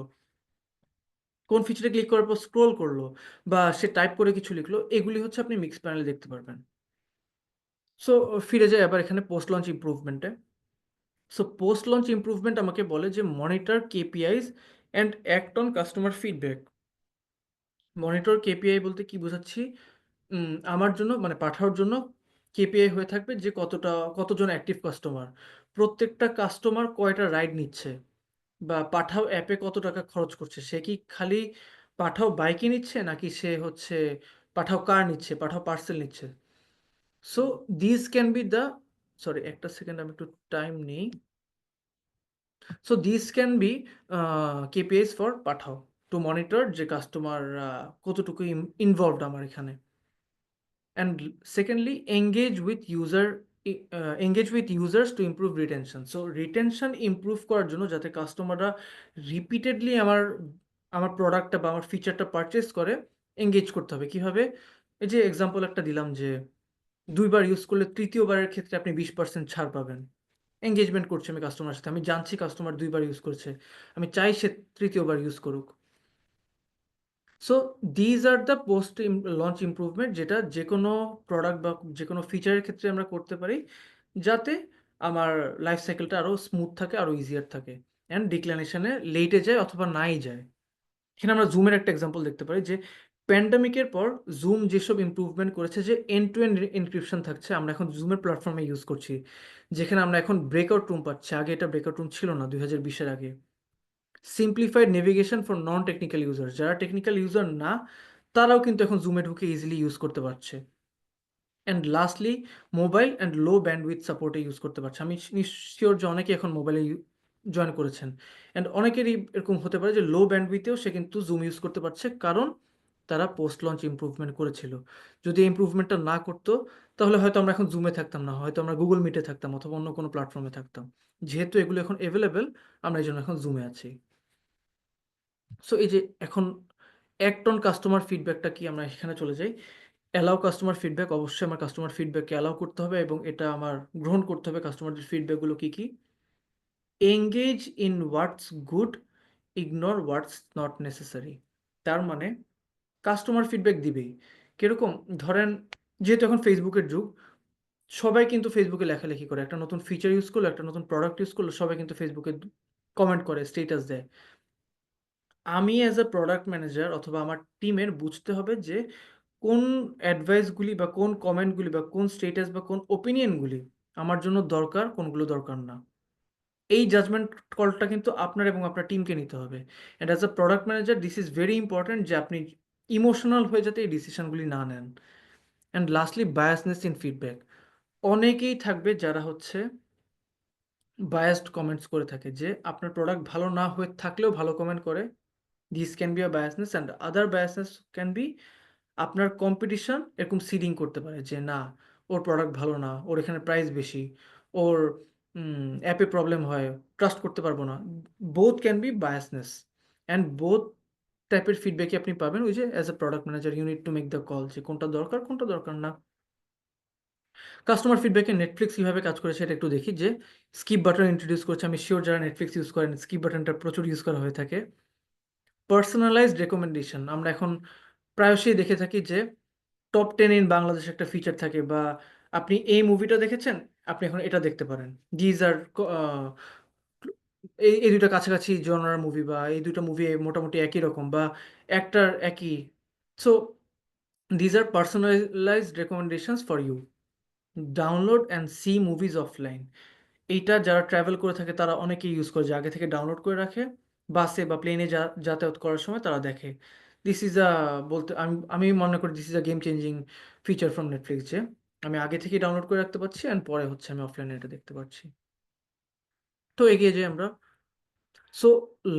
কোন ফিচারে ক্লিক করার পর স্ক্রল করলো বা সে টাইপ করে কিছু লিখলো, এগুলি হচ্ছে আপনি মিক্স প্যানেলে দেখতে পারবেন। সো ফিরে যাই আবার এখানে পোস্ট লঞ্চ ইমপ্রুভমেন্টে। সো পোস্ট লঞ্চ ইমপ্রুভমেন্ট আমাকে বলে যে monitor KPIs and act on customer feedback. Monitor KPI বলতে কি বোঝাচ্ছি? আমার জন্য মানে পাঠানোর জন্য কেপিআই হয়ে থাকবে যে কতজন অ্যাক্টিভ কাস্টমার, প্রত্যেকটা কাস্টমার কয়টা রাইড নিচ্ছে, বা পাঠাও অ্যাপে কত টাকা খরচ করছে, সে কি খালি পাঠাও বাইকে নিচ্ছে নাকি সে হচ্ছে পাঠাও কার নিচ্ছে, পাঠাও পার্সেল নিচ্ছে। So this can be the, sorry একটা সেকেন্ড আমি একটু টাইম নিই। So these can be KPIs for Pathao to monitor যে কাস্টমার কতটুকু ইনভলভড আমার এখানে। And secondly, engage with users to improve retention. So retention improve করার জন্য যাতে কাস্টমাররা রিপিটেডলি আমার প্রোডাক্টটা বা আমার ফিচারটা পারচেস করে, এঙ্গেজ করতে হবে কিভাবে? এই যে এক্সাম্পল একটা দিলাম যে ২ বার ইউজ করলে তৃতীয়বারের ক্ষেত্রে আপনি 20% ছাড় পাবেন। এনগেজমেন্ট করছি আমি কাস্টমারের সাথে। আমি জানছি কাস্টমার ২ বার ইউজ করেছে। আমি চাই সে তৃতীয়বার ইউজ করুক। So these are the post launch improvement, যেটা যেকোনো প্রোডাক্ট বা যেকোনো ফিচারের ক্ষেত্রে আমরা করতে পারি, যাতে আমার লাইফ সাইকেলটা আরও স্মুথ থাকে, আরও ইজিয়ার থাকে অ্যান্ড ডিক্লারেশনে লেটে যায় অথবা নাই যায়। এখানে আমরা জুমের একটা এক্সাম্পল দেখতে পারি যে প্যান্ডামিকের পর জুম যেসব ইমপ্রুভমেন্ট করেছে, যে এন্ড টু এন্ড এনক্রিপশন থাকছে, আমরা এখন জুমের প্ল্যাটফর্মে ইউজ করছি, যেখানে আমরা এখন ব্রেকআউট রুম পাচ্ছি। আগে এটা ব্রেকআউট রুম ছিল না 2020-এর আগে। Simplified navigation for non technical user, যারা টেকনিক্যাল ইউজার না তারাও কিন্তু এখন জুমে ঢুকে ইজিলি ইউজ করতে পারছে। And lastly mobile and low bandwidth সাপোর্টে ইউজ করতে পারছে। আমি শিওর যে অনেকে এখন মোবাইলে জয়েন করেছেন, অ্যান্ড অনেকেরই এরকম হতে পারে যে লো ব্যান্ডউইথেও সে কিন্তু জুম ইউজ করতে পারছে, কারণ তারা পোস্ট লঞ্চ ইমপ্রুভমেন্ট করেছিল। যদি এই ইমপ্রুভমেন্টটা না করতো তাহলে হয়তো আমরা এখন জুমে থাকতাম না, হয়তো আমরা গুগল মিটে থাকতাম অথবা অন্য কোনো প্ল্যাটফর্মে থাকতাম। যেহেতু এগুলো এখন অ্যাভেলেবেল, আমরা এই জন্য এখন জুমে আছি। সো এই যে এখন অ্যাক্ট অন কাস্টমার ফিডব্যাকটা কি, আমরা এখানে চলে যাই। অ্যালাউ কাস্টমার ফিডব্যাক, অবশ্যই আমার কাস্টমার ফিডব্যাককে অ্যালাউ করতে হবে এবং এটা আমার গ্রহণ করতে হবে। কাস্টমারদের ফিডব্যাকগুলো কী কী? Engage in what's good, ignore what's not necessary. তার মানে কাস্টমার ফিডব্যাক দিবেই। কিরকম? ধরেন, যেহেতু এখন ফেসবুকের যুগ, সবাই কিন্তু ফেসবুকে লেখালেখি করে। একটা নতুন ফিচার ইউজ করলো, একটা নতুন প্রোডাক্ট ইউজ করলো, সবাই কিন্তু ফেসবুকে কমেন্ট করে, স্টেটাস দেয়। আমি অ্যাজ আ প্রোডাক্ট ম্যানেজার অথবা আমার টিমের বুঝতে হবে যে কোন অ্যাডভাইসগুলি বা কোন কমেন্টগুলি বা কোন স্টেটাস বা কোন ওপিনিয়নগুলি আমার জন্য দরকার, কোনগুলো দরকার না। এই জাজমেন্ট কলটা কিন্তু আপনার এবং আপনার টিমকে নিতে হবে। And as a product manager this is very important যে আপনি ইমোশনাল হয়ে যাতে এই ডিসিশনগুলি না নেন। And lastly biasness in feedback. অনেকেই থাকবে যারা হচ্ছে বায়াসড কমেন্টস করে থাকে, যে আপনার প্রোডাক্ট ভালো না হয়ে থাকলেও ভালো কমেন্ট করে। This can be a biasness, and other biasness can be আপনার কম্পিটিশন এরকম সিডিং করতে পারে যে না, ওর প্রোডাক্ট ভালো না, ওর এখানে প্রাইস বেশি, ওর অ্যাপে প্রবলেম হয়, ট্রাস্ট করতে পারবো না। Both can be biasness, and both টাইপের ফিডব্যাকই আপনি পাবেন। ওই যে as a product manager you need to make the call যে কোনটা দরকার, কোনটা দরকার না। কাস্টমার ফিডব্যাকে নেটফ্লিক্স কীভাবে কাজ করে সেটা একটু দেখি। যে স্কিপ বাটন ইন্ট্রোডিউস করেছে, আমি শিওর যারা নেটফ্লিক্স ইউজ করেন স্কিপ বাটনটা প্রচুর ইউজ করা হয়ে থাকে। পার্সোনালাইজড রেকমেন্ডেশন, আমরা এখন প্রায়শই দেখে থাকি যে টপ 10 ইন বাংলাদেশ একটা ফিচার থাকে, বা আপনি এই মুভিটা দেখেছেন, আপনি এখন এটা দেখতে পারেন। দিজ আর এই ২ টা কাছাকাছি জনরার মুভি, বা এই ২ টা মুভি মোটামুটি একই রকম, বা অ্যাক্টর একই। So these are personalized recommendations for you. Download and see movies offline. এইটা যারা ট্রাভেল করে থাকে তারা অনেকেই ইউজ করে, যে আগে থেকে ডাউনলোড করে রাখে, বাসে বা প্লেনে যাতায়াত করার সময় তারা দেখে। দিস ইজ আ বলতে আমি মনে করি this is a game changing feature from Netflix, যে আমি আগে থেকেই ডাউনলোড করে রাখতে পারছি অ্যান্ড পরে হচ্ছে আমি অফলাইনে এটা দেখতে পারছি। তো এগিয়ে যাই আমরা। সো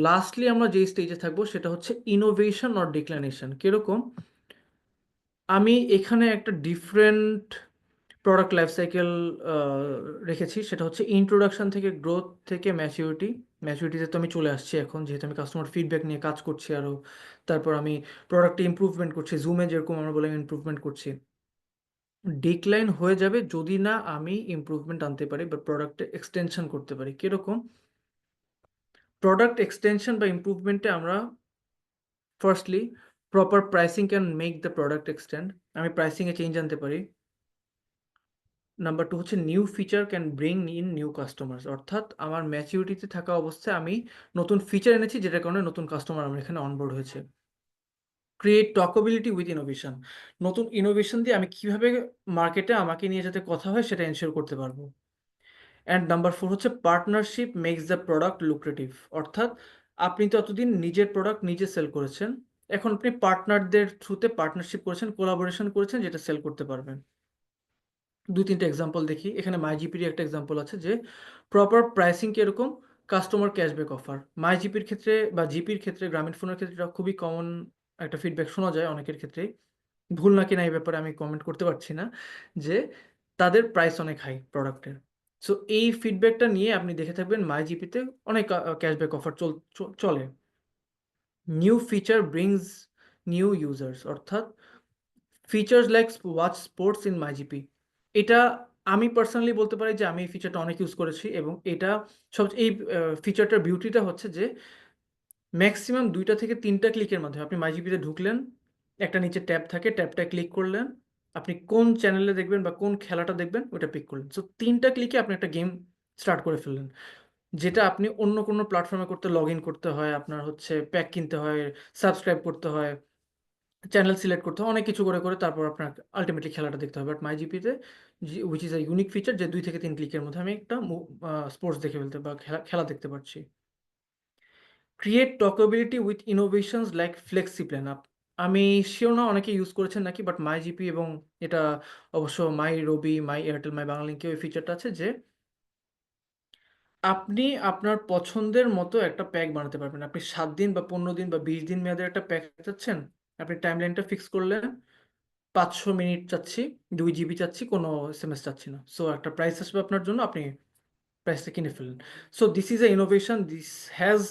লাস্টলি আমরা যেই স্টেজে থাকবো সেটা হচ্ছে ইনোভেশন অর ডিক্লাইনেশন। কিরকম? আমি এখানে একটা ডিফারেন্ট প্রোডাক্ট লাইফ সাইকেল রেখেছি, সেটা হচ্ছে ইন্ট্রোডাকশন থেকে গ্রোথ থেকে ম্যাচিউরিটি। ম্যাচিউরিটিতে তো আমি চলে আসছি এখন, যেহেতু আমি কাস্টমার ফিডব্যাক নিয়ে কাজ করছি আরও, তারপর আমি প্রোডাক্টে ইমপ্রুভমেন্ট করছি, জুমে যেরকম আমরা বলে ইমপ্রুভমেন্ট করছি। ডিক্লাইন হয়ে যাবে যদি না আমি ইমপ্রুভমেন্ট আনতে পারি বা প্রোডাক্টে এক্সটেনশন করতে পারি। কিরকম? প্রোডাক্ট এক্সটেনশন বা ইমপ্রুভমেন্টে আমরা firstly proper pricing can make the product extend. আমি প্রাইসিংয়ে চেঞ্জ আনতে পারি। নাম্বার 2 হচ্ছে new feature can bring in new customers, অর্থাৎ আমার ম্যাচিউরিটিতে থাকা অবস্থায় আমি নতুন ফিচার এনেছি যেটার কারণে নতুন কাস্টমার আমার এখানে অনবোর্ড হয়েছে। ক্রিয়েট টকেবিলিটি উইথ ইনোভেশন, নতুন ইনোভেশন দিয়ে আমি কিভাবে মার্কেটে আমাকে নিয়ে যাতে কথা হয় সেটা এনশিওর করতে পারবো। অ্যান্ড নাম্বার 4 হচ্ছে partnership makes the product lucrative, অর্থাৎ আপনি তো এতদিন নিজের প্রোডাক্ট নিজে সেল করেছেন, এখন আপনি পার্টনারদের থ্রুতে পার্টনারশিপ করেছেন, কোলাবোরেশন করেছেন, যেটা সেল করতে পারবেন। 2-3টা এক্সাম্পল দেখি। এখানে মাইজিপির একটা এক্সাম্পল আছে যে প্রপার প্রাইসিং কিরকম? Customer cashback offer. মাইজিপির ক্ষেত্রে বা জিপির ক্ষেত্রে, গ্রামীণ ফোনের ক্ষেত্রে এটা খুবই কমন একটা ফিডব্যাক শোনা যায় অনেকের ক্ষেত্রেই। ভুল নাকি না এই ব্যাপারে আমি কমেন্ট করতে পারছি না, যে তাদের প্রাইস অনেক হাই প্রোডাক্টের। সো এই ফিডব্যাকটা নিয়ে আপনি দেখে থাকবেন মাইজিপিতে অনেক ক্যাশব্যাক অফার চলে। New feature brings new users, অর্থাৎ features like watch sports in MyGP. এটা আমি পার্সোনালি বলতে পারি যে আমি এই ফিচারটা অনেক ইউজ করেছি, এবং এটা এই ফিচারটার বিউটিটা হচ্ছে যে ম্যাক্সিমাম 2টা থেকে 3টা ক্লিকের মাধ্যমে আপনি মাইজিপিতে ঢুকলেন, একটা নিচে ট্যাব থাকে, ট্যাবটায় ক্লিক করলেন, আপনি কোন চ্যানেলে দেখবেন বা কোন খেলাটা দেখবেন ওটা পিক করলেন। সো 3টা ক্লিকে আপনি একটা গেম স্টার্ট করে ফেললেন, যেটা আপনি অন্য কোনো প্ল্যাটফর্মে করতে লগ ইন করতে হয়, আপনার হচ্ছে প্যাক কিনতে হয়, সাবস্ক্রাইব করতে হয়, চ্যানেল সিলেক্ট করতে হয়, অনেক কিছু করে তারপর আপনার আল্টিমেটলি খেলাটা দেখতে হবে। বাট মাইজিপিতে which is a unique feature, যে 2 থেকে 3 ক্লিকের মধ্যে আমি একটা স্পোর্টস দেখে ফেলতে বা খেলা দেখতে পারছি। Create talkability with innovations like FlexiPlan. আমি শিওর না অনেকে ইউজ করেছেন নাকি, বাট মাইজিপি এবং এটা অবশ্য মাই রবি, মাই এয়ারটেল, মাই বাংলালিংকেও এই ফিচারটা আছে যে আপনি আপনার পছন্দের মতো একটা প্যাক বানাতে পারবেন। আপনি 7 দিন বা 15 দিন বা 20 দিন মেয়াদের একটা প্যাক চাচ্ছেন, আপনি টাইমলাইনটা ফিক্স করলেন, 500 মিনিট চাচ্ছি, 2 জিবি চাচ্ছি, কোনো এসএমএস চাচ্ছি না। সো একটা প্রাইস আসবে আপনার জন্য, আপনি প্রাইসটা কিনে ফেললেন। So this is a innovation, this has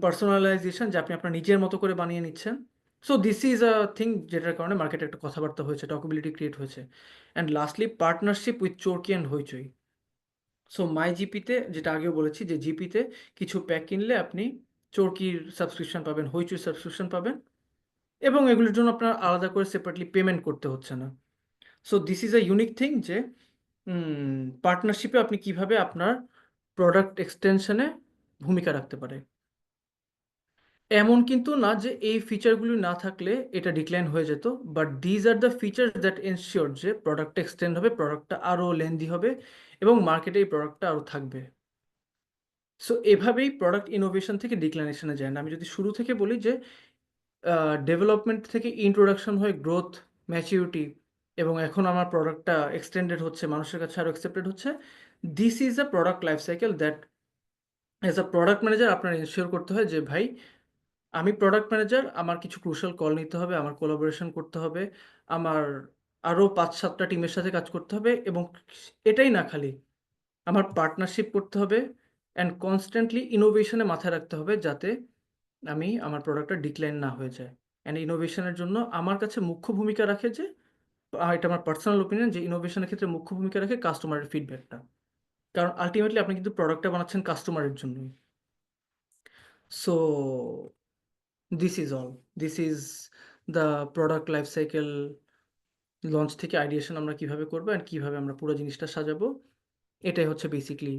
personalisation, যে আপনি আপনার নিজের মতো করে বানিয়ে নিচ্ছেন। So this is a thing যেটার কারণে মার্কেটে একটা কথাবার্তা হয়েছে, টকেবিলিটি ক্রিয়েট হয়েছে। And lastly partnership with Chorki and Hoichoi. So my জিপিতে যেটা আগেও বলেছি যে জিপিতে কিছু প্যাক কিনলে আপনি চরকির সাবস্ক্রিপশন পাবেন, হইচই সাবস্ক্রিপশন পাবেন, এবং এগুলোর জন্য আপনার আলাদা করে সেপারেটলি পেমেন্ট করতে হচ্ছে না। So this is a unique thing, যে পার্টনারশিপে আপনি কিভাবে আপনার প্রোডাক্ট এক্সটেনশনে ভূমিকা রাখতে পারে। এমন কিন্তু না যে এই ফিচারগুলি না থাকলে এটা ডিক্লাইন হয়ে যেত, but these are the features that ensure যে প্রোডাক্টটা এক্সটেন্ড হবে, প্রোডাক্টটা আরও লেন্দি হবে, এবং মার্কেটে এই প্রোডাক্টটা আরও থাকবে। সো এভাবেই প্রোডাক্ট ইনোভেশন থেকে ডিক্লাইনেশনে যায় না। আমি যদি শুরু থেকে বলি যে ডেভেলপমেন্ট থেকে ইন্ট্রোডাকশন হয়ে গ্রোথ, ম্যাচিউরিটি, এবং এখন আমার প্রোডাক্টটা এক্সটেন্ডেড হচ্ছে, মানুষের কাছে আরও অ্যাকসেপ্টেড হচ্ছে। This is a product life cycle that as a product manager আপনার এনশিওর করতে হয় যে ভাই, আমি প্রোডাক্ট ম্যানেজার, আমার কিছু ক্রুশাল কল নিতে হবে, আমার কোলাবোরেশন করতে হবে, আমার আরও 5-7টা টিমের সাথে কাজ করতে হবে, এবং এটাই না খালি, আমার পার্টনারশিপ করতে হবে, অ্যান্ড কনস্ট্যান্টলি ইনোভেশনে মাথায় রাখতে হবে যাতে আমি আমার প্রোডাক্টটা ডিক্লাইন না হয়ে যায়। অ্যান্ড ইনোভেশনের জন্য আমার কাছে মুখ্য ভূমিকা রাখে যে এটা আমার পার্সোনাল ওপিনিয়ন, যে ইনোভেশনের ক্ষেত্রে মুখ্য ভূমিকা রাখে কাস্টমারের ফিডব্যাকটা। কারণ আল্টিমেটলি আপনি কিন্তু প্রোডাক্টটা বানাচ্ছেন কাস্টমারের জন্যই। So this is all. This is the product life cycle, launch থেকে আইডিয়েশন আমরা কিভাবে করবো অ্যান্ড কিভাবে আমরা পুরো জিনিসটা সাজাবো। এটাই হচ্ছে বেসিকলি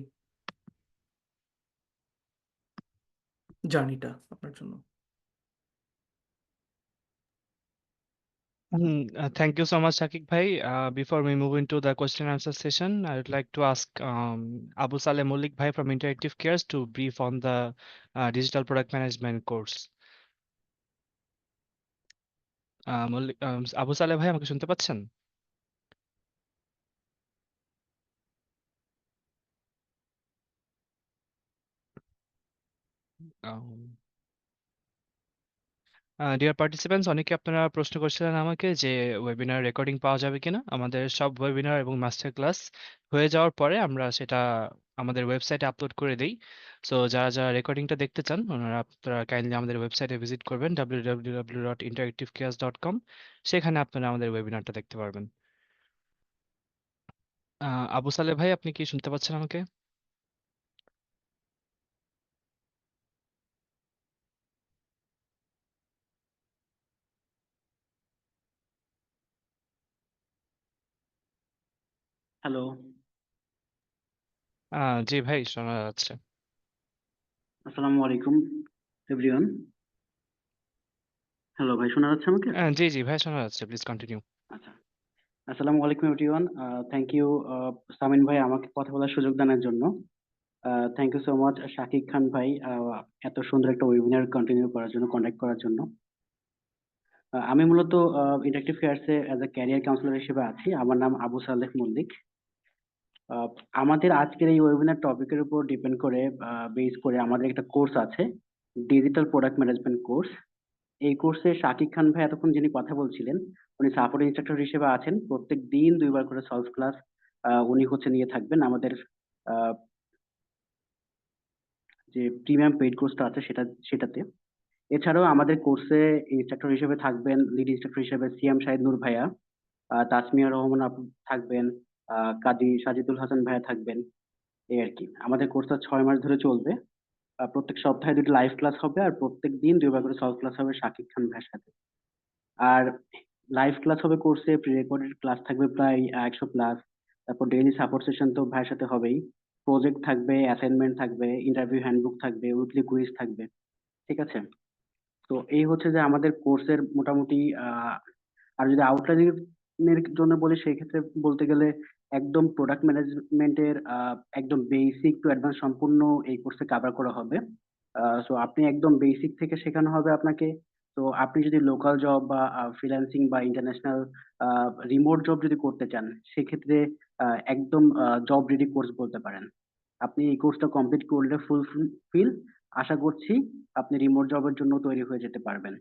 জার্নিটা আপনার জন্য। Thank you so much, Shakik bhai. Before we move into the question and answer session, I would like to ask Abu Saleh Mullik bhai from Interactive Cares to brief on the digital product management course. Abu Saleh ভাই আমাকে শুনতে পাচ্ছেন? Deer participants, অনেকে আপনারা প্রশ্ন করছিলেন আমাকে যে ওয়েবিনার রেকর্ডিং পাওয়া যাবে কিনা। আমাদের সব ওয়েবিনার এবং মাস্টার ক্লাস হয়ে যাওয়ার পরে আমরা সেটা আমাদের ওয়েবসাইটে আপলোড করে দিই। সো যারা যারা রেকর্ডিংটা দেখতে চান ওনারা আপনারা কাইন্ডলি আমাদের ওয়েবসাইটে ভিজিট করবেন www.interactivechaos.com। সেখানে আপনারা আমাদের ওয়েবিনারটা দেখতে পারবেন। আবু সালেহ ভাই, আপনি কি শুনতে পাচ্ছেন আমাকে? হ্যালো, জি ভাই, শোনা যাচ্ছে। আসসালামু আলাইকুম এভরিওয়ান। হ্যালো ভাই, শোনা যাচ্ছে আমাকে? জি জি ভাই, শোনা যাচ্ছে, প্লিজ কন্টিনিউ। আচ্ছা, আসসালামু আলাইকুম এভরিওয়ান। থ্যাংক ইউ সামিন ভাই আমাকে কথা বলার সুযোগ দানের জন্য। Thank you so much Shakib Khan ভাই এত সুন্দর একটা ওয়েবিনার কন্টিনিউ করার জন্য, কন্ডাক্ট করার জন্য। আমি মূলত ইন্টারেক্টিভ ফেয়ার্সে অ্যাজ এ ক্যারিয়ার কাউন্সিলর হিসেবে আছি। আমার নাম আবু সালেহ মল্লিক। আহ, আমাদের আজকের এই ওয়েবিনার টপিকের উপর ডিপেন্ড করে বেস করে আমাদের একটা কোর্স আছে, ডিজিটাল প্রোডাক্ট ম্যানেজমেন্ট কোর্স। এই কোর্সে শাকিব খান ভাই এতক্ষণ যিনি কথা বলছিলেন, উনি সাপোর্ট ইনস্ট্রাক্টর হিসেবে আছেন। প্রত্যেক দিন 2বার করে সলভ ক্লাস উনি হচ্ছে নিয়ে থাকবেন আমাদের আহ, যে প্রিমিয়াম পেইড কোর্সটা আছে সেটাতে। এছাড়াও আমাদের কোর্সে ইনস্ট্রাক্টর হিসেবে থাকবেন, লিড ইনস্ট্রাক্টর হিসেবে সিএম শাহিদ নূর ভাইয়া, তাসমিয়া রহমান আপু থাকবেন, কাজী সাজিদুল হাসান ভাইয়া থাকবেন। এই আর কি, আমাদের কোর্সটা 6 মাস ধরে চলবে। প্রত্যেক সপ্তাহে 2টি লাইভ ক্লাস হবে, আর প্রত্যেক দিন 2বার করে সলভ ক্লাস হবে শাকিব খান ভাইয়ের সাথে। আর লাইভ ক্লাস হবে, কোর্সে প্রি রেকর্ডেড ক্লাস থাকবে প্রায় 100+। তারপর ডেইলি সাপোর্ট সেশন তো ভাইয়ের সাথে হবেই। প্রজেক্ট থাকবে, অ্যাসাইনমেন্ট থাকবে, ইন্টারভিউ হ্যান্ডবুক থাকবে, উইকলি কুইজ থাকবে। ঠিক আছে? তো এই হচ্ছে যে আমাদের কোর্সের মোটামুটি আর যদি আউটলাইনিং এর জন্য বলি, সেই ক্ষেত্রে বলতে গেলে একদম প্রোডাক্ট ম্যানেজমেন্টের একদম বেসিক টু অ্যাডভান্স সম্পূর্ণ এই কোর্সে কভার করা হবে। সো আপনি একদম বেসিক থেকে শেখানো হবে আপনাকে। তো আপনি যদি লোকাল জব বা ফ্রিল্যান্সিং বা ইন্টারন্যাশনাল রিমোট জব যদি করতে চান, সেক্ষেত্রে একদম জব রেডি কোর্স বলতে পারেন। আপনি এই কোর্সটা কমপ্লিট করলে ফুলফিল আশা করছি আপনি রিমোট জবের জন্য তৈরি হয়ে যেতে পারবেন।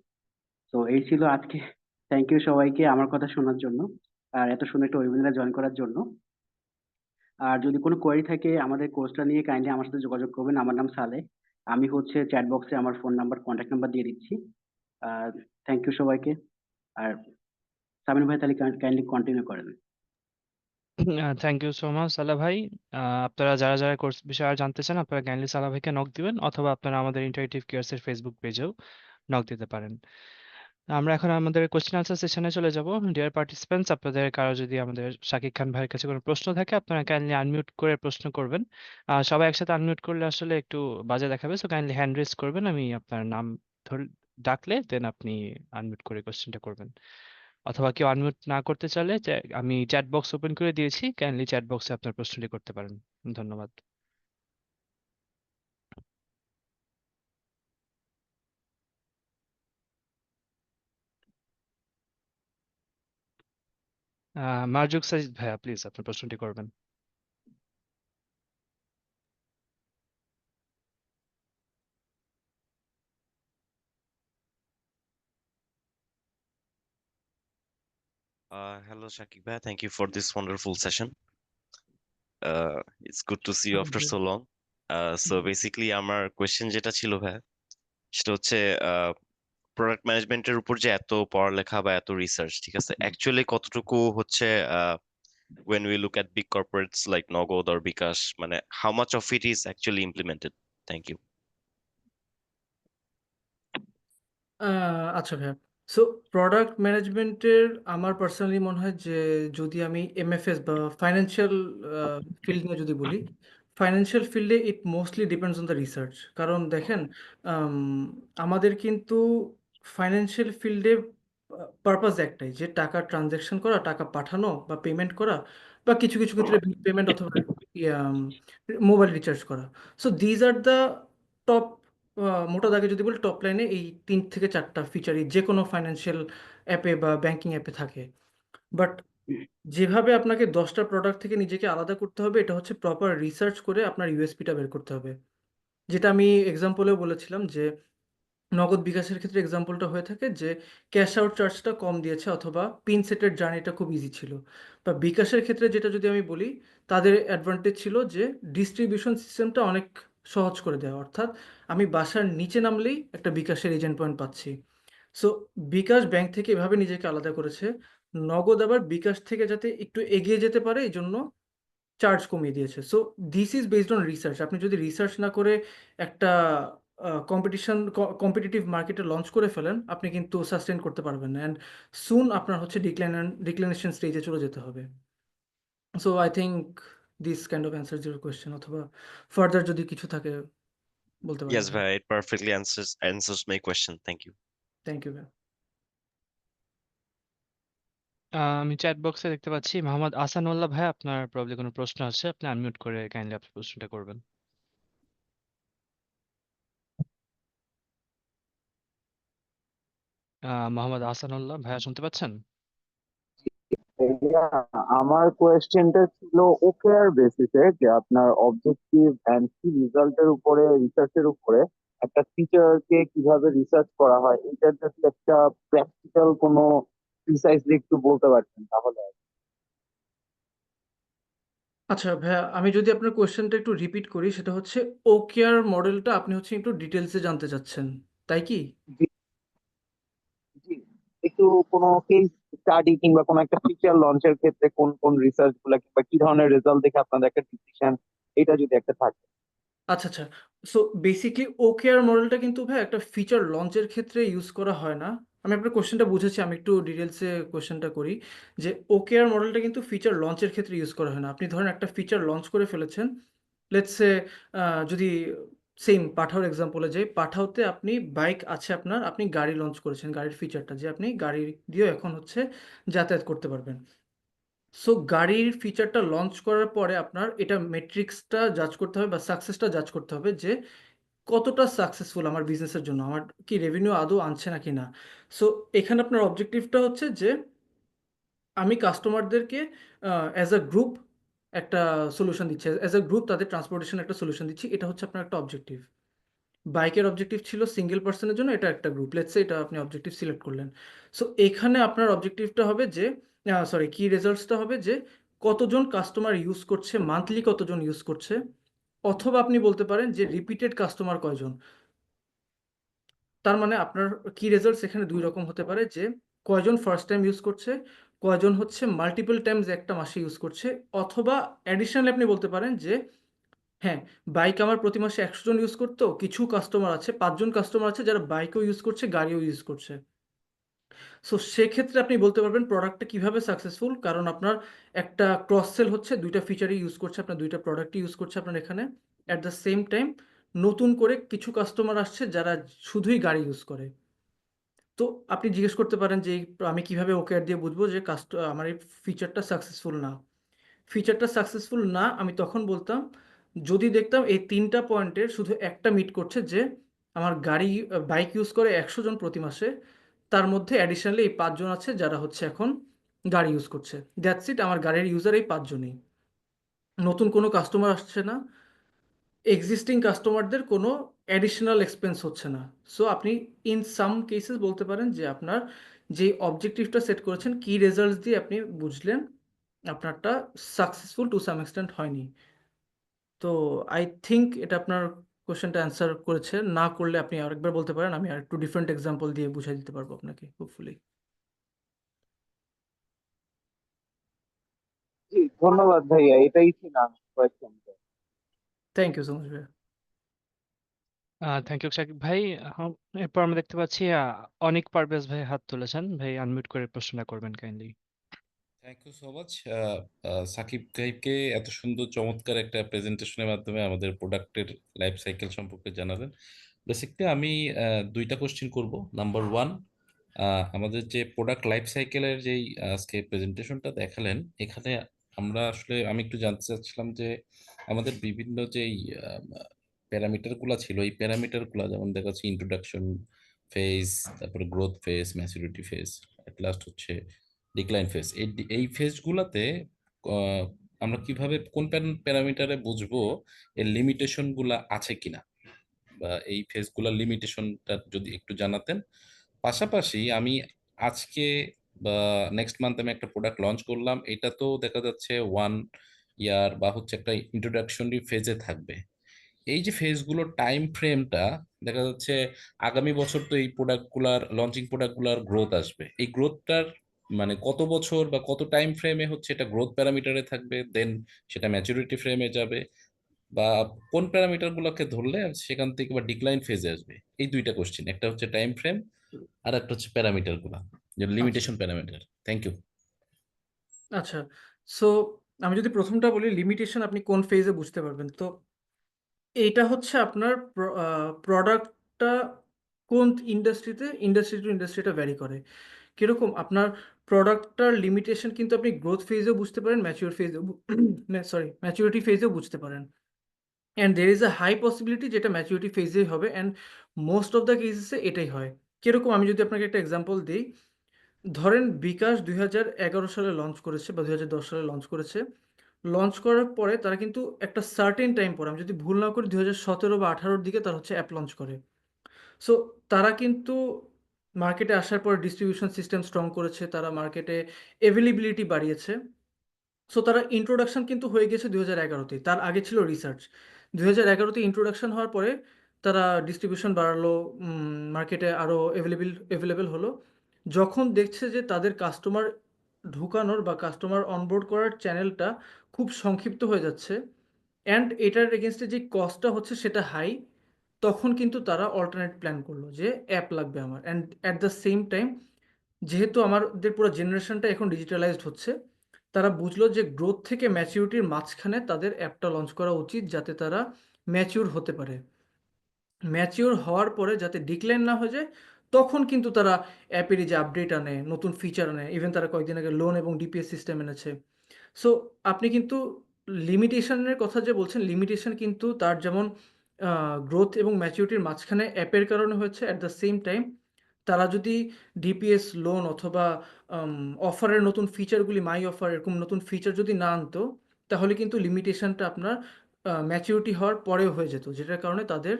তো এই ছিল আজকে। থ্যাংক ইউ সবাইকে আমার কথা শোনার জন্য আর এত সুন্দর একটা ওয়েবিনারে জয়েন করার জন্য। আর যদি কোনো কোয়েরি থাকে আমাদের কোর্সটা নিয়ে, কাইন্ডলি আমার সাথে যোগাযোগ করবেন। আমার নাম সালেহ। আমি হচ্ছে চ্যাট বক্সে আমার ফোন নাম্বার, কন্ট্যাক্ট নাম্বার দিয়ে দিচ্ছি। থ্যাংক ইউ সবাইকে। আর সামিন ভাই তাহলে কাইন্ডলি কন্টিনিউ করেন। থ্যাংক ইউ সো মাচ সালা ভাই। আপনারা যারা যারা কোর্স বিষয়ে আর জানতে চান আপনারা কাইন্ডলি সালা ভাইকে নক দিবেন, অথবা আপনারা আমাদের ইন্টারেক্টিভ কেয়ার্স এর ফেসবুক পেজেও নক দিতে পারেন। আমরা এখন আমাদের কোশ্চেন আনসার সেশনে চলে যাব। ডিয়ার পার্টিসিপেন্টস, আপনাদের কারো যদি আমাদের শাকিব খান ভাইয়ের কাছে কোনো প্রশ্ন থাকে আপনারা কাইন্ডলি আনমিউট করে প্রশ্ন করবেন। সবাই একসাথে আনমিউট করলে আসলে একটু বাজে দেখাবে, সো কাইন্ডলি হ্যান্ড রেজ করবেন, আমি আপনার নাম ধর ডাকলে দেন আপনি আনমিউট করে কোশ্চেনটা করবেন। অথবা কেউ আনমিউট না করতে চাইলে আমি চ্যাট বক্স ওপেন করে দিয়েছি, কাইন্ডলি চ্যাট বক্সে আপনার প্রশ্নটি করতে পারেন। ধন্যবাদ। মার্জুক সাজিদ ভাইয়া, প্লিজ আপনার প্রশ্নটি করবেন। Hello, Shakib bhai. Thank you for this wonderful session. It's good to see you after so long. So basically আমার কোয়েশ্চেন যেটা ছিল ভাই, সেটা হচ্ছে প্রোডাক্ট ম্যানেজমেন্টের উপর যে এত পড়ালেখা বা এত রিসার্চ, ঠিক আছে, অ্যাকচুয়ালি কতটুকু হচ্ছে when we look at big corporates like Nagod or Bikash, মানে how much of it is actually implemented? Thank you. আচ্ছা ভাইয়া, সো প্রোডাক্ট ম্যানেজমেন্টের আমার পার্সোনালি মনে হয় যে যদি আমি এমএফএস বা ফাইন্যান্সিয়াল ফিল্ড নিয়ে যদি বলি, ফাইন্যান্সিয়াল ফিল্ডে it mostly depends on the research. কারণ দেখেন, আমাদের কিন্তু ফাইন্যান্সিয়াল ফিল্ডে পারপাস একটাই, যে টাকা ট্রানজ্যাকশন করা, টাকা পাঠানো বা পেমেন্ট করা, বা কিছু কিছু ক্ষেত্রে বিল পেমেন্ট অথবা মোবাইল রিচার্জ করা। So these are the top, মোটা দাগে যদি বলি টপ লাইনে এই 3 থেকে 4টা ফিচারই যে কোনো ফাইন্যান্সিয়াল অ্যাপে বা ব্যাংকিং অ্যাপে থাকে। বাট যেভাবে আপনাকে 10টা প্রোডাক্ট থেকে নিজেকে আলাদা করতে হবে, এটা হচ্ছে প্রপার রিসার্চ করে আপনার ইউএসপিটা বের করতে হবে। যেটা আমি এক্সাম্পলেও বলেছিলাম যে নগদ বিকাশের ক্ষেত্রে এক্সাম্পলটা হয়ে থাকে যে ক্যাশ আউট চার্জটা কম দিয়েছে অথবা পিন সেটের জার্নিটা খুব ইজি ছিল। বা বিকাশের ক্ষেত্রে যেটা যদি আমি বলি, তাদের অ্যাডভান্টেজ ছিল যে ডিস্ট্রিবিউশন সিস্টেমটা অনেক সহজ করে দেওয়া, অর্থাৎ আমি বাসার নিচে নামলেই একটা বিকাশের এজেন্ট পয়েন্ট পাচ্ছি। সো বিকাশ ব্যাংক থেকে এভাবে নিজেকে আলাদা করেছে। নগদ আবার বিকাশ থেকে যাতে একটু এগিয়ে যেতে পারে এই জন্য চার্জ কমিয়ে দিয়েছে। So this is based on research. আপনি যদি রিসার্চ না করে একটা কম্পিটিটিভ মার্কেটে লঞ্চ করে ফেলেন, আপনি কিন্তু সাস্টেন করতে পারবেন না, অ্যান্ড সুন আপনার হচ্ছে ডিক্লিনেশন স্টেজে চলে যেতে হবে। So I think this kind of answers your question, অথবা ফার্দার যদি কিছু থাকে বলতে পারেন Yes, ভাই। ভাই, it perfectly answers my question. Thank you. Thank you ভাই। আমি চ্যাট বক্সে দেখতে পাচ্ছি মোহাম্মদ আসানুল্লাহ ভাই, আপনার প্রবলি কোনো প্রশ্ন আছে, আপনি আনমিউট করে কাইন্ডলি আপনার প্রশ্নটা করবেন। মোহাম্মদ আসানুল্লাহ ভাইয়া, শুনতে পাচ্ছেন? ভাইয়া, আমার কোয়েশ্চেনটা ছিল ওকেআর বেসিসে, যে আপনার অবজেক্টিভ এন্ড কি রেজাল্টের উপরে, রিসার্চের উপরে একটা ফিচারকে কিভাবে রিসার্চ করা হয়, এটার যদি একটা প্র্যাকটিক্যাল কোনো প্রিসাইজলি একটু বলতে পারতেন তাহলে। আচ্ছা ভাইয়া, আমি যদি আপনার কোয়েশ্চেনটা একটু রিপিট করি, সেটা হচ্ছে ওকেআর মডেলটা আপনি হচ্ছে একটু ডিটেলসে জানতে চাচ্ছেন, তাই কি? জি, জি, একটু কোনো কেস স্টাডি কিংবা কোনো একটা ফিচার লঞ্চের ক্ষেত্রে কোন কোন রিসার্চ গুলা কিংবা কি ধরনের রেজাল্ট দেখে আপনাদের একটা ডিসিশন, এটা যদি একটা থাকে। আচ্ছা, আচ্ছা। সো বেসিক্যালি ওকেআর মডেলটা কিন্তু ভাই একটা ফিচার লঞ্চের ক্ষেত্রে ইউজ করা হয় না। আমি আপনার কোয়েশ্চেনটা বুঝেছি, আমি একটু ডিটেইলসে কোয়েশ্চেনটা করি। যে ওকেআর মডেলটা কিন্তু ফিচার লঞ্চের ক্ষেত্রে ইউজ করা হয় না। আপনি ধরেন একটা ফিচার লঞ্চ করে ফেলেছেন। লেটস সে যদি সেইম পাঠাওর এক্সাম্পলে যাই, পাঠাওতে আপনি বাইক আছে আপনার, আপনি গাড়ি লঞ্চ করেছেন, গাড়ির ফিচারটা যে আপনি গাড়ি দিয়েও এখন হচ্ছে যাতায়াত করতে পারবেন। সো গাড়ির ফিচারটা লঞ্চ করার পরে আপনার এটা মেট্রিক্সটা জাজ করতে হবে বা সাকসেসটা জাজ করতে হবে যে কতটা সাকসেসফুল আমার বিজনেসের জন্য, আমার কি রেভিনিউ আদৌ আনছে নাকি না। সো এখানে আপনার অবজেক্টিভটা হচ্ছে যে আমি কাস্টমারদেরকে অ্যাজ আ গ্রুপ একটা সলিউশন দিচ্ছি, অ্যাজ আ গ্রুপ তাদের ট্রান্সপোর্টেশন একটা সলিউশন দিচ্ছি, এটা হচ্ছে আপনার একটা অবজেক্টিভ। বাইকের অবজেক্টিভ ছিল সিঙ্গেল পার্সনের জন্য, এটা একটা গ্রুপ, লেটস সে এটা আপনি অবজেক্টিভ সিলেক্ট করলেন। সো এখানে আপনার অবজেক্টিভটা হবে যে, সরি, কি রেজাল্টসটা হবে যে কতজন কাস্টমার ইউজ করছে, মান্থলি কতজন ইউজ করছে, অথবা আপনি বলতে পারেন যে রিপিটেড কাস্টমার কয়জন। তার মানে আপনার কি রেজাল্টস এখানে 2 রকম হতে পারে, যে কয়জন ফার্স্ট টাইম ইউজ করছে, কয়জন হচ্ছে মাল্টিপল টাইমস একটা মাসে ইউজ করছে, অথবা অ্যাডিশনালি আপনি বলতে পারেন যে হ্যাঁ, বাইক আমার প্রতি মাসে ১০০ জন ইউজ করতো। কিছু কাস্টমার আছে, ৫ জন কাস্টমার আছে যারা বাইকও ইউজ করছে, গাড়িও ইউজ করছে। সো সেক্ষেত্রে আপনি বলতে পারবেন প্রোডাক্টটা কিভাবে সাকসেসফুল, কারণ আপনার একটা ক্রস সেল হচ্ছে, ২টা ফিচারই ইউজ করছে, আপনার ২টা প্রোডাক্টই ইউজ করছে আপনার এখানে। অ্যাট দ্য সেম টাইম নতুন করে কিছু কাস্টমার আসছে যারা শুধুই গাড়ি ইউজ করে। তো আপনি জিজ্ঞেস করতে পারেন যে আমি কিভাবে ওকেআর দিয়ে বুঝবো যে আমার এই ফিচারটা সাকসেসফুল না। ফিচারটা সাকসেসফুল না আমি তখন বলতাম যদি দেখতাম এই ৩টা পয়েন্টের শুধু একটা মিট করছে, যে আমার বাইক ইউজ করে ১০০ জন প্রতি মাসে, তার মধ্যে অ্যাডিশনালি এই ৫ জন আছে যারা হচ্ছে এখন গাড়ি ইউজ করছে। দ্যাটস ইট, আমার গাড়ির ইউজার এই ৫ জনই। নতুন কোনো কাস্টমার আসছে না, এক্সিস্টিং কাস্টমারদের কোনো অ্যাডিশনাল এক্সপেন্স হচ্ছে না। সো আপনি ইন সাম কেসেস বলতে পারেন যে আপনার যে অবজেক্টিভটা সেট করেছেন, কি রেজাল্টস দিয়ে আপনি বুঝলেন আপনারটা সাকসেসফুল টু সাম এক্সটেন্ট হয়নি। তো আই থিঙ্ক এটা আপনার কোয়েশ্চেনটা অ্যান্সার করেছে। না করলে আপনি আরেকবার বলতে পারেন, আমি আরেকটু ডিফারেন্ট এক্সাম্পল দিয়ে বুঝাই দিতে পারবো আপনাকে হোপফুলি। জি, ধন্যবাদ ভাইয়া, এটাই ছিল আমার question. Thank you so much ভাইয়া। থ্যাংক ইউ সাকিব ভাই। আহ, এরপর আমরা দেখতে পাচ্ছি অনিক পারভেজ ভাই হাত তুলেছেন, ভাই আনমিউট করে প্রশ্নটা করবেন kindly. Thank you so much Shakib ভাইকে এত সুন্দর চমৎকার একটা প্রেজেন্টেশনের মাধ্যমে আমাদের প্রোডাক্টের লাইফ সাইকেল সম্পর্কে জানালেন। বেসিকলি আমি 2টা কোশ্চেন করব। নাম্বার 1, আমাদের যে প্রোডাক্ট লাইফ সাইকেলের যেই আজকে প্রেজেন্টেশনটা দেখালেন, এখানে আমরা আসলে আমি একটু জানতে চাচ্ছিলাম যে আমাদের বিভিন্ন যেই প্যারামিটার গুলা ছিল, এই প্যারামিটার গুলা যেমন দেখা যাচ্ছে ইন্ট্রোডাকশন ফেজ, তারপরে growth phase, maturity phase, at last হচ্ছে ডিক্লাইন ফেজ। এই ফেজ গুলাতে আহ, আমরা কিভাবে কোন প্যারামিটারে বুঝবো এর লিমিটেশন গুলা আছে কিনা, বা এই ফেজগুলোর লিমিটেশনটা যদি একটু জানাতেন। পাশাপাশি আমি আজকে বা নেক্সট মান্থ আমি একটা প্রোডাক্ট লঞ্চ করলাম, এটা তো দেখা যাচ্ছে 1 ইয়ার বা হচ্ছে একটা ইন্ট্রোডাকশনারি ফেজে থাকবে। এই যে ফেজগুলোর টাইম ফ্রেমটা দেখা যাচ্ছে আগামী বছর তো এই প্রোডাক্টগুলার লঞ্চিং প্রোডাক্টগুলার গ্রোথ আসবে, এই গ্রোথটার মানে কত বছর বা কত টাইম ফ্রেমে হচ্ছে এটা গ্রোথ প্যারামিটারে থাকবে, দেন সেটা ম্যাচুরিটি ফ্রেমে যাবে, বা কোন প্যারামিটার গুলোকে ধরলে সেখান থেকে বা ডিক্লাইন ফেজে আসবে। এই দুইটা কোশ্চেন, একটা হচ্ছে টাইম ফ্রেম আর একটা হচ্ছে প্যারামিটার গুলা, যে আচ্ছা লিমিটেশন প্যারামিটার। Thank you. আচ্ছা সো আমি যদি প্রথমটা বলি লিমিটেশন আপনি কোন ফেজে বুঝতে পারবেন, তো এইটা হচ্ছে আপনার প্রোডাক্টটা কোন ইন্ডাস্ট্রি টু ইন্ডাস্ট্রিটা ভ্যারি করে। কিরকম আপনার প্রোডাক্টটার লিমিটেশন কিন্তু আপনি গ্রোথ ফেজেও বুঝতে পারেন, ম্যাচুরিটি ফেজেও বুঝতে পারেন। And there is a high possibility যেটা ম্যাচুরিটি ফেজেই হবে, অ্যান্ড মোস্ট অফ দ্য কেসেসে এটাই হয়। কিরকম আমি যদি আপনাকে একটা এক্সাম্পল দিই, ধরেন বিকাশ 2011 সালে লঞ্চ করেছে বা 2010 সালে লঞ্চ করেছে। লঞ্চ করার পরে তারা কিন্তু একটা সার্টেন টাইম পরে, আমি যদি ভুল না করি 2017 বা 18-র দিকে তারা হচ্ছে অ্যাপ লঞ্চ করে। সো তারা কিন্তু মার্কেটে আসার পর ডিস্ট্রিবিউশন সিস্টেম স্ট্রং করেছে, তারা মার্কেটে অ্যাভেলেবিলিটি বাড়িয়েছে। সো তারা ইন্ট্রোডাকশন কিন্তু হয়ে গেছে 2011-তে, তার আগে ছিল রিসার্চ। 2011-তে ইন্ট্রোডাকশন হওয়ার পরে তারা ডিস্ট্রিবিউশন বাড়ালো, মার্কেটে আরও অ্যাভেলেবেল হলো। যখন দেখছে যে তাদের কাস্টমার ঢুকানোর বা কাস্টমার অনবোর্ড করার চ্যানেলটা খুব সংক্ষিপ্ত হয়ে যাচ্ছে, অ্যান্ড এটার এগেনস্টে যে কস্টটা হচ্ছে সেটা হাই, তখন কিন্তু তারা অল্টারনেট প্ল্যান করলো যে অ্যাপ লাগবে আমার। And at the same time যেহেতু আমাদের পুরো জেনারেশনটা এখন ডিজিটালাইজড হচ্ছে, তারা বুঝলো যে গ্রোথ থেকে ম্যাচিউরিটির মাঝখানে তাদের অ্যাপটা লঞ্চ করা উচিত, যাতে তারা ম্যাচিউর হতে পারে। ম্যাচিওর হওয়ার পরে যাতে ডিক্লাইন না হয়ে যায়, তখন কিন্তু তারা অ্যাপেরই যে আপডেট আনে, নতুন ফিচার আনে, ইভেন তারা কয়েকদিন আগে লোন এবং ডিপিএস সিস্টেম এনেছে। সো আপনি কিন্তু লিমিটেশনের কথা যে বলছেন, লিমিটেশন কিন্তু তার যেমন গ্রোথ এবং ম্যাচিউরিটির মাঝখানে অ্যাপের কারণে হয়েছে, অ্যাট দ্য সেম টাইম তারা যদি ডিপিএস লোন অথবা অফারের নতুন ফিচারগুলি, মাই অফার এরকম নতুন ফিচার যদি না আনতো, তাহলে কিন্তু লিমিটেশনটা আপনার ম্যাচিউরিটি হওয়ার পরেও হয়ে যেত, যেটার কারণে তাদের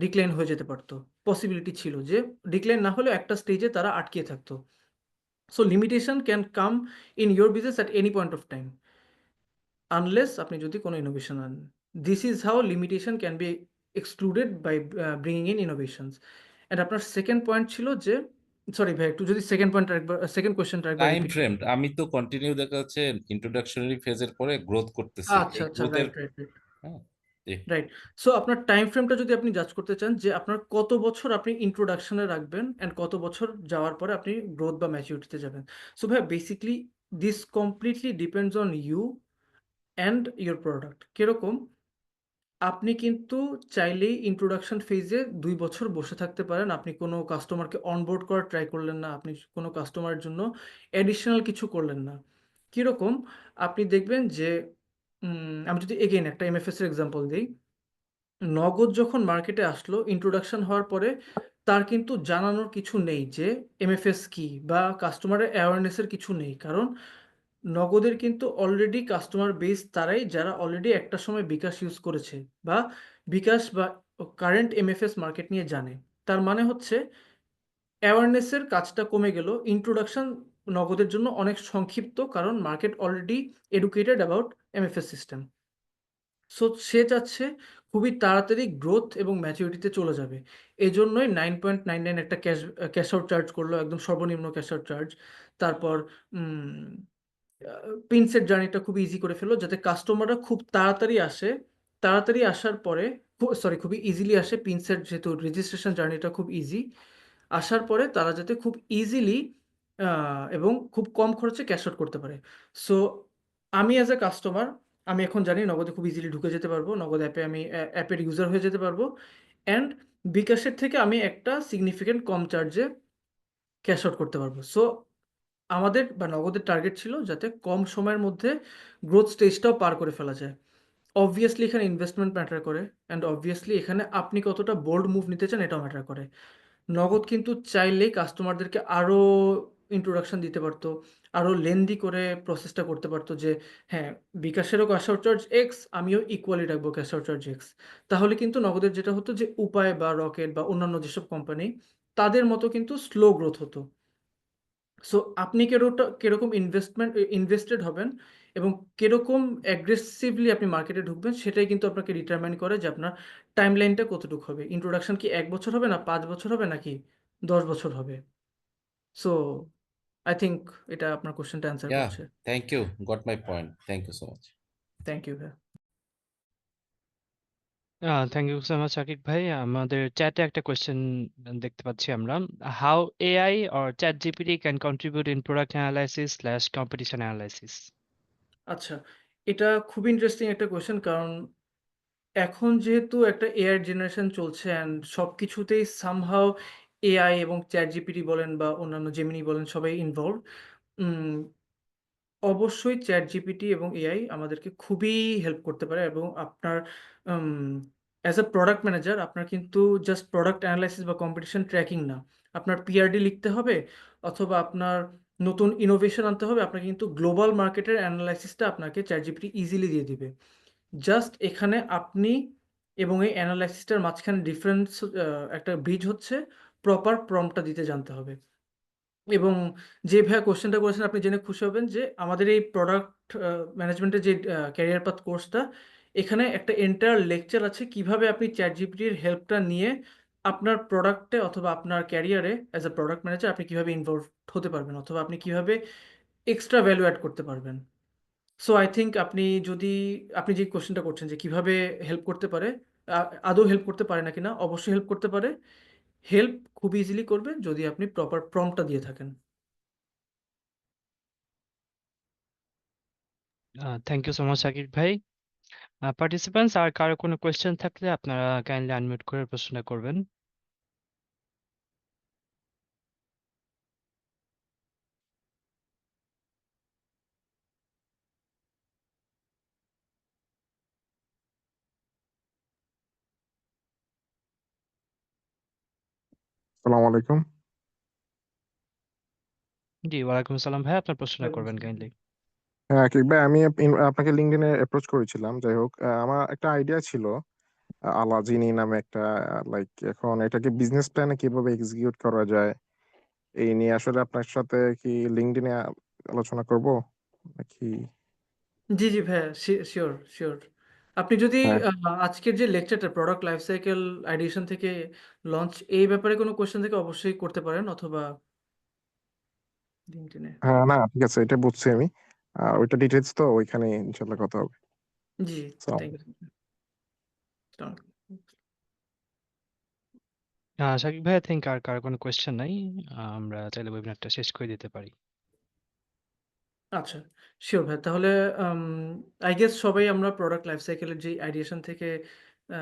ডিক্লাইন হয়ে যেতে পারতো। পসিবিলিটি ছিল যে ডিক্লাইন না হলেও একটা স্টেজে তারা আটকিয়ে থাকতো। So limitation can come in your business at any point of time, unless আপনি যদি কোনো ইনোভেশন আনেন। This is how limitation can be excluded by bringing in innovations. And আপনার সেকেন্ড পয়েন্ট ছিল যে, সরি ভাই, একটু যদি সেকেন্ড কোয়েশ্চেনটা একবার টাইম রিপিট ফ্রেম করতেন। আমি তো কন্টিনিউ দেখা যাচ্ছে ইন্ট্রোডাকশনারি ফেজের পরে গ্রোথ করতেছি, আচ্ছা এই আচ্ছা, গ্রোথের। রাইট রাইট রাইট হ্যাঁ, জি। রাইট। সো আপনার টাইম ফ্রেমটা যদি আপনি জাজ করতে চান যে আপনার কত বছর আপনি ইন্ট্রোডাকশনে রাখবেন অ্যান্ড কত বছর যাওয়ার পরে আপনি গ্রোথ বা ম্যাচিউরিটিতে যাবেন। সো ভাই basically this completely depends on you and your product. কিরকম, আপনি কিন্তু চাইলেই ইন্ট্রোডাকশন ফেজে 2 বছর বসে থাকতে পারেন, আপনি কোনো কাস্টমারকে অনবোর্ড করার ট্রাই করলেন না, আপনি কোনো কাস্টমারের জন্য অ্যাডিশনাল কিছু করলেন না। কিরকম, আপনি দেখবেন যে আমি যদি এগেইন একটা এমএফএস এর এক্সাম্পল দিই, নগদ যখন মার্কেটে আসলো ইন্ট্রোডাকশন হওয়ার পরে, তার কিন্তু জানানোর কিছু নেই যে এমএফএস কি, বা কাস্টমারের অ্যাওয়ারনেসের কিছু নেই। কারণ নগদের কিন্তু অলরেডি কাস্টমার বেস তারাই যারা অলরেডি একটা সময় বিকাশ ইউজ করেছে, বা বিকাশ বা কারেন্ট এমএফএস মার্কেট নিয়ে জানে। তার মানে হচ্ছে অ্যাওয়ারনেসের কাজটা কমে গেল, ইন্ট্রোডাকশন নগদের জন্য অনেক সংক্ষিপ্ত, কারণ market already educated about MFS system. So সে চাচ্ছে খুবই তাড়াতাড়ি গ্রোথ এবং ম্যাচুরিটিতে চলে যাবে। এজন্যই 9.99 একটা ক্যাশ আউট চার্জ করলো, একদম সর্বনিম্ন ক্যাশ আউট চার্জ। তারপর পিনসেট জার্নিটা খুব ইজি করে ফেললো, যাতে কাস্টমাররা খুব তাড়াতাড়ি আসে। তাড়াতাড়ি আসার পরে, খুবই ইজিলি আসে, পিনসেট যেহেতু রেজিস্ট্রেশন জার্নিটা খুব ইজি। আসার পরে তারা যাতে খুব ইজিলি এবং খুব কম খরচে ক্যাশ আউট করতে পারে। সো আমি অ্যাজ এ কাস্টমার, আমি এখন জানি নগদে খুব ইজিলি ঢুকে যেতে পারবো, নগদ অ্যাপে আমি অ্যাপের ইউজার হয়ে যেতে পারবো, অ্যান্ড বিকাশের থেকে আমি একটা সিগনিফিকেন্ট কম চার্জে ক্যাশ আউট করতে পারবো। সো আমাদের বা নগদের টার্গেট ছিল যাতে কম সময়ের মধ্যে গ্রোথ স্টেজটাও পার করে ফেলা যায়। অবভিয়াসলি এখানে ইনভেস্টমেন্ট ম্যাটার করে অ্যান্ড অবভিয়াসলি এখানে আপনি কতটা বোল্ড মুভ নিতে চান এটাও ম্যাটার করে। নগদ কিন্তু চাইলেই কাস্টমারদেরকে আরও ইন্ট্রোডাকশন দিতে পারতো, আরও লেন্দি করে প্রসেসটা করতে পারতো যে হ্যাঁ, বিকাশেরও ক্যাশ আউট চার্জ এক্স, আমিও ইকুয়ালি রাখবো ক্যাশ আউট চার্জ এক্স। তাহলে কিন্তু নগদের যেটা হতো যে উপায় বা রকেট বা অন্যান্য যেসব কোম্পানি তাদের মতো কিন্তু স্লো গ্রোথ হতো। সো আপনি কিরকম ইনভেস্টেড হবেন এবং কিরকম অ্যাগ্রেসিভলি আপনি মার্কেটে ঢুকবেন সেটাই কিন্তু আপনাকে ডিটারমাইন করে যে আপনার টাইমলাইনটা কতটুকু হবে। ইন্ট্রোডাকশন কি ১ বছর হবে না ৫ বছর হবে নাকি ১০ বছর হবে? সো আই থিংক এটা আপনার কোয়েশ্চেনটা অ্যান্সার Yeah, করছে। thank you. Got my point. Thank you so much. Thank you ভাইয়া। Thank you so much Shakib ভাই। আমাদের চ্যাটে একটা কোয়েশ্চেন দেখতে পাচ্ছি আমরা, how AI or chat GPT can contribute in product analysis slash competition analysis? আচ্ছা, এটা খুবই ইন্টারেস্টিং একটা কোয়েশ্চেন কারণ এখন যেহেতু একটা এআই জেনারেশন চলছে অ্যান্ড সবকিছুতেই সামহাউ এআই এবং ChatGPT বলেন বা অন্যান্য জেমিনি বলেন সবাই ইনভলভড। উম অবশ্যই ChatGPT এবং এআই আমাদেরকে খুবই হেল্প করতে পারে এবং আপনার অ্যাজ আ প্রোডাক্ট ম্যানেজার আপনার কিন্তু জাস্ট প্রোডাক্ট অ্যানালাইসিস বা কম্পিটিশন ট্র্যাকিং না। আপনার পিআরডি লিখতে হবে অথবা আপনার নতুন ইনোভেশন আনতে হবে। আপনাকে কিন্তু গ্লোবাল মার্কেটের অ্যানালাইসিসটা আপনাকে ChatGPT ইজিলি দিয়ে দিবে। জাস্ট এখানে আপনি এবং এই অ্যানালাইসিসটার মাঝখানে ডিফারেন্স একটা ব্রিজ হচ্ছে প্রপার প্রম্পটটা দিতে জানতে হবে। এবং যে ভাইয়া কোয়েশ্চেনটা করেছেন আপনি জেনে খুশি হবেন যে আমাদের এই প্রোডাক্ট ম্যানেজমেন্টের যে ক্যারিয়ার পাথ কোর্সটা এখানে একটা এন্টায়ার লেকচার আছে কিভাবে আপনি ChatGPT-র হেল্পটা নিয়ে আপনার প্রোডাক্টে অথবা আপনার ক্যারিয়ারে অ্যাজ আ প্রোডাক্ট ম্যানেজার আপনি কিভাবে ইনভলভ হতে পারবেন অথবা আপনি কিভাবে এক্সট্রা ভ্যালু অ্যাড করতে পারবেন। সো আই থিংক আপনি যে কোয়েশ্চেনটা করছেন যে কিভাবে হেল্প করতে পারে, আ আদৌ হেল্প করতে পারে নাকি না? অবশ্যই হেল্প করতে পারে। হেল্প খুব ইজিলি করবে যদি আপনি প্রপার প্রম্পটটা দিয়ে থাকেন। Thank you so much Shakib ভাই। পার্টিসিপেন্টস আর কারো কোনো কোয়েশ্চেন থাকলে আপনারা কাইন্ডলি আনমিউট করে প্রশ্ন করবেন। আসসালামু আলাইকুম। জি, ওয়ালাইকুম আসসালাম ভাই, আপনার প্রশ্নটা করবেন কাইন্ডলি। হ্যাঁ কি ভাই, আমি আপনাকে লিঙ্কডইনে অ্যাপ্রোচ করেছিলাম। যাই হোক, আমার একটা আইডিয়া ছিল আলাজিনি নামে একটা, লাইক এখন এটাকে বিজনেস প্ল্যানে কিভাবে এক্সিকিউট করা যায় এই নিয়ে আসলে আপনার সাথে কি লিঙ্কডইনে আলোচনা করব নাকি? জি, জি ভাইয়া, শিওর, শিওর। আপনি যদি হ্যাঁ আ আজকের যে লেকচারটা প্রোডাক্ট লাইফ সাইকেল আইডিয়েশন থেকে লঞ্চ এই ব্যাপারে কোনো কোয়েশ্চেন থেকে অবশ্যই করতে পারেন অথবা লিঙ্কডইনে। হ্যাঁ, না ঠিক আছে, এটা বুঝছি আমি। ওইটা ডিটেলস তো ওইখানে ইনশাল্লাহ কথা হবে। জি, সালাম। Thank you. আসসালামু আলাইকুম। সাকিব ভাই, আই থিংক আর কারো কোনো কোয়েশ্চেন নাই। আমরা চাইলে ওয়েবিনারটা শেষ করে দিতে পারি। আচ্ছা, শিওর ভাই। তাহলে আম আই গেস সবাই আমরা প্রোডাক্ট লাইফ সাইকেলের যে আইডিয়েশন থেকে আ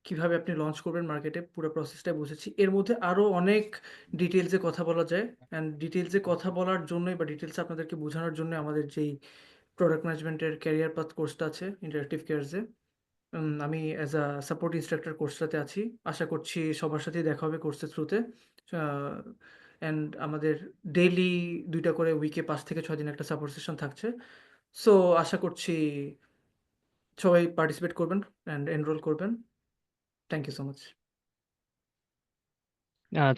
কিভাবে আপনি লঞ্চ করবেন মার্কেটে পুরো প্রসেসটাই বুঝেছি। এর মধ্যে আরো অনেক ডিটেইলসে কথা বলা যায়। অ্যান্ড ডিটেইলসে কথা বলার জন্যই বা ডিটেইলসে আপনাদেরকে বোঝানোর জন্য আমাদের যেই প্রোডাক্ট ম্যানেজমেন্টের ক্যারিয়ার পাথ কোর্সটা আছে ইন্টারেক্টিভ কেয়ারসে। আমি অ্যাজ আ সাপোর্ট ইন্সট্রাক্টর কোর্সটাতে আছি। আশা করছি সবার সাথেই দেখা হবে কোর্সের থ্রুতে। আ অ্যান্ড আমাদের ডেইলি ২ টা করে উইকে ৫ থেকে ৬ দিন একটা সাপোর্ট সেশন থাকছে। সো আশা করছি সবাই পার্টিসিপেট করবেন অ্যান্ড এনরোল করবেন। Thank you so much.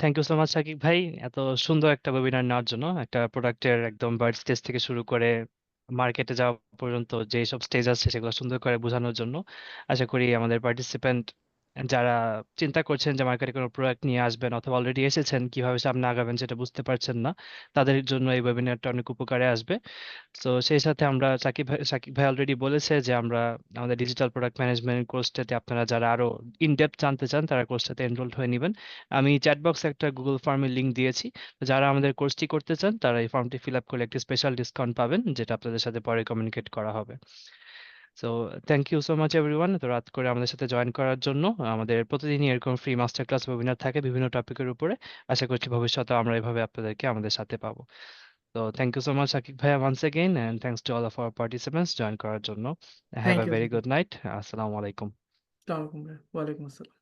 Thank you so much Shakib ভাই, এত সুন্দর একটা ওয়েবিনার নেওয়ার জন্য। একটা প্রোডাক্টের একদম বার্ড স্টেজ থেকে শুরু করে মার্কেটে যাওয়া পর্যন্ত যেই সব স্টেজ আছে সেগুলো সুন্দর করে বোঝানোর জন্য। আশা করি আমাদের পার্টিসিপেন্ট যারা চিন্তা করছেন যে মার্কেটে কোনো প্রোডাক্ট নিয়ে আসবেন অথবা অলরেডি এসেছেন, কিভাবে সামনে আগাবেন সেটা বুঝতে পারছেন না, তাদের জন্য এই ওয়েবিনারটা অনেক উপকারে আসবে। তো সেই সাথে আমরা সাকিব ভাই অলরেডি বলেছে যে আমরা আমাদের ডিজিটাল প্রোডাক্ট ম্যানেজমেন্ট কোর্সটাতে আপনারা যারা আরো ইনডেপথ জানতে চান তারা কোর্সটাতে এনরোল হয়ে নেবেন। আমি চ্যাট বক্সে একটা গুগল ফর্মের লিংক দিয়েছি। যারা আমাদের কোর্সটি করতে চান তারা এই ফর্মটি ফিল আপ করলে একটি স্পেশাল ডিসকাউন্ট পাবেন, যেটা আপনাদের সাথে পরে কমিউনিকেট করা হবে। So thank you so much everyone তো রাত করে আমাদের সাথে জয়েন করার জন্য। আমাদের প্রতিদিনই এরকম ফ্রি মাস্টার ক্লাস ওয়েবিনার থাকে বিভিন্ন টপিকের উপরে। আশা করছি ভবিষ্যতে আমরা এভাবে আপনাদেরকে আমাদের সাথে পাবো। তো thank you so much Sakib ভাইয়া once again and thanks to all of our participants join করার জন্য। Have thank a you very good night. আসসালামু আলাইকুম। আসসালামু আলাইকুম ভাইয়া। ওয়ালাইকুম আসসালাম।